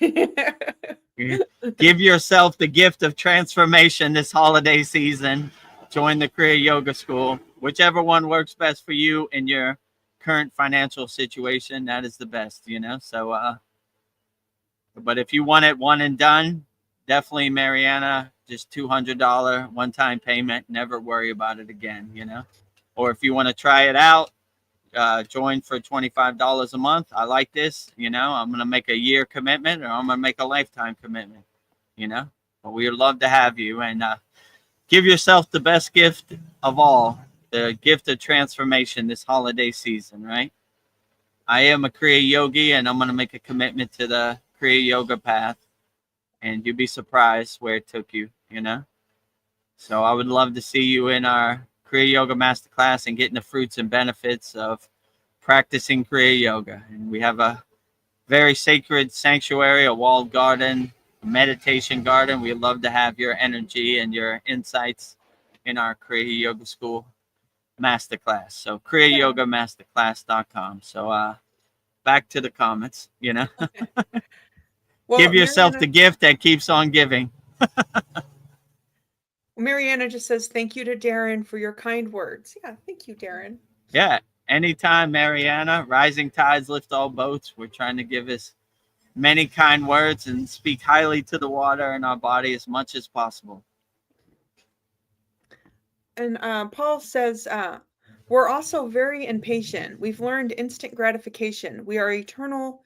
Give yourself the gift of transformation this holiday season. Join the Kriya Yoga School. Whichever one works best for you in your current financial situation, that is the best, So, but if you want it one and done, definitely, Mariana, just $200 one-time payment. Never worry about it again, Or if you want to try it out, join for $25 a month. I like this, I'm going to make a year commitment, or I'm going to make a lifetime commitment, But we would love to have you, and give yourself the best gift of all, the gift of transformation this holiday season, right? I am a Kriya yogi, and I'm going to make a commitment to the Kriya yoga path, and you'd be surprised where it took you, So I would love to see you in our Kriya Yoga Masterclass and getting the fruits and benefits of practicing Kriya Yoga. And we have a very sacred sanctuary, a walled garden, a meditation garden. We'd love to have your energy and your insights in our Kriya Yoga School Masterclass. So kriyayogamasterclass.com. So back to the comments, Well, give yourself the gift that keeps on giving. Mariana just says, thank you to Darren for your kind words. Yeah, thank you, Darren. Yeah, anytime, Mariana. Rising tides lift all boats. We're trying to give us many kind words and speak highly to the water and our body as much as possible. And Paul says, we're also very impatient. We've learned instant gratification. We are eternal.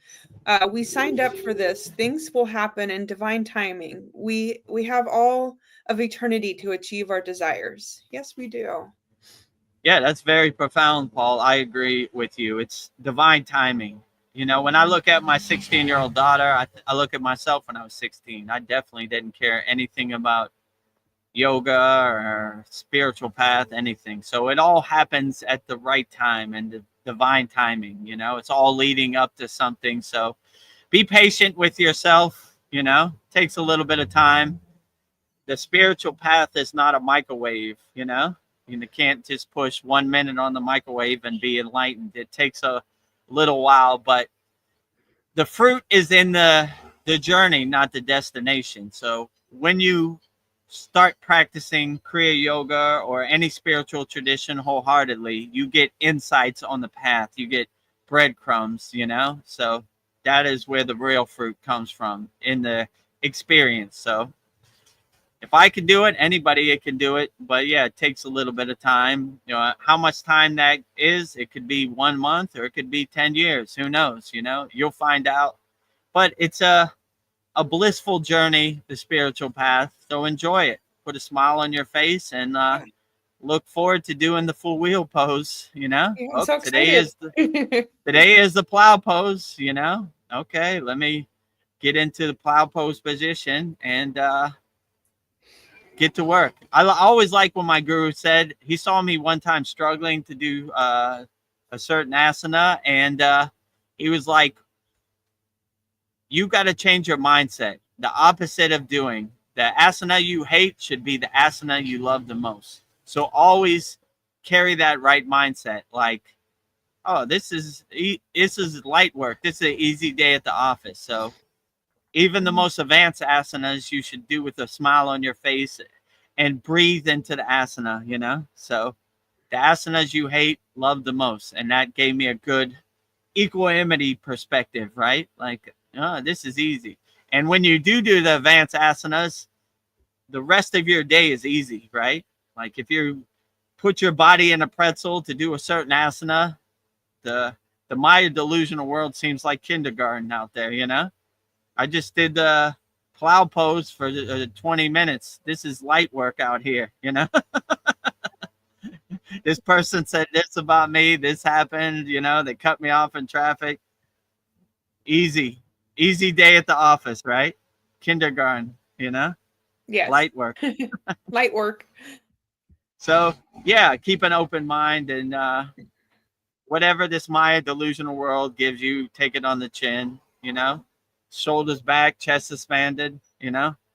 We signed up for this. Things will happen in divine timing. We have all of eternity to achieve our desires. Yes, we do. Yeah, that's very profound, Paul. I agree with you. It's divine timing. You know, when I look at my 16-year-old daughter, I look at myself when I was 16. I definitely didn't care anything about yoga or spiritual path, anything. So it all happens at the right time and the divine timing. You know, it's all leading up to something. So be patient with yourself. You know, takes a little bit of time. The spiritual path is not a microwave. You can't just push 1 minute on the microwave and be enlightened. It takes a little while, but the fruit is in the journey, not the destination. So when you start practicing Kriya yoga or any spiritual tradition wholeheartedly, you get insights on the path. You get breadcrumbs, So that is where the real fruit comes from, in the experience. So if I can do it, anybody can do it. But yeah, it takes a little bit of time. How much time that is, it could be 1 month or it could be 10 years. Who knows? You'll find out. But it's a blissful journey, the spiritual path. So enjoy it. Put a smile on your face and look forward to doing the full wheel pose. Yeah, I'm so today excited. today is the plow pose. Okay, let me get into the plow pose position and get to work. I always like when my guru said, he saw me one time struggling to do a certain asana, and he was like, you got to change your mindset. The opposite of doing the asana you hate should be the asana you love the most. So always carry that right mindset. Like, oh, this is light work. This is an easy day at the office. So even the most advanced asanas you should do with a smile on your face and breathe into the asana, So the asanas you hate, love the most. And that gave me a good equanimity perspective, right? Like, oh, this is easy. And when you do the advanced asanas, the rest of your day is easy, right? Like if you put your body in a pretzel to do a certain asana, the Maya delusional world seems like kindergarten out there, I just did the plow pose for 20 minutes. This is light work out here, This person said this about me. This happened, they cut me off in traffic. Easy day at the office, right? Kindergarten, Yes. Light work. Light work. So, yeah, keep an open mind and whatever this Maya delusional world gives you, take it on the chin, Shoulders back, chest expanded,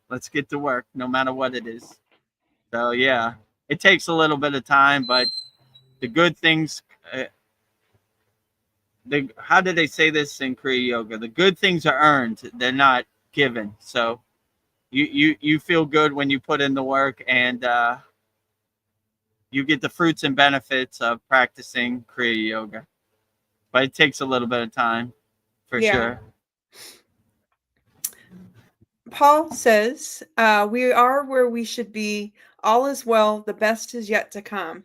Let's get to work no matter what it is. So, yeah, it takes a little bit of time, but the good things, how do they say this in Kriya Yoga? The good things are earned. They're not given. So you feel good when you put in the work, and you get the fruits and benefits of practicing Kriya Yoga. But it takes a little bit of time, for sure. Paul says, we are where we should be. All is well. The best is yet to come.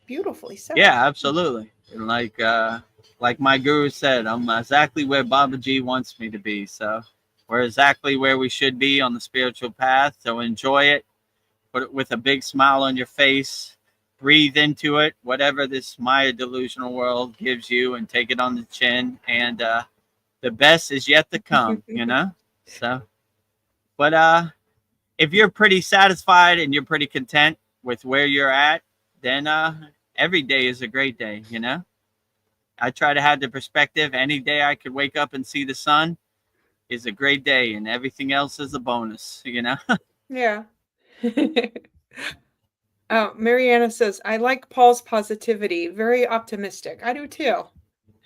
Beautifully said. Yeah, absolutely. And like my guru said, I'm exactly where Babaji wants me to be. So we're exactly where we should be on the spiritual path. So enjoy it. Put it with a big smile on your face. Breathe into it, whatever this Maya delusional world gives you, and take it on the chin. And the best is yet to come, So, but if you're pretty satisfied and you're pretty content with where you're at, then every day is a great day, I try to have the perspective, any day I could wake up and see the sun is a great day, and everything else is a bonus, Yeah. Mariana says, I like Paul's positivity. Very optimistic. I do too.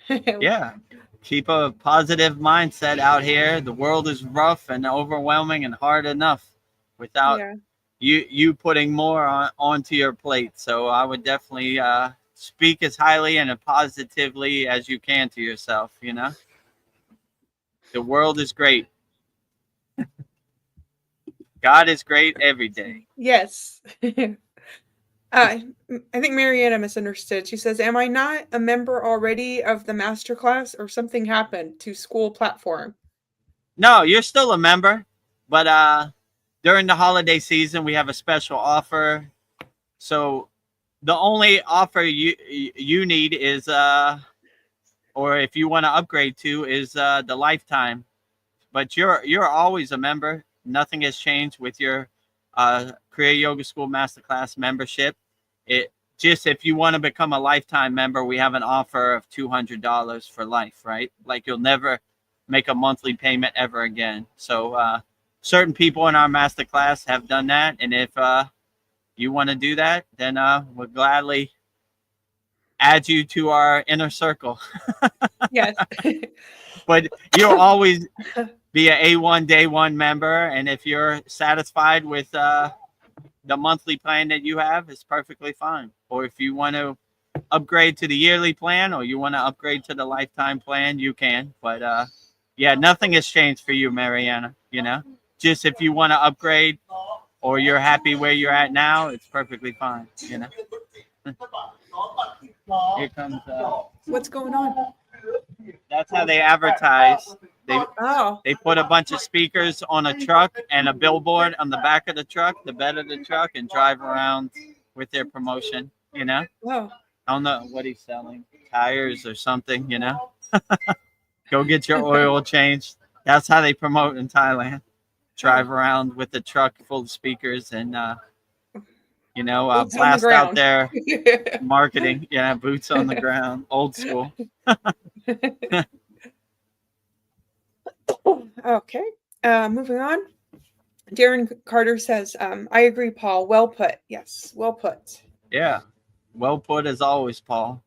Yeah. Keep a positive mindset out here. The world is rough and overwhelming and hard enough. without Yeah. you putting more onto your plate. So I would definitely speak as highly and as positively as you can to yourself. You know, the world is great. God is great every day. Yes. I think Mariana misunderstood. She says, "Am I not a member already of the Masterclass, or something happened to SKOOL platform?" No, you're still a member, but during the holiday season we have a special offer. So the only offer you need is or if you want to upgrade to is the lifetime. But you're always a member. Nothing has changed with your Kriya Yoga School Masterclass membership. It just if you want to become a lifetime member, we have an offer of $200 for life, right? Like you'll never make a monthly payment ever again. So certain people in our masterclass have done that, and if you want to do that, then we'll gladly add you to our inner circle. Yes. But you'll always be a A1 day one member, and if you're satisfied with the monthly plan that you have, it's perfectly fine. Or if you want to upgrade to the yearly plan, or you want to upgrade to the lifetime plan, you can. But yeah, nothing has changed for you, Mariana. You know, just if you want to upgrade or you're happy where you're at now, it's perfectly fine. You know. Here comes. What's going on? That's how they advertise. They Oh, they put a bunch of speakers on a truck and a billboard on the back of the truck, the bed of the truck, and drive around with their promotion. You know. oh, I don't know what he's selling, tires or something. You know. Go get your oil changed. That's how they promote in Thailand. Drive around with the truck full of speakers and boots on the blast out ground. their marketing. Yeah, boots on the ground, old school. Okay. Moving on. Darren Carter says, "I agree, Paul. Well put. Yes, well put." Yeah, well put as always, Paul.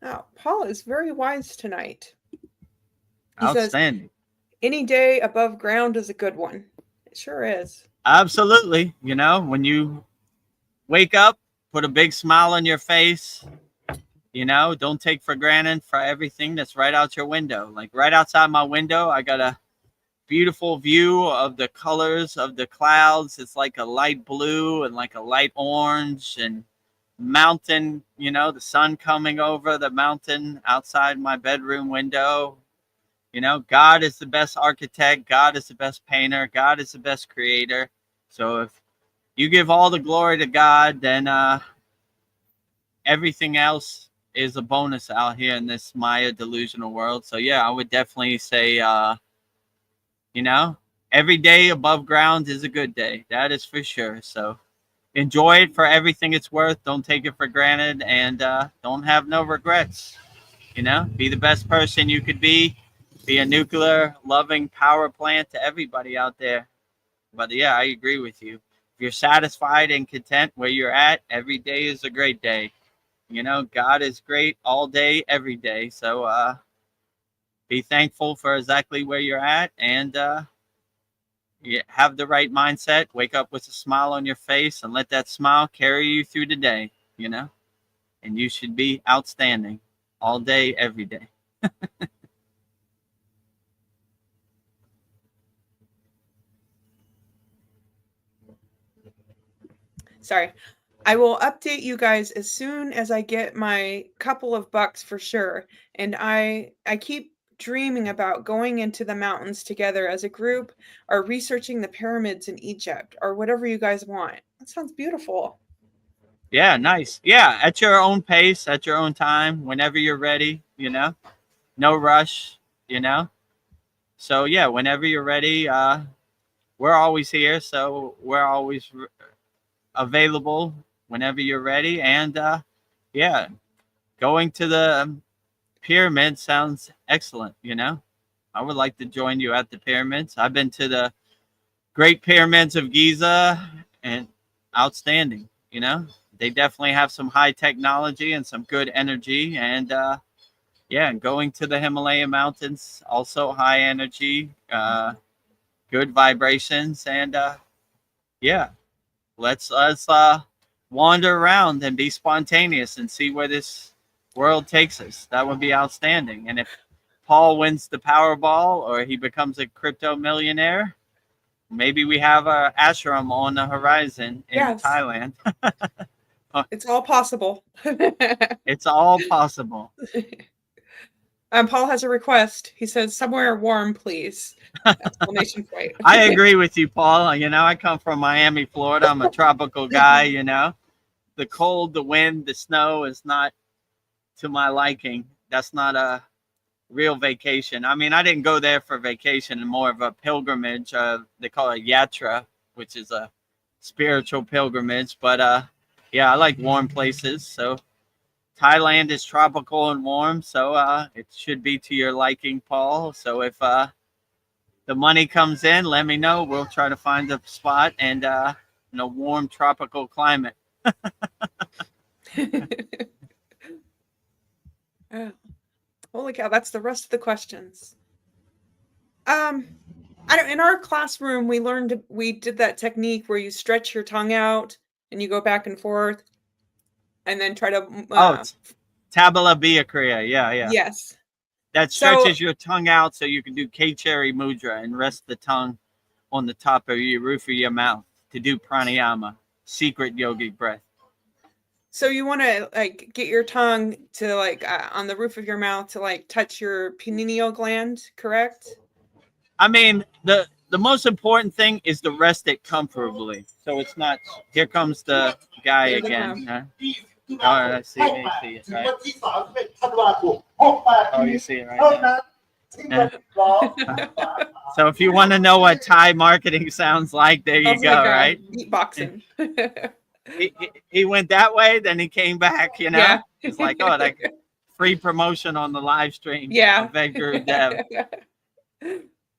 Oh, Paul is very wise tonight. He says, Outstanding. "Any day above ground is a good one." It sure is. Absolutely. You know, when you wake up, put a big smile on your face. You know, don't take for granted for everything that's right out your window. Like right outside my window, I got a beautiful view of the colors of the clouds. It's like a light blue and like a light orange and mountain, you know, the sun coming over the mountain outside my bedroom window. You know, God is the best architect. God is the best painter. God is the best creator. So if you give all the glory to God, then everything else is a bonus out here in this Maya delusional world. So yeah, I would definitely say, you know, every day above ground is a good day. That is for sure. So enjoy it for everything it's worth. Don't take it for granted, and don't have no regrets. You know, be the best person you could be. Be a nuclear loving power plant to everybody out there. But yeah, I agree with you. If you're satisfied and content where you're at, every day is a great day. You know, God is great all day, every day. So be thankful for exactly where you're at, and you have the right mindset. Wake up with a smile on your face and let that smile carry you through the day, you know, and you should be outstanding all day, every day. Sorry. I will update you guys as soon as I get my couple of bucks for sure. And I keep dreaming about going into the mountains together as a group, or researching the pyramids in Egypt, or whatever you guys want. That sounds beautiful. Yeah, nice. Yeah, at your own pace, at your own time, whenever you're ready, you know, no rush, you know. So yeah, whenever you're ready, we're always here. So we're always available whenever you're ready. And yeah, going to the pyramid sounds excellent. You know, I would like to join you at the pyramids. I've been to the Great Pyramids of Giza, and outstanding. You know, they definitely have some high technology and some good energy. And yeah, going to the Himalayan mountains, also high energy. good vibrations, and yeah, let's wander around and be spontaneous and see where this world takes us. That would be outstanding. And if Paul wins the Powerball or he becomes a crypto millionaire, maybe we have a ashram on the horizon in Yes. Thailand. It's all possible. It's all possible. Paul has a request. He says, somewhere warm, please. Exclamation point. I agree with you, Paul. You know, I come from Miami, Florida. I'm a tropical guy, you know. The cold, the wind, the snow is not to my liking. That's not a real vacation. I mean, I didn't go there for vacation and more of a pilgrimage. They call it yatra, which is a spiritual pilgrimage. But yeah, I like warm places. So Thailand is tropical and warm, so it should be to your liking, Paul. So if the money comes in, let me know. We'll try to find a spot and in a warm tropical climate. Oh, holy cow, that's the rest of the questions. I don't. In our classroom, we did that technique where you stretch your tongue out and you go back and forth, and then try to. Tabula Bia Kriya. Yeah. Yes. That stretches your tongue out so you can do K-Cherry Mudra and rest the tongue on the top of your roof of your mouth to do pranayama, secret yogic breath. So you want to like get your tongue to like on the roof of your mouth to like touch your pineal gland, correct? I mean, the most important thing is to rest it comfortably. So it's not, here comes the guy again. Oh, I see it, right? Oh, you see it right now. So if you want to know what Thai marketing sounds like, there you go, right? Beatboxing. He went that way, then he came back, you know? Yeah. It's like, oh, that free promotion on the live stream. Yeah. Of Vedagurudev.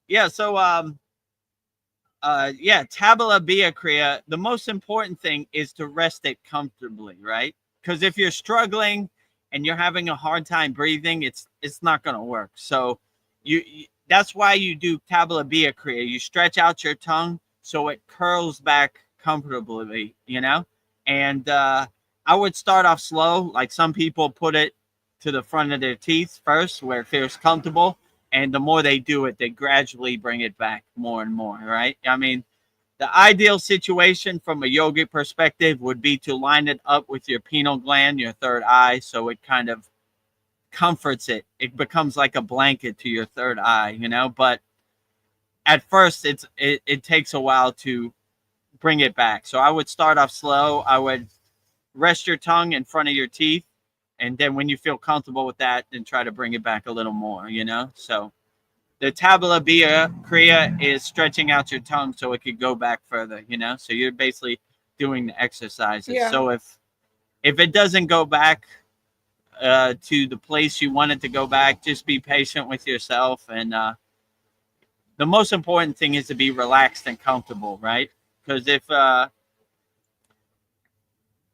Yeah, so Tabula Bia Kriya, the most important thing is to rest it comfortably, right? Because if you're struggling and you're having a hard time breathing, it's not going to work. So you that's why you do Tabula Bia Kriya. You stretch out your tongue so it curls back comfortably, you know? And I would start off slow. Like some people put it to the front of their teeth first where it feels comfortable. And the more they do it, they gradually bring it back more and more, right? I mean, the ideal situation from a yogic perspective would be to line it up with your pineal gland, your third eye, so it kind of comforts it. It becomes like a blanket to your third eye, you know? But at first, it takes a while to bring it back. So I would start off slow. I would rest your tongue in front of your teeth. And then when you feel comfortable with that, then try to bring it back a little more, you know? So the Tabula Bia Kriya is stretching out your tongue so it could go back further, you know? So you're basically doing the exercises. Yeah. So if it doesn't go back to the place you want it to go back, just be patient with yourself. And the most important thing is to be relaxed and comfortable, right? Because if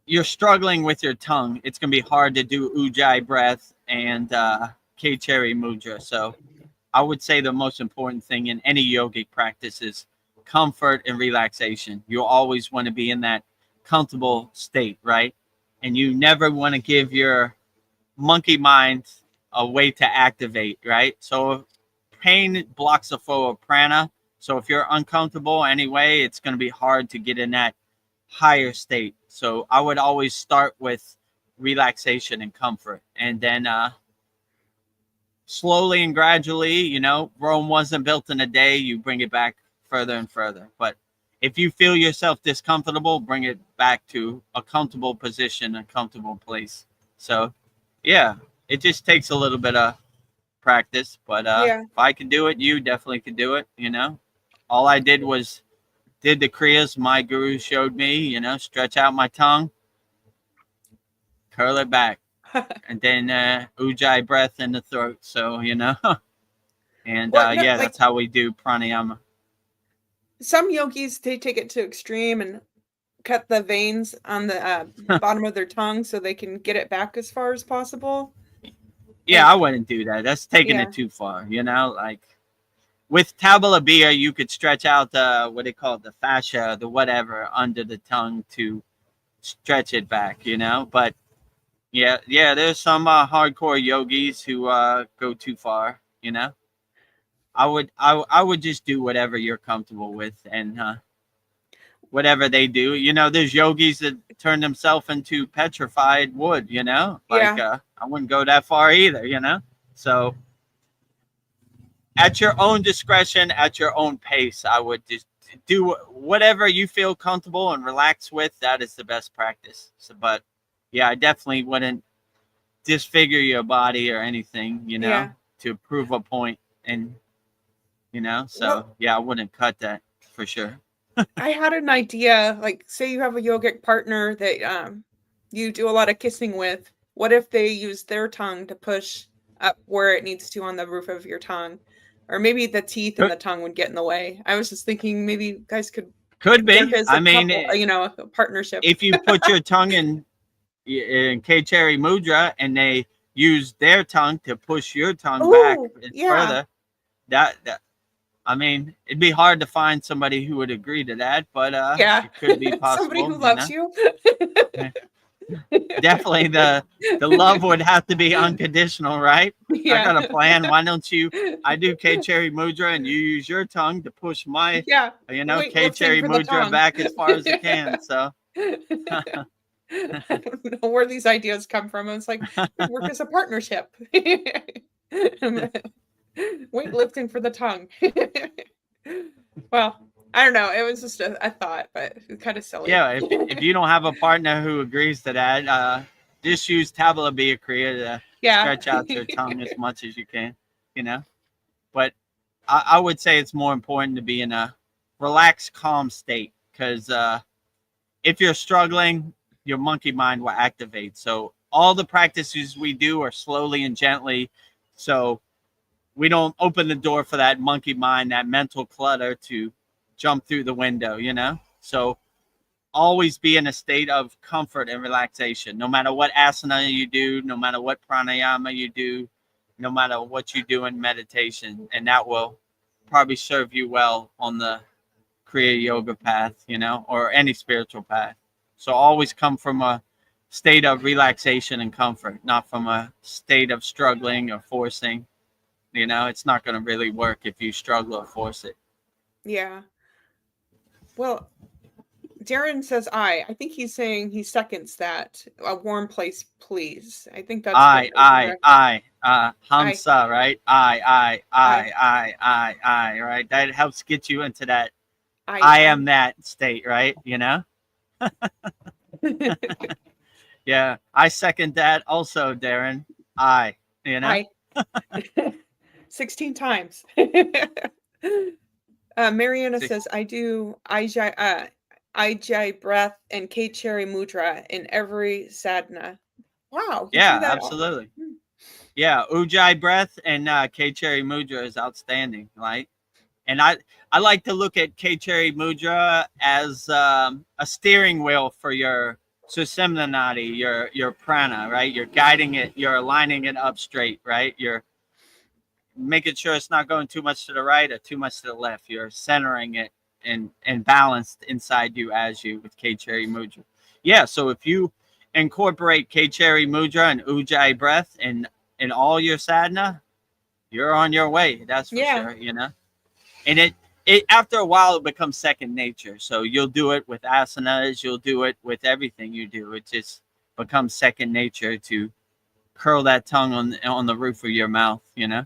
you're struggling with your tongue, it's going to be hard to do Ujjayi breath and K-Cherry Mudra. So I would say the most important thing in any yogic practice is comfort and relaxation. You'll always want to be in that comfortable state, right? And you never want to give your monkey mind a way to activate, right? So pain blocks the flow of prana. So if you're uncomfortable anyway, it's going to be hard to get in that higher state. So I would always start with relaxation and comfort, and then slowly and gradually, you know, Rome wasn't built in a day. You bring it back further and further. But if you feel yourself discomfortable, bring it back to a comfortable position, a comfortable place. So yeah, it just takes a little bit of practice, but if I can do it, you definitely can do it. You know, all I did was did the kriyas my guru showed me, you know, stretch out my tongue, curl it back, and then Ujjayi breath in the throat. So, you know, and that's how we do pranayama. Some yogis, they take it to extreme and cut the veins on the bottom of their tongue so they can get it back as far as possible. Yeah, I wouldn't do that. That's taking it too far, you know, like with tabula bia, you could stretch out the, what they call it, the fascia, the whatever, under the tongue to stretch it back, you know. But yeah, there's some hardcore yogis who go too far, you know. I would just do whatever you're comfortable with, and whatever they do, you know. There's yogis that turn themselves into petrified wood, you know. Like Yeah. I wouldn't go that far either, you know. So at your own discretion, at your own pace, I would just do whatever you feel comfortable and relax with. That is the best practice. So, but yeah, I definitely wouldn't disfigure your body or anything, you know, Yeah. to prove a point. And, you know, so Well, yeah, I wouldn't cut that for sure. I had an idea, like say you have a yogic partner that you do a lot of kissing with. What if they use their tongue to push up where it needs to on the roof of your tongue? Or maybe the teeth and the tongue would get in the way. I was just thinking maybe you guys could Could work be. as I a mean, couple, you know, a partnership. if you put your tongue in K-Cherry Mudra and they use their tongue to push your tongue back Oh, yeah. further, that I mean, it'd be hard to find somebody who would agree to that, but Yeah. it could be possible. Somebody who you loves know? you. Definitely the love would have to be unconditional, right? Yeah. I got a plan. Why don't you? I do K-Cherry Mudra and you use your tongue to push my, Yeah. you know, Weightlifting K-Cherry for the Mudra tongue. back as far as it can. So I don't know where these ideas come from. It's like we work as a partnership. Weightlifting for the tongue. Well, I don't know. It was just a thought, but it's kind of silly. yeah, if you don't have a partner who agrees to that, just use tabula bia kriya to Yeah. stretch out your tongue as much as you can, you know. But I would say it's more important to be in a relaxed, calm state, because if you're struggling, your monkey mind will activate. So all the practices we do are slowly and gently, so we don't open the door for that monkey mind, that mental clutter to jump through the window, you know. So always be in a state of comfort and relaxation, no matter what asana you do, no matter what pranayama you do, no matter what you do in meditation, and that will probably serve you well on the Kriya yoga path, you know, or any spiritual path. So always come from a state of relaxation and comfort, not from a state of struggling or forcing. You know, it's not going to really work if you struggle or force it. Yeah. Well, Darren says I think he's saying he seconds that. A warm place, please. I think that's I, I. Hamsa, right? I, right? That helps get you into that I am that state, right? You know? Yeah, I second that also, Darren. You know? 16 times. Mariana says, I do Ijai breath and K-Cherry Mudra in every sadhana. Wow. Yeah, absolutely. Yeah, Ujjayi breath and K-Cherry Mudra is outstanding, right? And I like to look at K-Cherry Mudra as a steering wheel for your Sushumna Nadi, your prana, right? You're guiding it, you're aligning it up straight, right? You're making sure it's not going too much to the right or too much to the left. You're centering it and balanced inside you as you with K-Cherry Mudra. Yeah, so if you incorporate K-Cherry Mudra and Ujjayi breath in all your sadhana, you're on your way. That's for sure, you know. And it after a while it becomes second nature. So you'll do it with asanas, you'll do it with everything you do. It just becomes second nature to curl that tongue on the roof of your mouth, you know.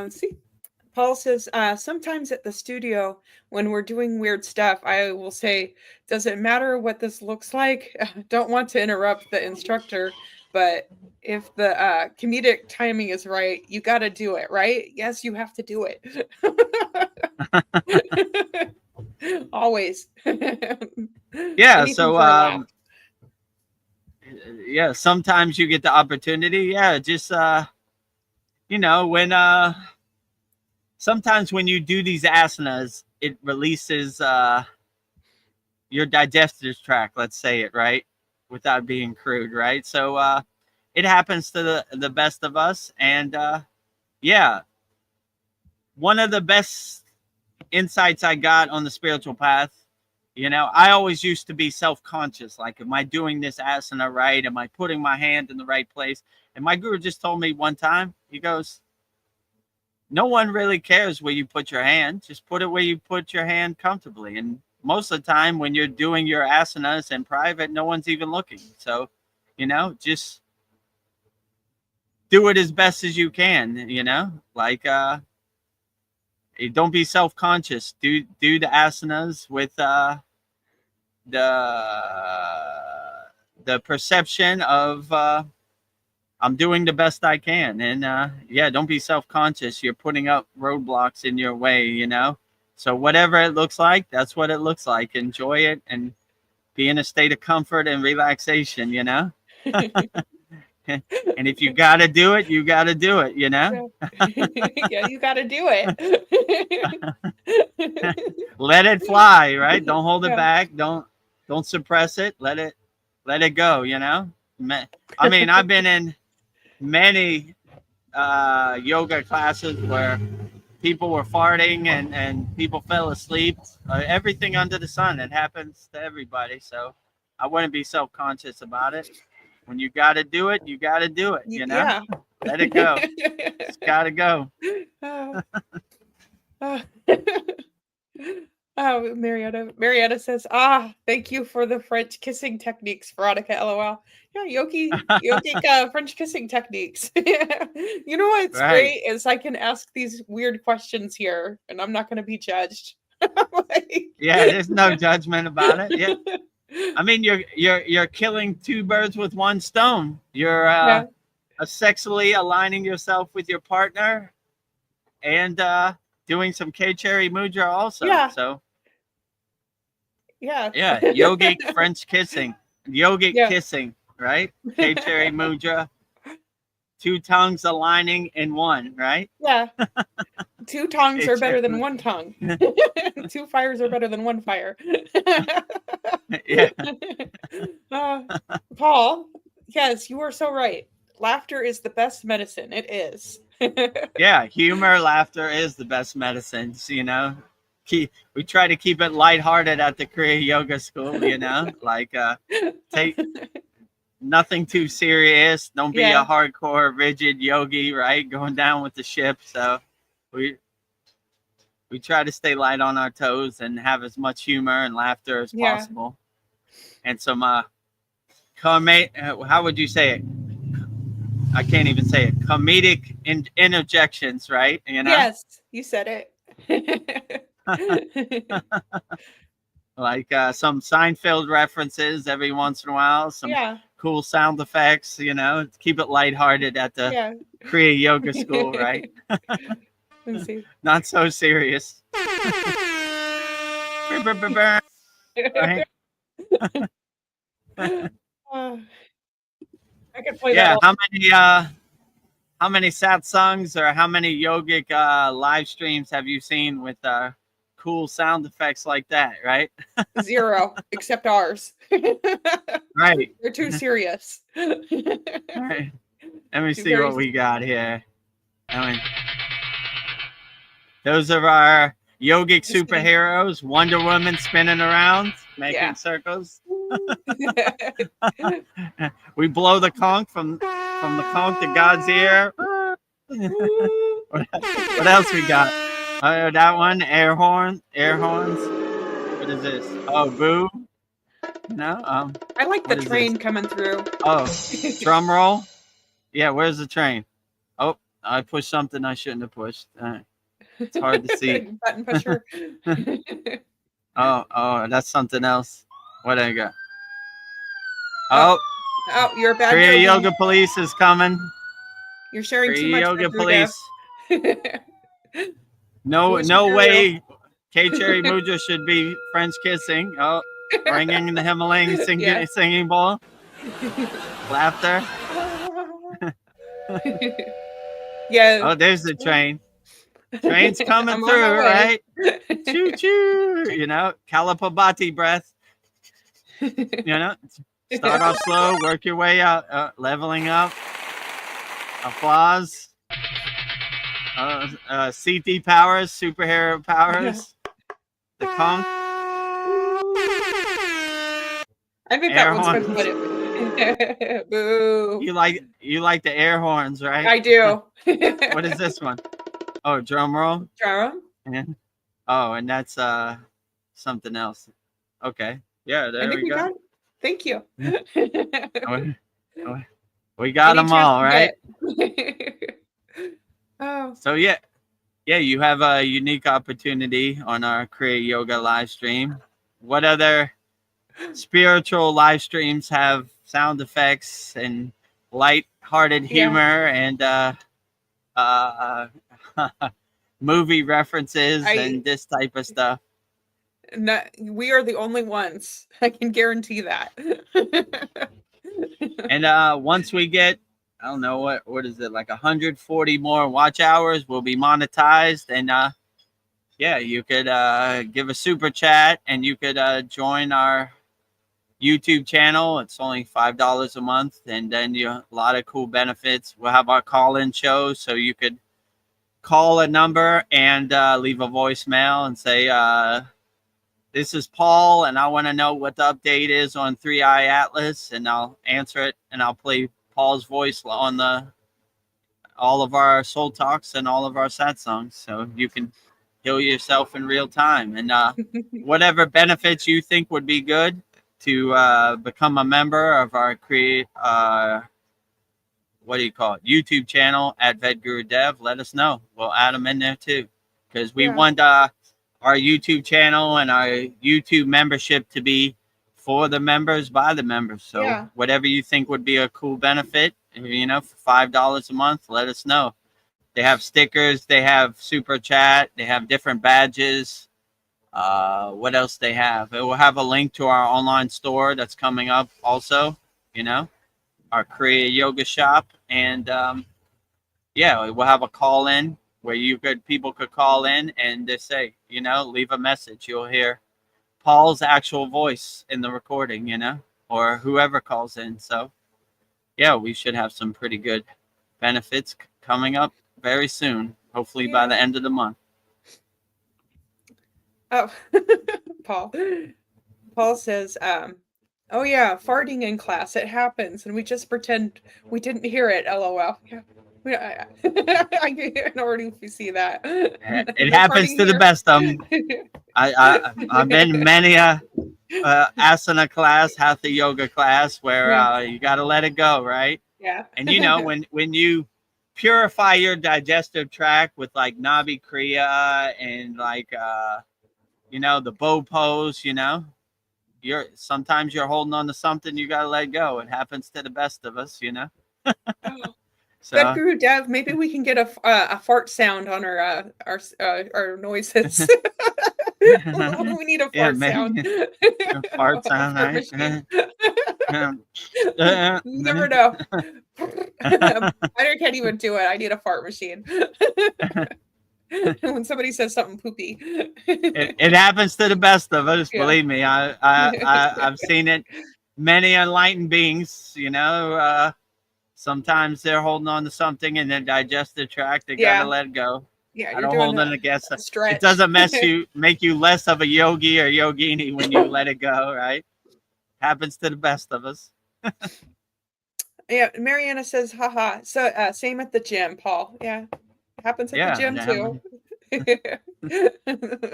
See, Paul says, sometimes at the studio when we're doing weird stuff, I will say, does it matter what this looks like? Don't want to interrupt the instructor, but if the comedic timing is right, you got to do it, right? Yes, you have to do it. Always. Yeah, so yeah, sometimes you get the opportunity. Yeah, just you know, when sometimes when you do these asanas, it releases your digestive tract, let's say it, right, without being crude, right? So it happens to the best of us. And yeah, one of the best insights I got on the spiritual path, you know, I always used to be self-conscious. Like, am I doing this asana right? Am I putting my hand in the right place? And my guru just told me one time, he goes, no one really cares where you put your hand. Just put it where you put your hand comfortably. And most of the time when you're doing your asanas in private, no one's even looking. So, you know, just do it as best as you can, you know, like, don't be self-conscious. Do the asanas with the perception of I'm doing the best I can. And yeah, don't be self-conscious. You're putting up roadblocks in your way, you know. So whatever it looks like, that's what it looks like. Enjoy it and be in a state of comfort and relaxation, you know. And if you got to do it, you got to do it, you know. Yeah, you got to do it. Let it fly, right? Don't hold it Yeah. back. Don't suppress it. Let it go, you know. I mean, I've been in many yoga classes where people were farting and people fell asleep. Everything under the sun. It happens to everybody. So I wouldn't be self-conscious about it. When you got to do it, you got to do it, you know. Yeah. Let it go. It's got to go. Oh, Marietta says, thank you for the French kissing techniques, Veronica, LOL. Yeah, yogic French kissing techniques. You know what's great is I can ask these weird questions here and I'm not going to be judged. Like... Yeah, there's no judgment about it. Yeah. I mean, you're killing two birds with one stone. You're sexually aligning yourself with your partner and doing some K-Cherry Mudra also. Yeah. So yeah, yogic French kissing, kissing, right? K-Cherry Mudra, two tongues aligning in one, right? Yeah. Two tongues are better than one tongue. Two fires are better than one fire. Yeah. Paul, yes, you are so right. Laughter is the best medicine. It is. Yeah, humor, laughter is the best medicines, you know. We try to keep it lighthearted at the Kriya Yoga School, you know, like take nothing too serious. Don't be a hardcore, rigid yogi, right? Going down with the ship. So we try to stay light on our toes and have as much humor and laughter as possible. And some how would you say it? I can't even say it. Comedic interjections, right? You know? Yes, you said it. Like some Seinfeld references every once in a while, some cool sound effects, you know, keep it lighthearted at the Kriya Yoga School, right? Let's see. Not so serious. Right? I could play that. How many satsangs or how many yogic live streams have you seen with cool sound effects like that, right? 0, except ours. Right. They're too serious. Right. Let me see what we got here. I mean, those are our yogic superheroes. Wonder Woman spinning around, making circles. We blow the conch from the conch to God's ear. What else we got? That one, air horns. What is this? Oh, boo. No. I like the train coming through. Oh, drum roll. Yeah, where's the train? Oh, I pushed something I shouldn't have pushed. It's hard to see. Button pusher. Oh, that's something else. What I got? Oh, you're a bad Kriya Yoga Police is coming. You're sharing Kriya too much. Yoga Police. No way. K-Cherry Mudra should be French kissing. Oh, ringing the Himalayan singing bowl. Laughter. Yeah. Oh, there's the train. Train's coming through, right? Choo choo. You know, Kalapabati breath. You know, start off slow, work your way out, leveling up. Applause. CT powers, superhero powers. The conch. I think Air that one's horns. funny. Boo. You like the air horns, right? I do. What is this one? Oh, drum roll. Drum? Yeah. Oh, and that's something else. Okay. Yeah, I there think we go. got it. Thank you. We got them all, right? Oh. So yeah, you have a unique opportunity on our Kriya Yoga live stream. What other spiritual live streams have sound effects and light-hearted humor and movie references and this type of stuff? No, we are the only ones. I can guarantee that. And once we get, I don't know what is it, like 140 more watch hours, we'll be monetized. And yeah, you could give a super chat and you could join our YouTube channel. It's only $5 a month, and then a lot of cool benefits. We'll have our call-in shows, so you could call a number and leave a voicemail and say, this is Paul, and I want to know what the update is on 3i Atlas, and I'll answer it, and I'll play Paul's voice on all of our soul talks and all of our sad songs, so you can heal yourself in real time. And whatever benefits you think would be good to become a member of our YouTube channel at Vedagurudev, let us know. We'll add them in there too, because we want our YouTube channel and our YouTube membership to be for the members, by the members. So whatever you think would be a cool benefit, for $5 a month, let us know. They have stickers, they have super chat, they have different badges. What else they have? It will have a link to our online store that's coming up also, our Kriya Yoga Shop. And we'll have a call in where people could call in and just say, leave a message. You'll hear Paul's actual voice in the recording, or whoever calls in. So yeah, we should have some pretty good benefits coming up very soon, hopefully by the end of the month. Oh, Paul says, oh yeah, farting in class, it happens, and we just pretend we didn't hear it, LOL. Yeah. I can already see that. It happens to the best of them. I've been many a asana class, hatha yoga class where you got to let it go, right? Yeah. And when you purify your digestive tract with like Nabi Kriya and like the bow pose, sometimes you're holding on to something, you got to let go. It happens to the best of us, So, Vedagurudev, maybe we can get a fart sound on our noises. We need a fart sound. A fart sound, right? You never know. I can't even do it. I need a fart machine. When somebody says something poopy, it happens to the best of us. Believe me, I've seen it. Many enlightened beings, sometimes they're holding on to something in their digestive tract. They gotta let it go. Yeah, I don't hold on against it. Stretch. It doesn't make you less of a yogi or yogini when you let it go, right? Happens to the best of us. Yeah, Mariana says, haha. So same at the gym, Paul. Yeah. Happens at the gym too.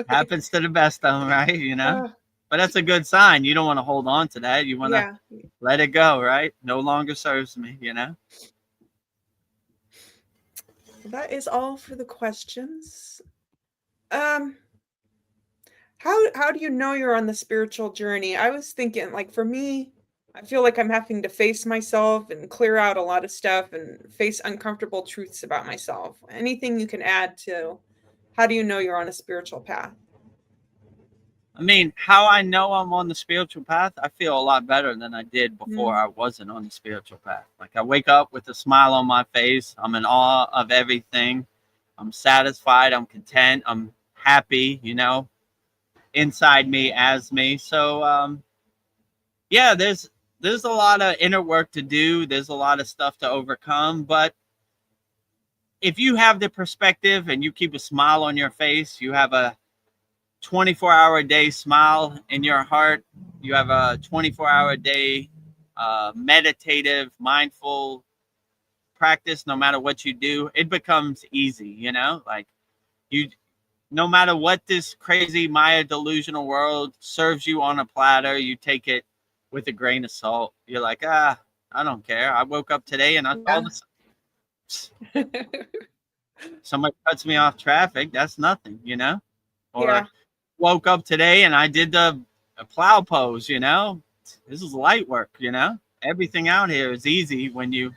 Happens to the best of them, right? But that's a good sign. You don't want to hold on to that. You want to let it go, right? No longer serves me, Well, that is all for the questions. How do you know you're on the spiritual journey? I was thinking, like, for me, I feel like I'm having to face myself and clear out a lot of stuff and face uncomfortable truths about myself. Anything you can add to how do you know you're on a spiritual path? I mean, how I know I'm on the spiritual path, I feel a lot better than I did before I wasn't on the spiritual path. Like, I wake up with a smile on my face. I'm in awe of everything. I'm satisfied. I'm content. I'm happy, inside me, as me. So, there's a lot of inner work to do. There's a lot of stuff to overcome, but if you have the perspective and you keep a smile on your face, you have a 24-hour day smile in your heart, you have a 24-hour day meditative, mindful practice, no matter what you do, it becomes easy, you know, like you, no matter what this crazy Maya delusional world serves you on a platter, you take it with a grain of salt. You're like, I don't care. I woke up today and I saw the somebody cuts me off traffic. That's nothing, you know? Or Yeah. woke up today and I did the plow pose, you know? This is light work, you know? Everything out here is easy when you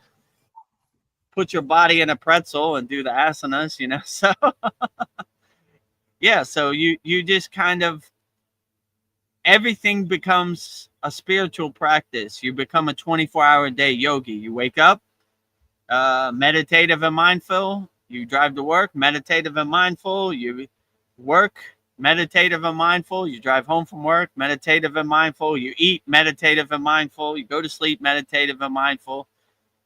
put your body in a pretzel and do the asanas, you know? So yeah, so you just kind of, everything becomes a spiritual practice. You become a 24-hour day yogi. You wake up, meditative and mindful. You drive to work, meditative and mindful. You work, meditative and mindful. You drive home from work, meditative and mindful. You eat, meditative and mindful. You go to sleep, meditative and mindful.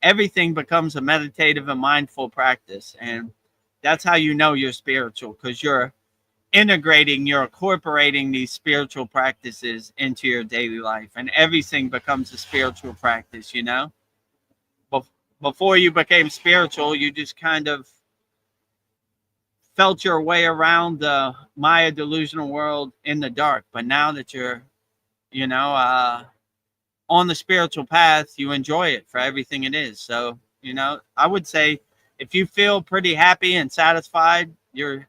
Everything becomes a meditative and mindful practice. And that's how you know you're spiritual, because you're integrating, you're incorporating these spiritual practices into your daily life, and everything becomes a spiritual practice, you know? Before you became spiritual, you just kind of felt your way around the Maya delusional world in the dark. But now that you're, you know, on the spiritual path, you enjoy it for everything it is. So, you know, I would say if you feel pretty happy and satisfied, you're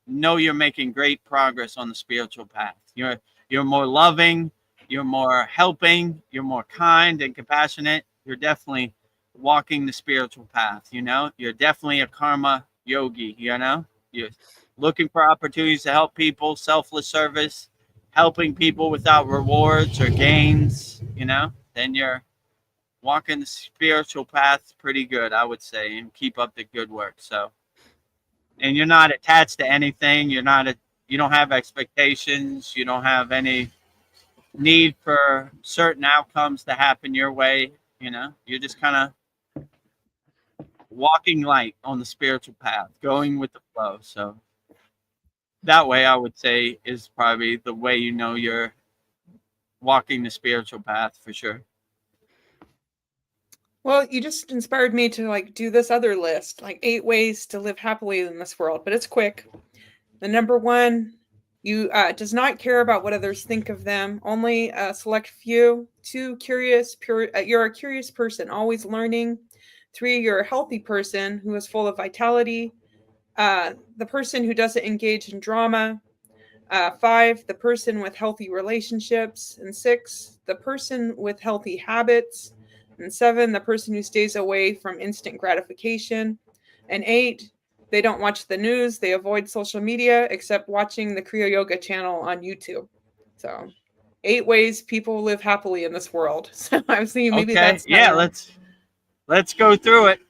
making great progress on the spiritual path. You're more loving, you're more helping, you're more kind and compassionate. You're definitely walking the spiritual path, you know? You're definitely a karma yogi, you know? You're looking for opportunities to help people, selfless service, helping people without rewards or gains, you know? Then you're walking the spiritual path pretty good, I would say, and keep up the good work. So, and you're not attached to anything. You don't have expectations. You don't have any need for certain outcomes to happen your way. You know, you're just kind of walking light on the spiritual path, going with the flow. So that way, I would say, is probably the way you know you're walking the spiritual path for sure. Well, you just inspired me to like do this other list, like 8 ways to live happily in this world, but it's quick. The number 1, you does not care about what others think of them, only a select few. 2, you're a curious person, always learning. 3, you're a healthy person who is full of vitality. The person who doesn't engage in drama. 5, the person with healthy relationships. And 6, the person with healthy habits. And 7, the person who stays away from instant gratification. And 8, they don't watch the news. They avoid social media except watching the Kriya Yoga channel on YouTube. So 8 ways people live happily in this world. So I was thinking maybe Okay, that's yeah, let's go through it.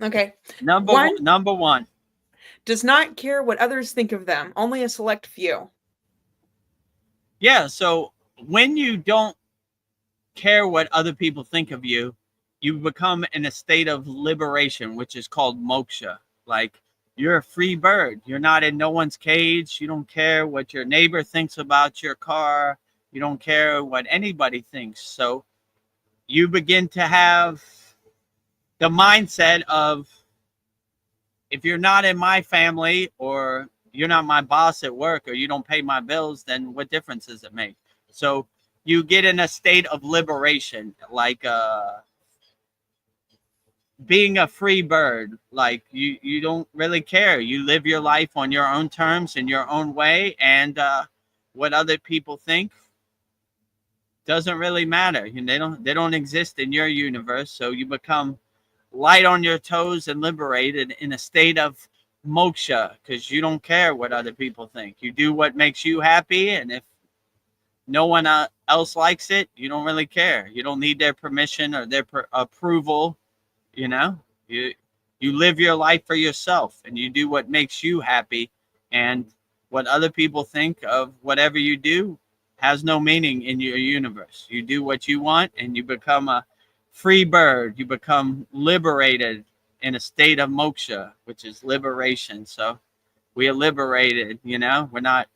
okay. Number one. Does not care what others think of them, only a select few. Yeah, so when you don't care what other people think of you, you become in a state of liberation, which is called moksha. Like, you're a free bird. You're not in no one's cage. You don't care what your neighbor thinks about your car. You don't care what anybody thinks. So you begin to have the mindset of, if you're not in my family, or you're not my boss at work, or you don't pay my bills, then what difference does it make? So you get in a state of liberation, like being a free bird. Like you don't really care. You live your life on your own terms, in your own way, and what other people think doesn't really matter. You know, they don't exist in your universe. So you become light on your toes and liberated in a state of moksha, because you don't care what other people think. You do what makes you happy, and if no one else likes it, you don't really care. You don't need their permission or their approval. You know, you live your life for yourself, and you do what makes you happy, and what other people think of whatever you do has no meaning in your universe. You do what you want, and you become a free bird. You become liberated, in a state of moksha, which is liberation. So we are liberated, you know, we're not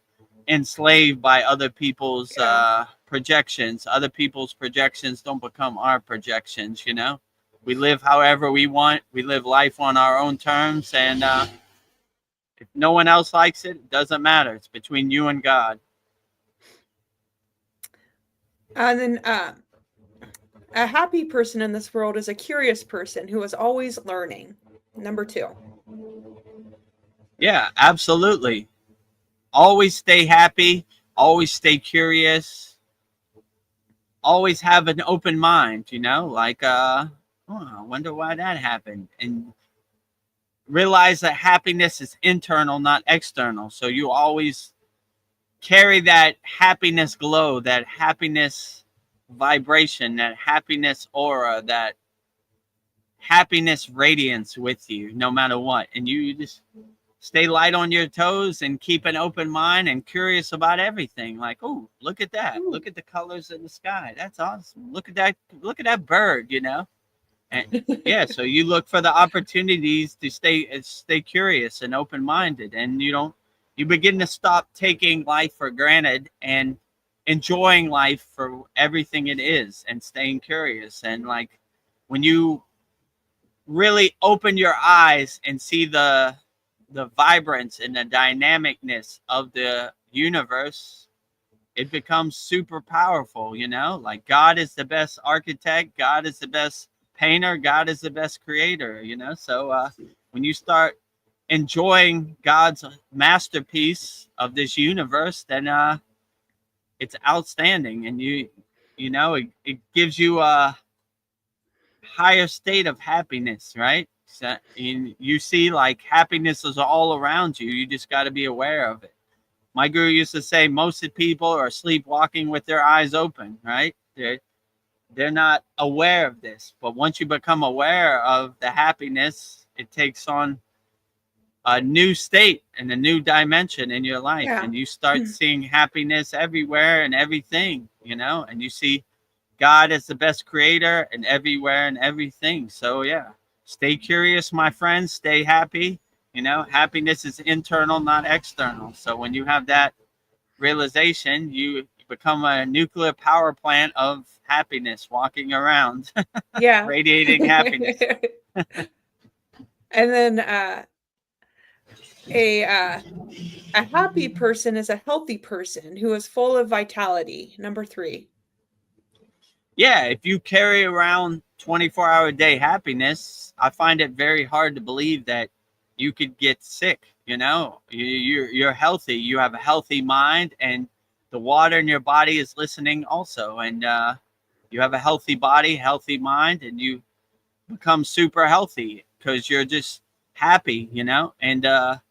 enslaved by other people's projections. Other people's projections don't become our projections, you know. We live however we want. We live life on our own terms. And if no one else likes it, it doesn't matter. It's between you and God. And then a happy person in this world is a curious person who is always learning. Number 2. Yeah, absolutely. Always stay happy. Always stay curious. Always have an open mind, you know, like, oh, I wonder why that happened. And realize that happiness is internal, not external. So you always carry that happiness glow, that happiness vibration, that happiness aura, that happiness radiance with you no matter what. And you just stay light on your toes and keep an open mind and curious about everything. Like, oh, look at that. Look at the colors in the sky. That's awesome. Look at that bird, you know. And yeah, so you look for the opportunities to stay curious and open-minded, and you begin to stop taking life for granted and enjoying life for everything it is and staying curious. And like when you really open your eyes and see the vibrance and the dynamicness of the universe, it becomes super powerful, you know. Like God is the best architect, God is the best painter, God is the best creator, you know. So when you start enjoying God's masterpiece of this universe, then it's outstanding. And you know, it gives you a higher state of happiness, right? So you see like happiness is all around you. You just got to be aware of it. My guru used to say most of the people are sleepwalking with their eyes open, right? They're not aware of this. But once you become aware of the happiness, it takes on a new state and a new dimension in your life. Yeah. And you start seeing happiness everywhere and everything, you know, and you see God is the best creator and everywhere and everything. So yeah, stay curious, my friends, stay happy. You know, happiness is internal, not external. So when you have that realization, you become a nuclear power plant of happiness walking around, Yeah. radiating happiness. And then a happy person is a healthy person who is full of vitality. Number 3. Yeah, if you carry around 24-hour-a-day happiness, I find it very hard to believe that you could get sick. You know, you're healthy. You have a healthy mind, and the water in your body is listening also. And you have a healthy body, healthy mind, and you become super healthy because you're just happy, you know. And the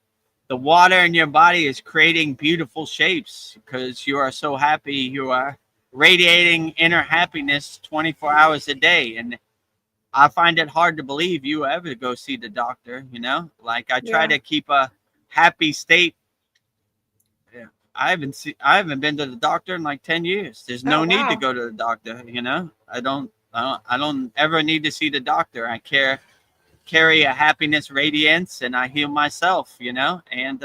water in your body is creating beautiful shapes because you are so happy. You are radiating inner happiness 24 hours a day. And I find it hard to believe you ever go see the doctor, you know. Like I try to keep a happy state. Yeah, I haven't been to the doctor in like 10 years. There's no need to go to the doctor, you know. I don't ever need to see the doctor. I carry a happiness radiance and I heal myself, you know. And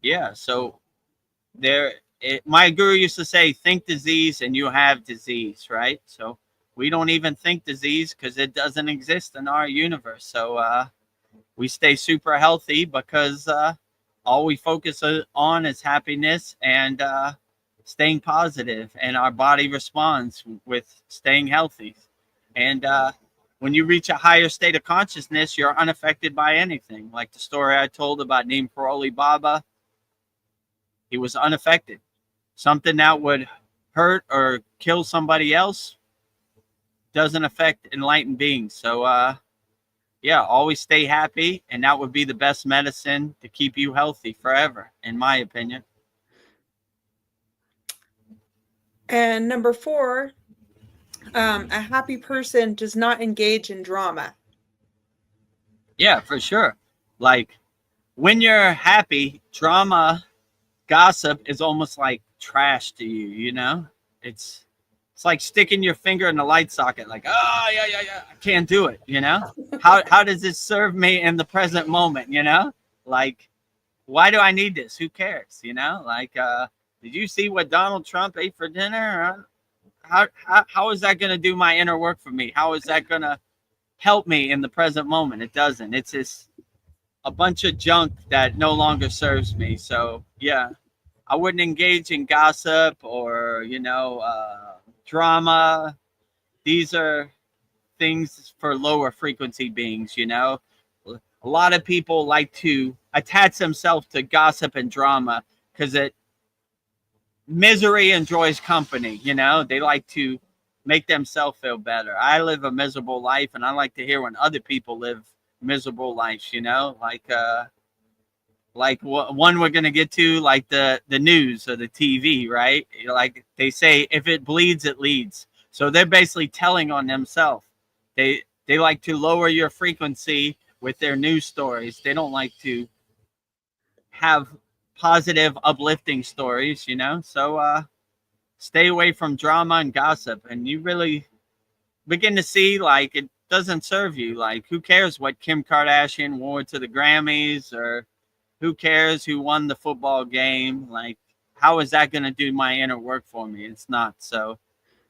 yeah, so my guru used to say, think disease and you have disease, right? So we don't even think disease because it doesn't exist in our universe. So we stay super healthy because all we focus on is happiness and staying positive, and our body responds with staying healthy. And when you reach a higher state of consciousness, you're unaffected by anything. Like the story I told about Neem Karoli Baba, he was unaffected. Something that would hurt or kill somebody else doesn't affect enlightened beings. So yeah, always stay happy, and that would be the best medicine to keep you healthy forever, in my opinion. And number 4, a happy person does not engage in drama. Yeah, for sure. Like when you're happy, drama, gossip is almost like trash to you, you know? It's It's like sticking your finger in the light socket, like, oh yeah, yeah, yeah, I can't do it, you know? How does this serve me in the present moment, you know? Like, why do I need this? Who cares, you know? Like, did you see what Donald Trump ate for dinner? How is that going to do my inner work for me? How is that going to help me in the present moment? It doesn't. It's just a bunch of junk that no longer serves me. So yeah, I wouldn't engage in gossip or, you know, drama. These are things for lower frequency beings, you know. A lot of people like to attach themselves to gossip and drama because it misery enjoys company, you know. They like to make themselves feel better. I live a miserable life, and I like to hear when other people live miserable lives, you know, like one we're gonna get to, like the news or the TV, right? Like they say, if it bleeds, it leads. So they're basically telling on themselves. They like to lower your frequency with their news stories. They don't like to have positive, uplifting stories, you know. So stay away from drama and gossip, and you really begin to see like it doesn't serve you. Like, who cares what Kim Kardashian wore to the Grammys, or who cares who won the football game? Like, how is that going to do my inner work for me? It's not. So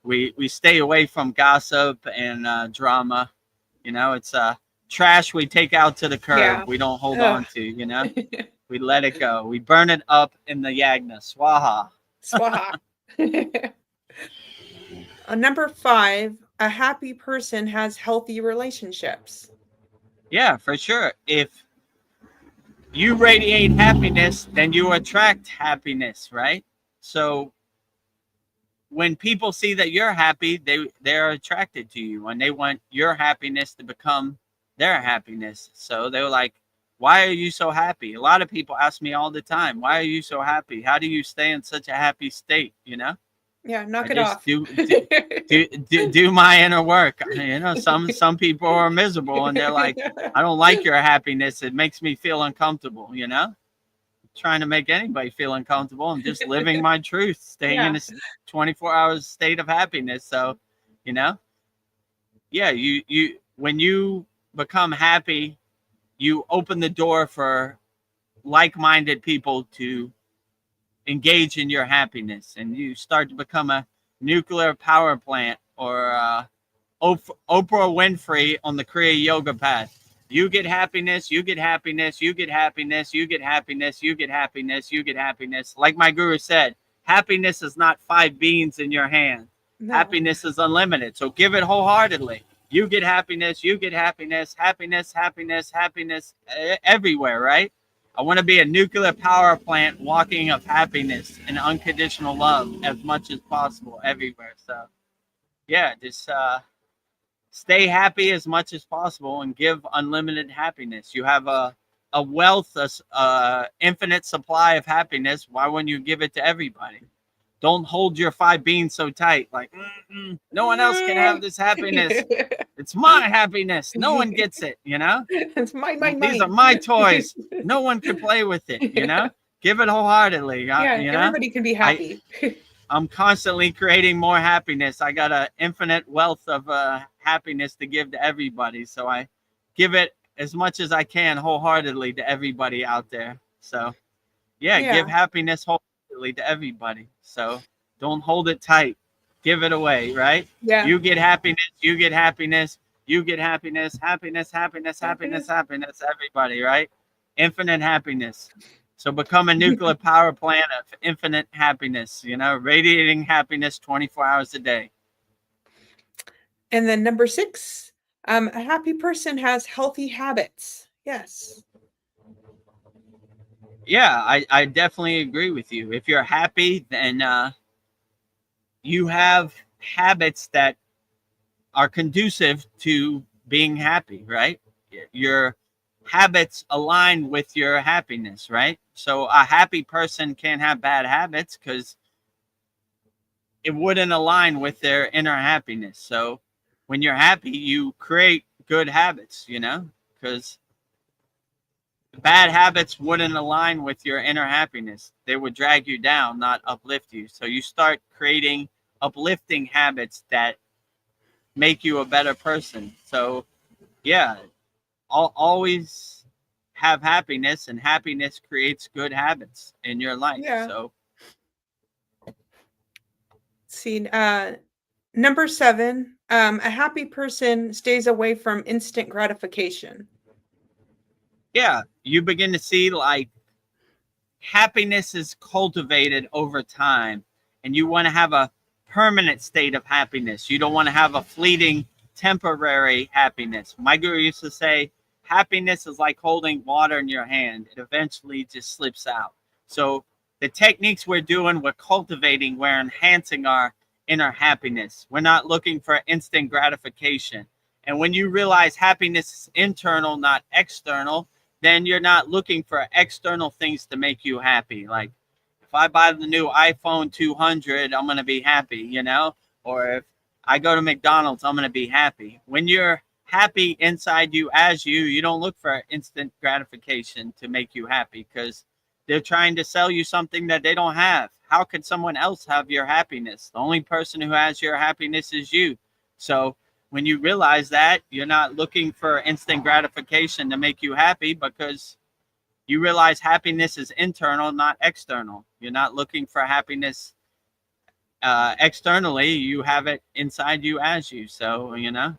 we stay away from gossip and drama. You know, it's trash we take out to the curb. Yeah. We don't hold on to, you know. We let it go. We burn it up in the Yagna. Swaha. Swaha. Number 5, a happy person has healthy relationships. Yeah, for sure. If you radiate happiness, then you attract happiness, right? So when people see that you're happy, they're attracted to you, and they want your happiness to become their happiness. So they're like, why are you so happy? A lot of people ask me all the time, why are you so happy? How do you stay in such a happy state? You know? Yeah, knock I it just off. do my inner work. You know, some people are miserable and they're like, I don't like your happiness. It makes me feel uncomfortable, you know? Trying to make anybody feel uncomfortable. I'm just living my truth, staying in a 24 hours state of happiness. So, you know, yeah, you when you become happy, you open the door for like-minded people to engage in your happiness, and you start to become a nuclear power plant, or Oprah Winfrey on the Kriya yoga path. You get happiness, you get happiness, you get happiness, you get happiness, you get happiness, you get happiness. Like my guru said, happiness is not 5 beans in your hand. No. Happiness is unlimited. So give it wholeheartedly. You get happiness, you get happiness, happiness, happiness, happiness everywhere, right? I want to be a nuclear power plant walking of happiness and unconditional love as much as possible everywhere. So yeah, just stay happy as much as possible and give unlimited happiness. You have a wealth, infinite supply of happiness. Why wouldn't you give it to everybody? Don't hold your 5 beans so tight. Like, no one else can have this happiness. It's my happiness. No one gets it, you know? It's mine. These are my toys. No one can play with it, you know? Give it wholeheartedly. Yeah, you know? everybody can be happy. I'm constantly creating more happiness. I got an infinite wealth of happiness to give to everybody. So I give it as much as I can wholeheartedly to everybody out there. So yeah. Give happiness wholeheartedly to everybody. So don't hold it tight. Give it away, right? Yeah. You get happiness, you get happiness, you get happiness, happiness, happiness, happiness, happiness, everybody, right? Infinite happiness. So become a nuclear power plant of infinite happiness, you know, radiating happiness 24 hours a day. And then number 6, a happy person has healthy habits. Yes. Yeah, I definitely agree with you. If you're happy, then you have habits that are conducive to being happy, right? Your habits align with your happiness, right? So a happy person can't have bad habits because it wouldn't align with their inner happiness. So when you're happy, you create good habits, you know, because bad habits wouldn't align with your inner happiness. They would drag you down, not uplift you. So you start creating uplifting habits that make you a better person. So yeah, always have happiness, and happiness creates good habits in your life. Yeah. So See, number 7, a happy person stays away from instant gratification. yeah, you begin to see like happiness is cultivated over time, and you want to have a permanent state of happiness. You don't want to have a fleeting temporary happiness. My guru used to say happiness is like holding water in your hand. It eventually just slips out. So the techniques we're doing, we're cultivating, we're enhancing our inner happiness. We're not looking for instant gratification. And when you realize happiness is internal, not external, then you're not looking for external things to make you happy. Like if I buy the new iPhone 200, I'm going to be happy, you know? Or if I go to McDonald's, I'm going to be happy. When you're happy inside you as you don't look for instant gratification to make you happy, because they're trying to sell you something that they don't have. How could someone else have your happiness? The only person who has your happiness is you. So when you realize that, you're not looking for instant gratification to make you happy, because you realize happiness is internal, not external. You're not looking for happiness externally. You have it inside you as you. So, you know,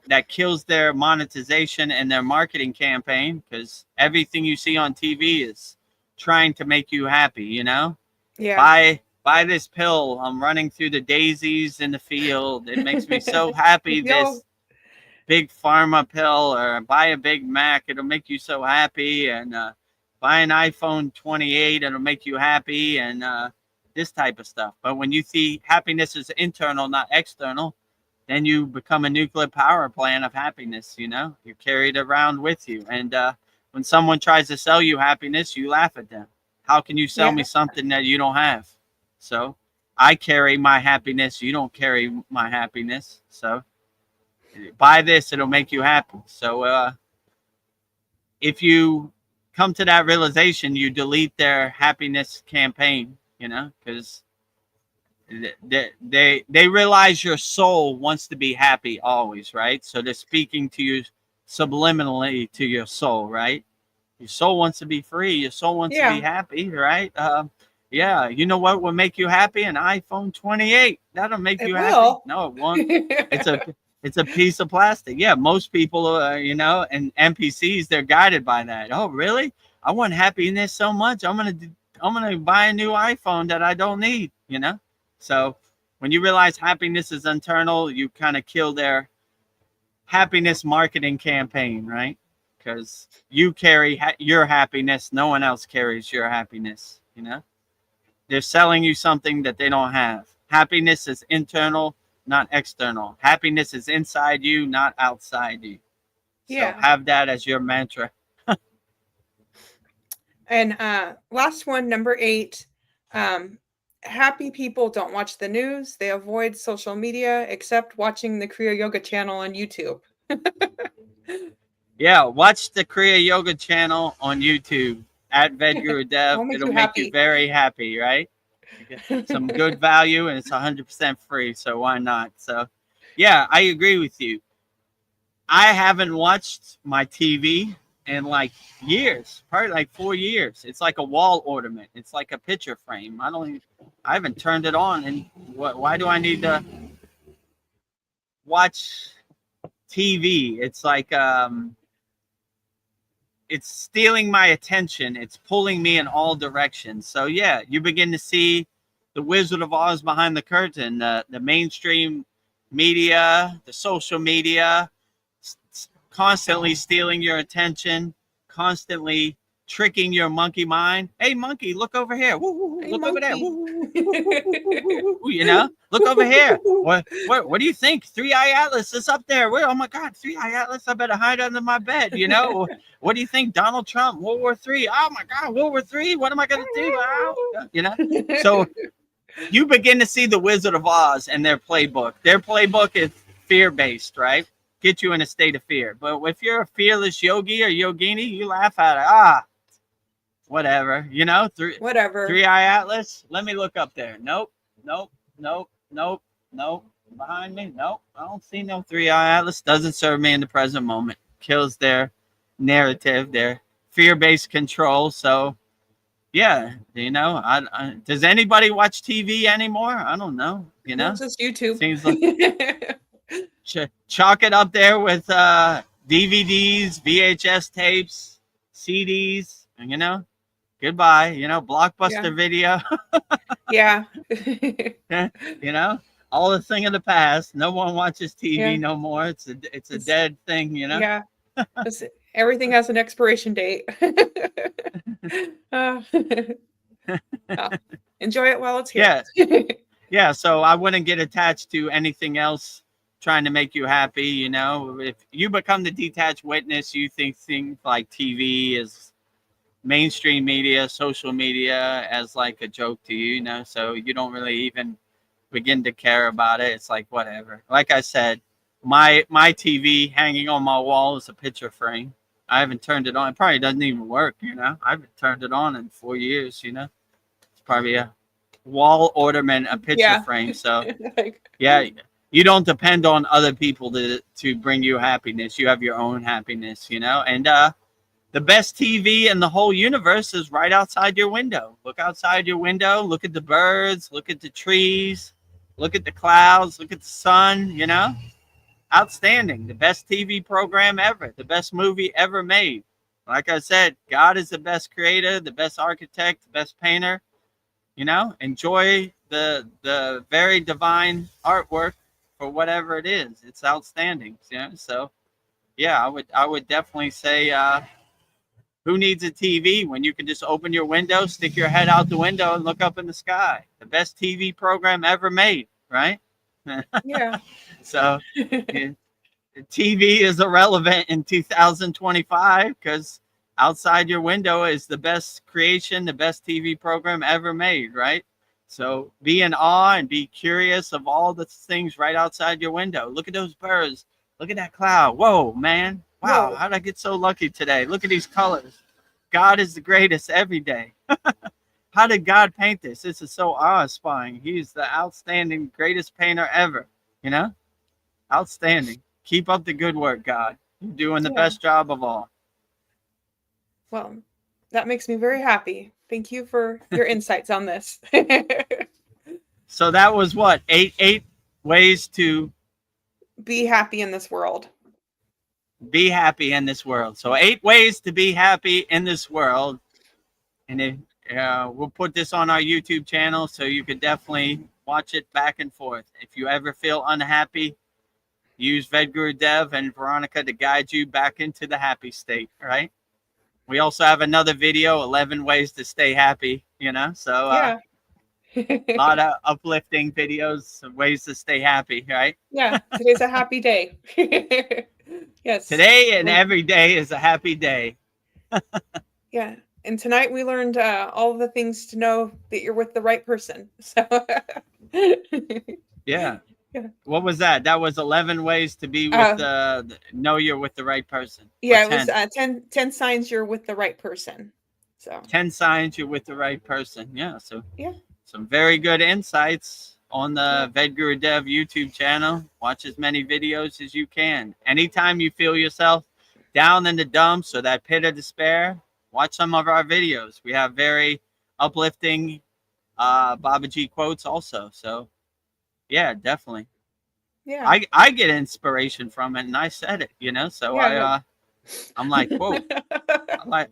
that kills their monetization and their marketing campaign, because everything you see on TV is trying to make you happy, you know? Yeah. Buy this pill. I'm running through the daisies in the field. It makes me so happy. Yo. This big pharma pill, or buy a Big Mac. It'll make you so happy. And buy an iPhone 28. It'll make you happy. And this type of stuff. But when you see happiness is internal, not external, then you become a nuclear power plant of happiness. You know, you carry it around with you. And when someone tries to sell you happiness, you laugh at them. How can you sell me something that you don't have? So I carry my happiness. You don't carry my happiness. So buy this, it'll make you happy. So if you come to that realization, you delete their happiness campaign, you know, because they realize your soul wants to be happy always, right? So they're speaking to you subliminally, to your soul, right? Your soul wants to be free. Your soul wants to be happy, right? Yeah, you know what will make you happy? An iPhone 28. That'll make you happy. No, it won't. It's a piece of plastic. Yeah, most people, you know, and NPCs, they're guided by that. Oh, really? I want happiness so much. I'm gonna buy a new iPhone that I don't need. You know. So when you realize happiness is internal, you kind of kill their happiness marketing campaign, right? Because you carry your happiness. No one else carries your happiness, you know? They're selling you something that they don't have. Happiness is internal, not external. Happiness is inside you, not outside you. So have that as your mantra. And last one, number 8. Happy people don't watch the news. They avoid social media, except watching the Kriya Yoga channel on YouTube. Yeah, watch the Kriya Yoga channel on YouTube at Vedagurudev. It'll make you very happy, right? Some good value, and it's 100% free, so why not? So, yeah, I agree with you. I haven't watched my TV in like years, probably like 4 years. It's like a wall ornament. It's like a picture frame. I haven't turned it on, and why do I need to watch TV? It's like it's stealing my attention. It's pulling me in all directions. So yeah, you begin to see the Wizard of Oz behind the curtain. The mainstream media, the social media, constantly stealing your attention, constantly tricking your monkey mind. Hey, monkey, look over here. Woo, woo, woo. Hey, look monkey. Over there. Woo, woo, woo, woo, you know, look over here. What do you think? 3-Eye Atlas is up there. Oh my God, 3-Eye Atlas! I better hide under my bed. You know, what do you think? Donald Trump, World War III. Oh my God, World War III. What am I gonna do? Oh, you know, so you begin to see the Wizard of Oz and their playbook. Their playbook is fear-based, right? Get you in a state of fear. But if you're a fearless yogi or yogini, you laugh at it. Whatever, you know, whatever. 3-Eye Atlas. Let me look up there. Nope. Nope. Nope. Behind me. Nope. I don't see no 3-eye atlas. Doesn't serve me in the present moment. Kills their narrative, their fear-based control. So yeah, does anybody watch TV anymore? I don't know. No, it's just YouTube. Seems like chalk it up there with DVDs, VHS tapes, CDs, and goodbye. Blockbuster video. Yeah. All a thing of the past. No one watches TV Yeah. no more. It's a dead thing. Yeah. Everything has an expiration date. Oh, enjoy it while it's here. Yeah. Yeah. So I wouldn't get attached to anything else trying to make you happy. If you become the detached witness, you think things like TV is mainstream media, social media as like a joke to you, so you don't really even begin to care about it. It's like whatever. Like I said, my TV hanging on my wall is a picture frame. I haven't turned it on. It probably doesn't even work, I haven't turned it on in 4 years, It's probably a wall ornament, a picture frame. So yeah, you don't depend on other people to bring you happiness. You have your own happiness, and the best TV in the whole universe is right outside your window. Look outside your window, look at the birds, look at the trees, look at the clouds, look at the sun, Outstanding. The best TV program ever, the best movie ever made. Like I said, God is the best creator, the best architect, the best painter. Enjoy the very divine artwork for whatever it is. It's outstanding. So yeah, I would definitely say who needs a TV when you can just open your window, stick your head out the window, and look up in the sky? The best TV program ever made, right? Yeah. So yeah, TV is irrelevant in 2025 because outside your window is the best creation, the best TV program ever made, right? So be in awe and be curious of all the things right outside your window. Look at those birds. Look at that cloud. Whoa, man. Wow, how did I get so lucky today? Look at these colors. God is the greatest every day. How did God paint this? This is so awe-inspiring. He's the outstanding, greatest painter ever. Outstanding. Keep up the good work, God. You're doing the best job of all. Well, that makes me very happy. Thank you for your insights on this. So that was what? Eight ways to be happy in this world. Be happy in this world. So 8 ways to be happy in this world. And we'll put this on our YouTube channel so you could definitely watch it back and forth. If you ever feel unhappy, use Vedagurudev and Veronica to guide you back into the happy state, right? We also have another video, 11 ways to stay happy, so a lot of uplifting videos, ways to stay happy, right? Yeah, today's a happy day. Yes. Today and every day is a happy day. Yeah. And tonight we learned all the things to know that you're with the right person. So yeah. What was that? That was 11 ways to be with know you're with the right person. Yeah, it was 10 signs you're with the right person. So 10 signs you're with the right person. Yeah. So yeah, some very good insights on the Vedagurudev YouTube channel. Watch as many videos as you can. Anytime you feel yourself down in the dumps or that pit of despair, watch some of our videos. We have very uplifting Babaji quotes also. So yeah, definitely. Yeah. I get inspiration from it, and I said it, so yeah, I'm like, whoa. I like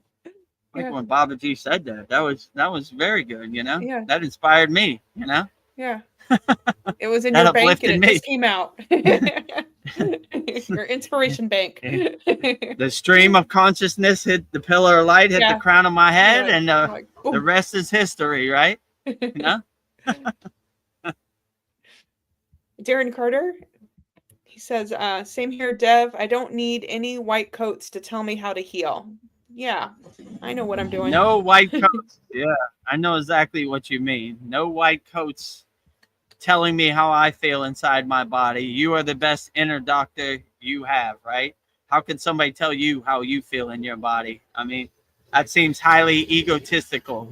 when Babaji said that. That was very good, Yeah. That inspired me, Yeah. It was in your bank and it just came out. Your inspiration bank. The stream of consciousness hit the pillar of light, hit the crown of my head, and the rest is history, right? Darren Carter, he says, same here, Dev. I don't need any white coats to tell me how to heal. Yeah, I know what I'm doing. No white coats. Yeah, I know exactly what you mean. No white coats telling me how I feel inside my body. You are the best inner doctor you have, right? How can somebody tell you how you feel in your body? I mean, that seems highly egotistical,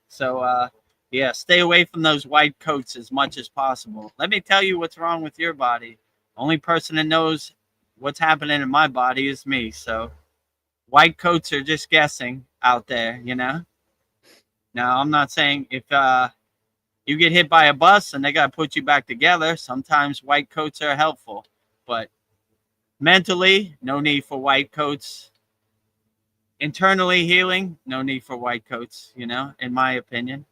So Yeah, stay away from those white coats as much as possible. Let me tell you what's wrong with your body. Only person that knows what's happening in my body is me. So white coats are just guessing out there, you know? Now, I'm not saying if you get hit by a bus and they got to put you back together, sometimes white coats are helpful. But mentally, no need for white coats. Internally healing, no need for white coats, you know, in my opinion.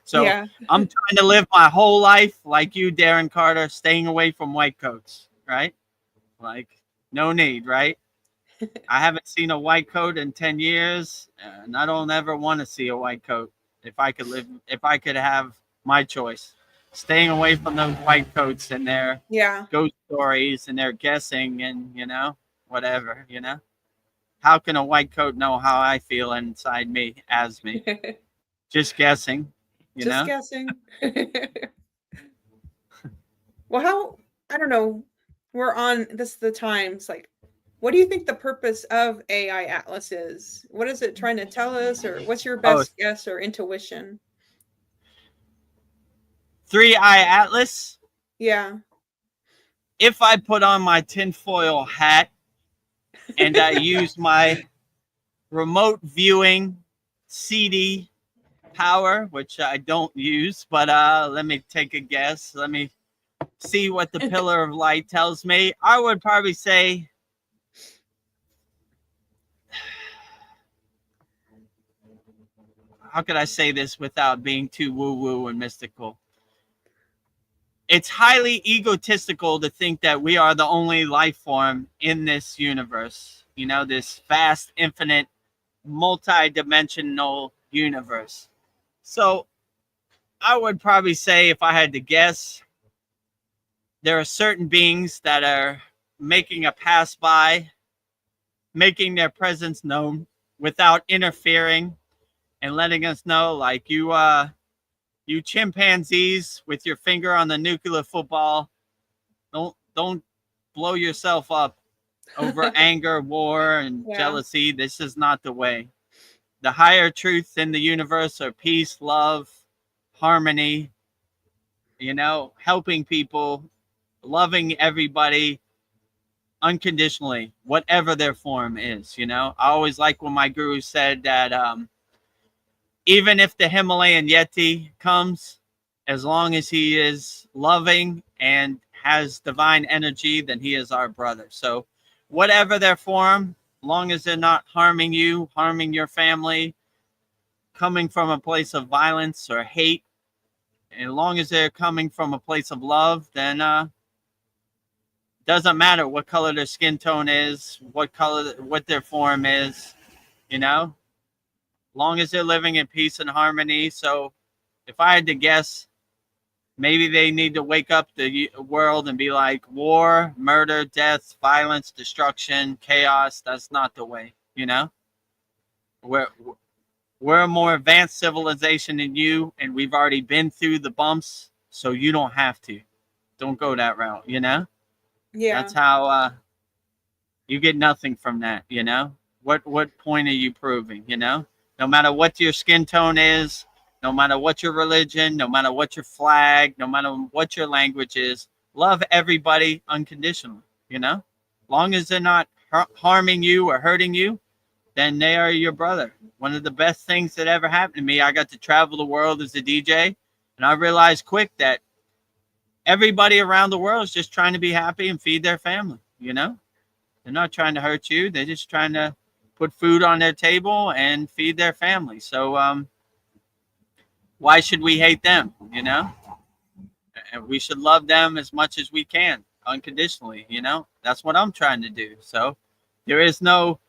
So Yeah. I'm trying to live my whole life like you, Darren Carter, staying away from white coats, right? Like, no need, right? I haven't seen a white coat in 10 years, and I don't ever want to see a white coat if I could have my choice. Staying away from those white coats and their Yeah. ghost stories and their guessing and, you know, whatever, you know? How can a white coat know how I feel inside me as me? Just guessing, you Just know? guessing. Well, how I don't know. We're on this the times. Like, what do you think the purpose of AI Atlas is? What is it trying to tell us, or what's your Oh, best guess or intuition? Three Eye Atlas. Yeah. If I put on my tinfoil hat and I use my remote viewing CD power, which I don't use, but let me take a guess. Let me see what the pillar of light tells me. I would probably say how could I say this without being too woo-woo and mystical? It's highly egotistical to think that we are the only life form in this universe. You know, this vast, infinite, multi-dimensional universe. So I would probably say, if I had to guess, there are certain beings that are making a pass by, making their presence known without interfering and letting us know, like, you chimpanzees with your finger on the nuclear football, don't blow yourself up over anger, war, and Yeah. jealousy. This is not the way. The higher truths in the universe are peace, love, harmony, you know, helping people, loving everybody unconditionally, whatever their form is, you know. I always like when my guru said that even if the Himalayan Yeti comes, as long as he is loving and has divine energy, then he is our brother. So whatever their form, long as they're not harming you, harming your family, coming from a place of violence or hate, as long as they're coming from a place of love, then doesn't matter what color their skin tone is, what their form is, you know, long as they're living in peace and harmony. So if I had to guess, maybe they need to wake up the world and be like, war, murder, death, violence, destruction, chaos. That's not the way, you know? We're, we're a more advanced civilization than you, and we've already been through the bumps, so you don't have to. Don't go that route, you know? Yeah. That's how you get nothing from that, you know? What point are you proving, you know? No matter what your skin tone is, no matter what your religion, no matter what your flag, no matter what your language is, love everybody unconditionally, you know? Long as they're not harming you or hurting you, then they are your brother. One of the best things that ever happened to me, I got to travel the world as a DJ, and I realized quick that everybody around the world is just trying to be happy and feed their family, you know? They're not trying to hurt you. They're just trying to put food on their table and feed their family. So why should we hate them, you know? And we should love them as much as we can, unconditionally, you know? That's what I'm trying to do. So there is no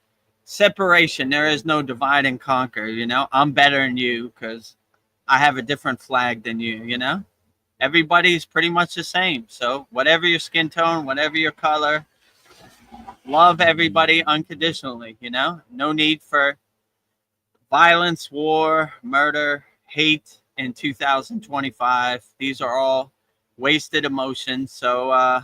separation. There is no divide and conquer, you know? I'm better than you because I have a different flag than you know? Everybody's pretty much the same. So whatever your skin tone, whatever your color, love everybody unconditionally, you know? No need for violence, war, murder, hate in 2025. These are all wasted emotions. So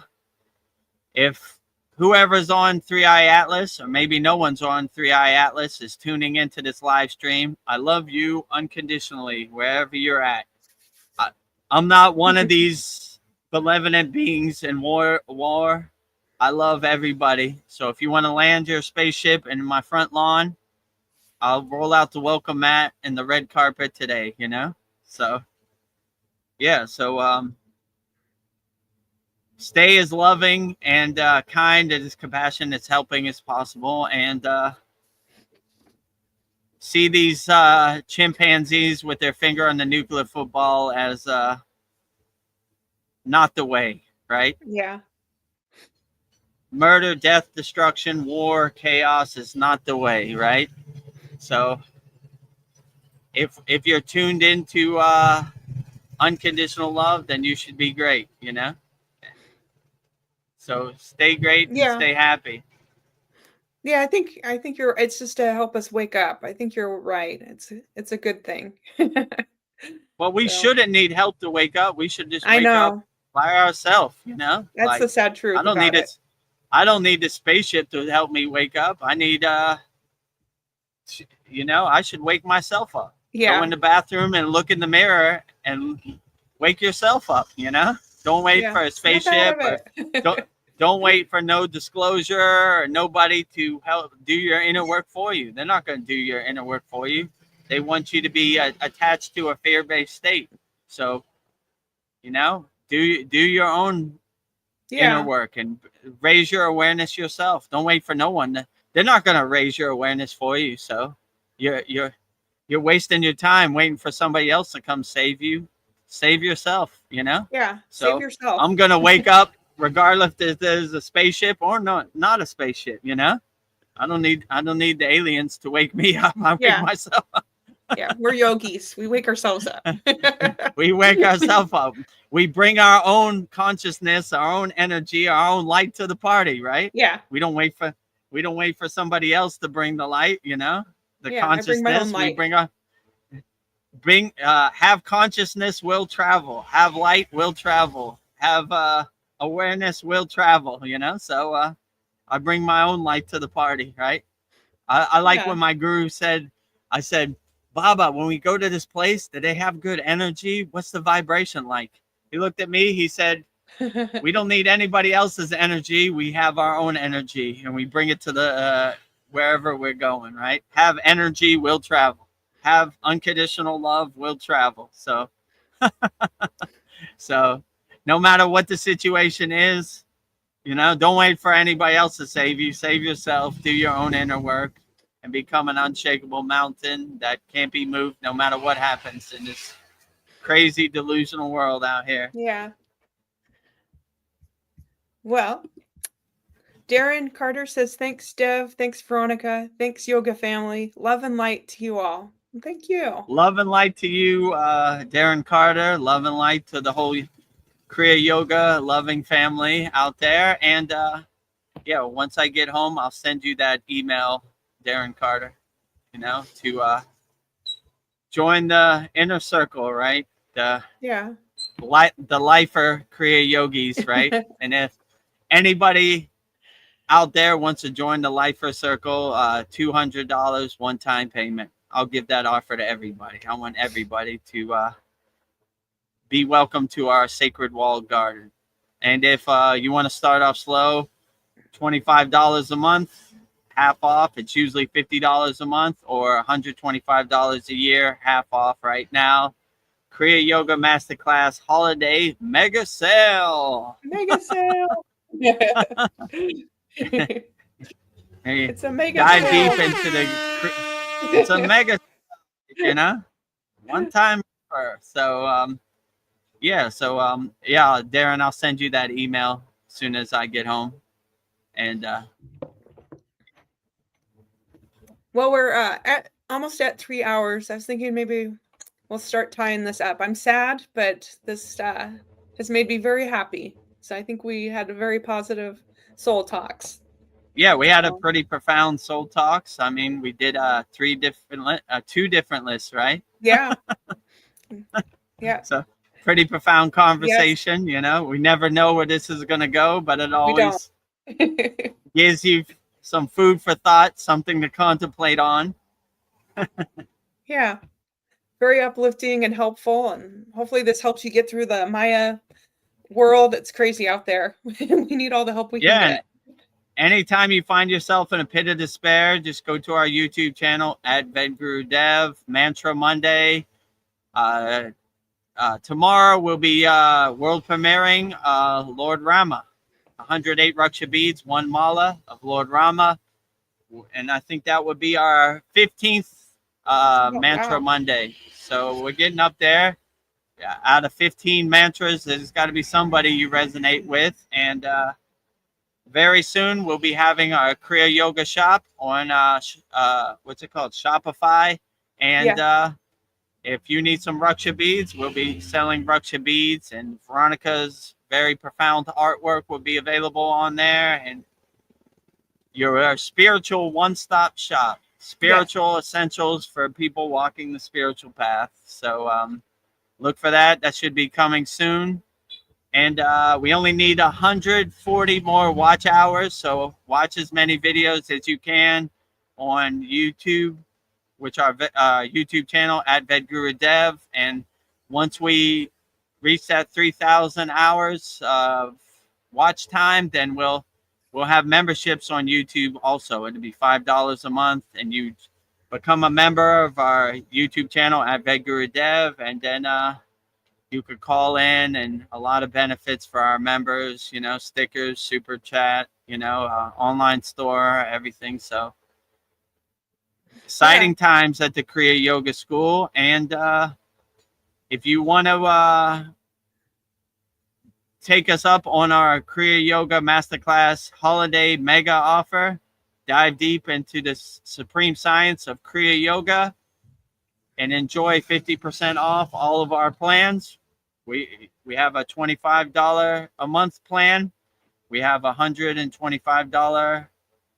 if whoever's on 3i Atlas, or maybe no one's on 3i Atlas, is tuning into this live stream. I love you unconditionally wherever you're at. I'm not one of these benevolent beings in war. I love everybody. So if you want to land your spaceship in my front lawn, I'll roll out the welcome mat and the red carpet today, you know? So yeah, so stay as loving and kind and as compassionate as helping as possible, and see these chimpanzees with their finger on the nuclear football as not the way, right? Yeah. Murder, death, destruction, war, chaos is not the way, right? So if you're tuned into unconditional love, then you should be great, you know? So stay great and Yeah. stay happy. Yeah, I think you're, it's just to help us wake up. I think you're right. It's a good thing. Well, we So, shouldn't need help to wake up. We should just I wake up know. by ourselves, you know? That's Like, the sad truth I don't about need it. it. I don't need the spaceship to help me wake up. I need you know, I should wake myself up. Go Yeah. in the bathroom and look in the mirror and wake yourself up, you know? Don't wait Yeah. for a Snap out spaceship, or of it. don't wait for no disclosure or nobody to help do your inner work for you. They're not going to do your inner work for you. They want you to be attached to a fear-based state. So, you know, do your own inner Yeah. work and raise your awareness yourself. Don't wait for no one. They're not going to raise your awareness for you. So you're wasting your time waiting for somebody else to come save you. Save yourself, you know? Yeah. So Save yourself. I'm going to wake up regardless if there's a spaceship or not a spaceship, you know? I don't need the aliens to wake me up. I Yeah. wake myself up. Yeah, we're yogis. We wake ourselves up. We wake ourselves up. We bring our own consciousness, our own energy, our own light to the party, right? Yeah. We don't wait for somebody else to bring the light, you know? The Yeah, I bring my own consciousness. We light. have consciousness will travel. Have light will travel. Have awareness will travel, you know? So I bring my own light to the party, right? I like Yeah. when my guru said, I said, Baba, when we go to this place, do they have good energy? What's the vibration like? He looked at me, he said, we don't need anybody else's energy. We have our own energy and we bring it to the wherever we're going, right? Have energy will travel. Have unconditional love will travel. So so no matter what the situation is, you know, don't wait for anybody else to save you. Save yourself, do your own inner work, and become an unshakable mountain that can't be moved no matter what happens in this crazy delusional world out here. Yeah. Well, Darren Carter says, thanks, Dev. Thanks, Veronica. Thanks, Yoga Family. Love and light to you all. Thank you. Love and light to you, Darren Carter. Love and light to the whole Kriya Yoga loving family out there. And yeah, once I get home, I'll send you that email, Darren Carter, you know, to join the inner circle, right? Yeah. The lifer Kriya Yogis, right? And if anybody out there wants to join the lifer circle, $200 one-time payment. I'll give that offer to everybody. I want everybody to be welcome to our sacred walled garden. And if you want to start off slow, $25 a month, half off. It's usually $50 a month or $125 a year, half off right now. Kriya Yoga Masterclass Holiday Mega Sale. Mega sale. Hey, It's a mega dive sale. deep into it's a mega, you know, one time offer. So yeah, so yeah, Darren, I'll send you that email as soon as I get home. And well, we're almost at 3 hours. I was thinking maybe we'll start tying this up. I'm sad, but this has made me very happy. So I think we had a very positive soul talks. yeah, we had a pretty profound soul talks. I mean, we did two different lists, right? Yeah. Yeah. So pretty profound conversation. Yes. You know, we never know where this is going to go, but it always gives you some food for thought, something to contemplate on. Yeah. Very uplifting and helpful. And hopefully this helps you get through the Maya world. It's crazy out there. We need all the help we can Yeah, and get. anytime you find yourself in a pit of despair, just go to our YouTube channel at Vedagurudev, Mantra Monday. Tomorrow will be world premiering Lord Rama, 108 Raksha beads, one mala of Lord Rama. And I think that would be our 15th Oh, Mantra wow. Monday. So we're getting up there. Yeah, out of 15 mantras, there's got to be somebody you resonate with. And very soon we'll be having our Kriya Yoga shop on what's it called, Shopify. And if you need some Raksha beads, we'll be selling Raksha beads, and Veronica's very profound artwork will be available on there. And you're a spiritual one-stop shop, spiritual essentials for people walking the spiritual path. So look for that. That should be coming soon. And we only need 140 more watch hours. So watch as many videos as you can on YouTube, which our YouTube channel at Vedagurudev. And once we reach that 3,000 hours of watch time, then we'll have memberships on YouTube also. It'll be $5 a month, and you become a member of our YouTube channel at Vedagurudev, and then you could call in, and a lot of benefits for our members, you know, stickers, super chat, you know, online store, everything. So exciting times at the Kriya Yoga School. And if you want to take us up on our Kriya Yoga Masterclass holiday mega offer, dive deep into the supreme science of Kriya Yoga, and enjoy 50% off all of our plans. We have a $25 a month plan. We have a $125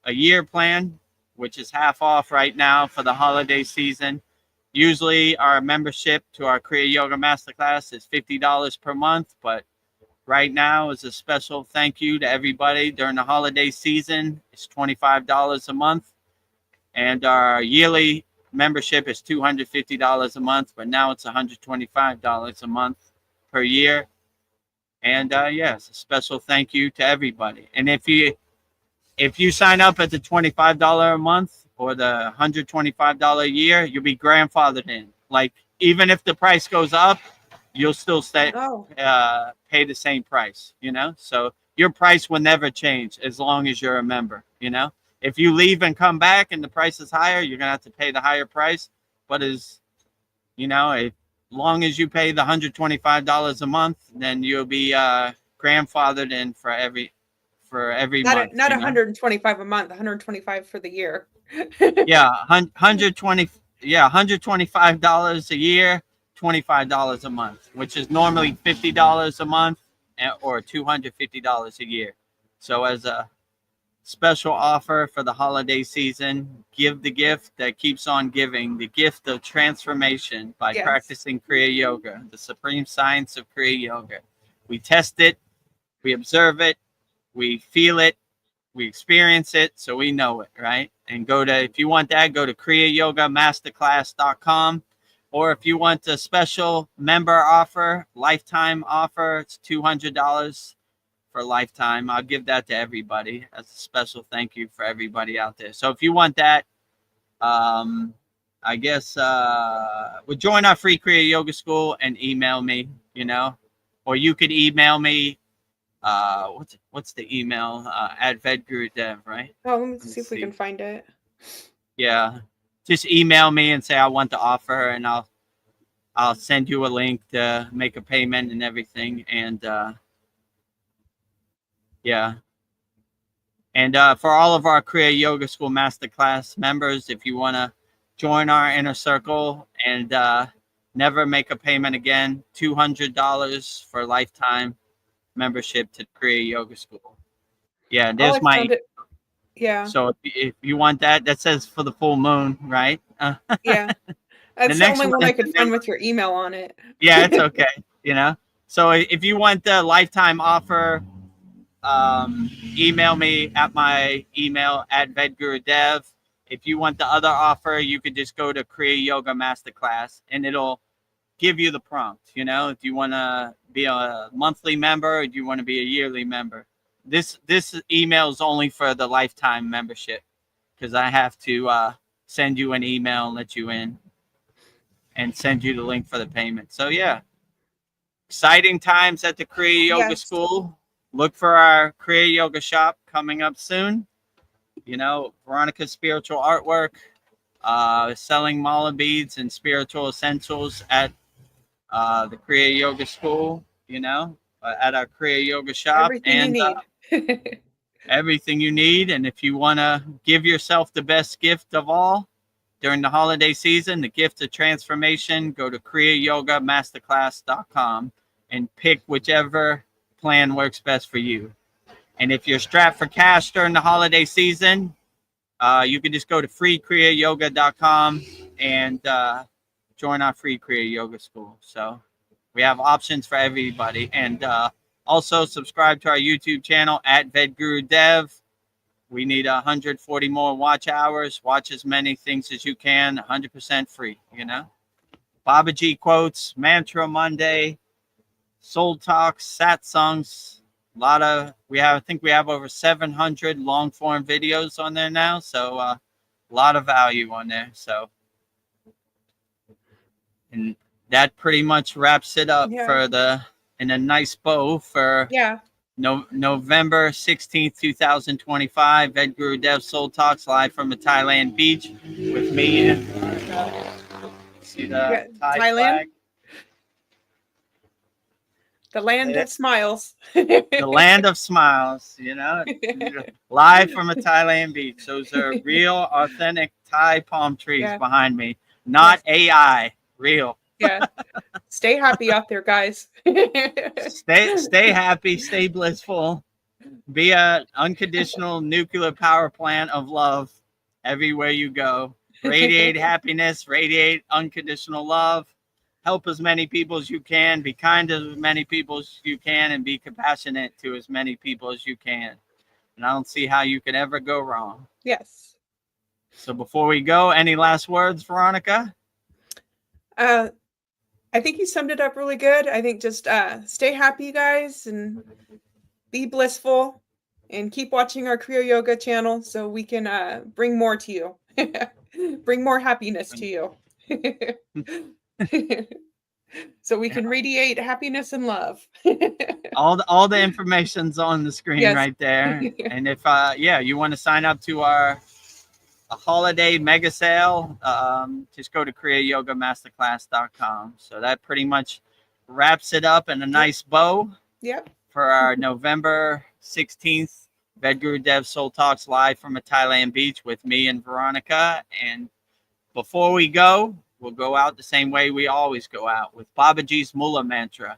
a year plan, which is half off right now for the holiday season. Usually our membership to our Kriya Yoga Masterclass is $50 per month, but right now is a special thank you to everybody during the holiday season. It's $25 a month, and our yearly membership is $250 a month, but now it's $125 a month per year. And yes, a special thank you to everybody. And if you sign up at the $25 a month or the $125 a year, you'll be grandfathered in. Like, even if the price goes up, you'll still pay the same price, you know? So your price will never change as long as you're a member, you know? If you leave and come back and the price is higher, you're going to have to pay the higher price. But as long as you pay the $125 a month, then you'll be grandfathered in for every month. Not 125 a month, 125 for the year. Yeah, $125 a year, $25 a month, which is normally $50 a month or $250 a year. So as a special offer for the holiday season, give the gift that keeps on giving, the gift of transformation by practicing Kriya Yoga, the supreme science of Kriya Yoga. We test it, we observe it, we feel it, we experience it, so we know it, right? And if you want that, go to kriyayogamasterclass.com. Or if you want a special member offer, lifetime offer, it's $200 for lifetime. I'll give that to everybody as a special thank you for everybody out there. So if you want that, I guess we'll join our free Kriya Yoga School and email me, you know, or you could email me. What's the email? At Vedagurudev, right? Oh, let me see if we can find it. Yeah, just email me and say I want the offer, and I'll send you a link to make a payment and everything. And yeah. And for all of our Kriya Yoga School Masterclass members, if you want to join our inner circle and never make a payment again, $200 for lifetime membership to Kriya Yoga School. Yeah, there's my. Yeah. So if you want that says for the full moon, right? Yeah. That's the only one I could find with your email on it. Yeah, it's okay. You know. So if you want the lifetime offer, email me at my email at Vedagurudev. If you want the other offer, you could just go to Kriya Yoga Masterclass, and it'll give you the prompt. You know, if you want to be a monthly member or do you want to be a yearly member. This email is only for the lifetime membership, because I have to send you an email and let you in and send you the link for the payment. So yeah, exciting times at the Kriya Yoga Yes. School. Look for our Kriya Yoga shop coming up soon. You know, Veronica's spiritual artwork, selling mala beads and spiritual essentials at the Kriya Yoga School, you know, at our Kriya Yoga shop. Everything and you need. everything you need. And if you want to give yourself the best gift of all during the holiday season, the gift of transformation, go to kriyayogashop.com and pick whichever plan works best for you. And if you're strapped for cash during the holiday season, you can just go to freekriyayoga.com and join our free Kriya Yoga School. So we have options for everybody. And also subscribe to our YouTube channel at Vedagurudev. We need 140 more watch hours. Watch as many things as you can, 100% free, you know. Babaji quotes, Mantra Monday, Soul Talks, Satsangs. I think we have over 700 long form videos on there now. So a lot of value on there. So, and that pretty much wraps it up in a nice bow for November 16th, 2025. Vedagurudev Soul Talks live from a Thailand beach with me and see the Thai Thailand flag. The land of smiles. The land of smiles, you know, live from a Thailand beach. Those are real, authentic Thai palm trees behind me, not AI, real. Yeah. Stay happy out there, guys. Stay happy, stay blissful. Be an unconditional nuclear power plant of love everywhere you go. Radiate happiness, radiate unconditional love. Help as many people as you can. Be kind to as many people as you can, and be compassionate to as many people as you can. And I don't see how you could ever go wrong. Yes. So before we go, any last words, Veronica? I think you summed it up really good. I think just stay happy, guys, and be blissful, and keep watching our Kriya Yoga channel so we can bring more to you. Bring more happiness to you. So we can radiate happiness and love. all the information's on the screen right there. And if you want to sign up to a holiday mega sale, just go to kriyayogamasterclass.com. So that pretty much wraps it up in a nice bow. Yep. For our November 16th Vedagurudev Soul Talks live from a Thailand beach with me and Veronica. And before we go, we'll go out the same way we always go out, with Babaji's Mula mantra.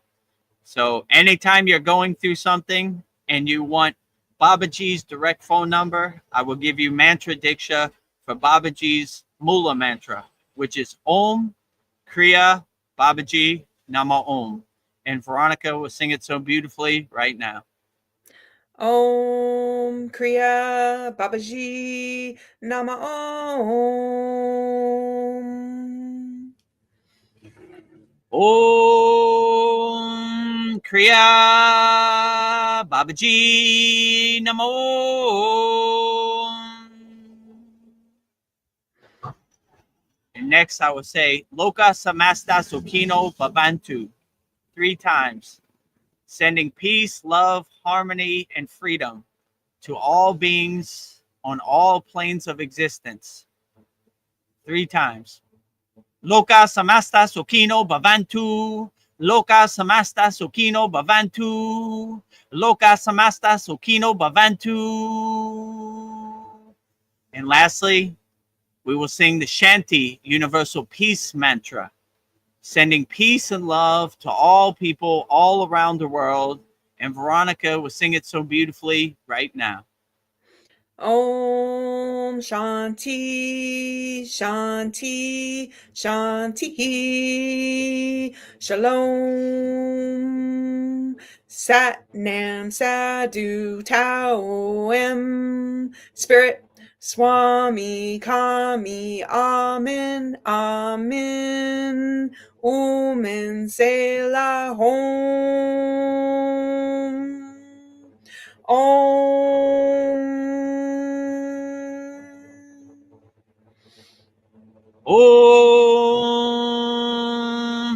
So anytime you're going through something and you want Babaji's direct phone number, I will give you mantra diksha for Babaji's Mula mantra, which is Om Kriya Babaji Nama Om. And Veronica will sing it so beautifully right now. Om Kriya Babaji Nama Om. Om Kriya Babaji Nama Om. And next I will say Loka Samasta Sukhino Bhavantu 3 times, sending peace, love, harmony, and freedom to all beings on all planes of existence. 3 times. Loka samasta sukhino bhavantu. Loka samasta sukhino bhavantu. Loka samasta sukhino bhavantu. And lastly, we will sing the Shanti Universal Peace Mantra, sending peace and love to all people all around the world. And Veronica will sing it so beautifully right now. Om Shanti, Shanti, Shanti. Shalom. Sat Nam Sadhu Tao Em. Spirit Swami Kami Amen Amen. Omen Selah Hom. Om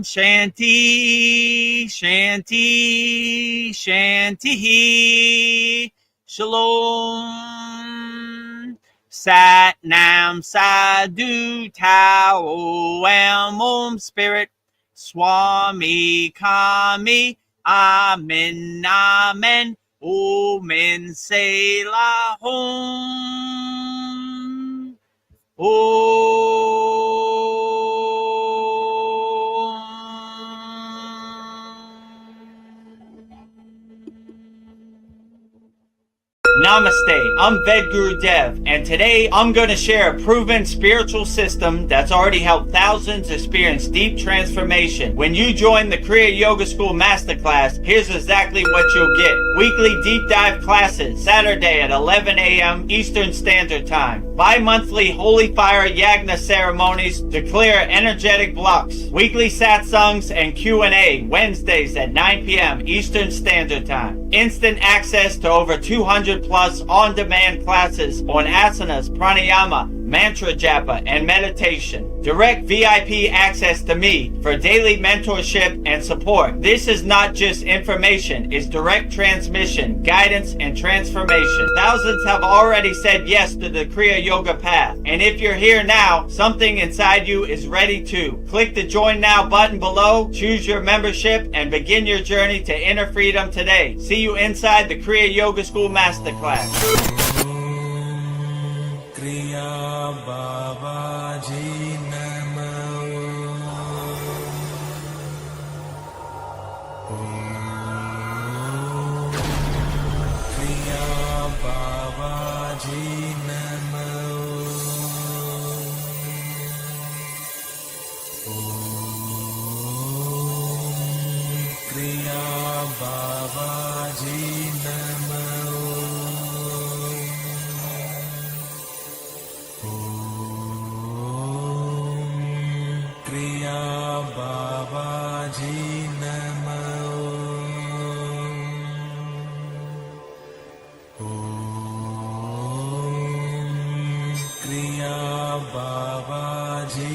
Shanti Shanti Shanti Shalom Sat Nam Sadhu Tao Am Om Spirit Swami Kami Amen Amen Omen Selah Hom. Namaste, I'm Vedagurudev, and today I'm going to share a proven spiritual system that's already helped thousands experience deep transformation. When you join the Kriya Yoga School Masterclass, here's exactly what you'll get. Weekly deep dive classes, Saturday at 11 a.m. Eastern Standard Time. Bi-monthly Holy Fire Yagna ceremonies to clear energetic blocks. Weekly satsangs and Q&A, Wednesdays at 9 p.m. Eastern Standard Time. Instant access to over 200 plus on-demand classes on asanas, pranayama, mantra japa, and meditation. Direct VIP access to me for daily mentorship and support. This is not just information, it's direct transmission, guidance, and transformation. Thousands have already said yes to the Kriya Yoga path. And if you're here now, something inside you is ready to. Click the Join Now button below, choose your membership, and begin your journey to inner freedom today. See you inside the Kriya Yoga School Masterclass. Kriya Babaji Namo. Kriya Babaji Namo. Kriya Babaji Namo. Kriya Babaji Namo. Kriya Babaji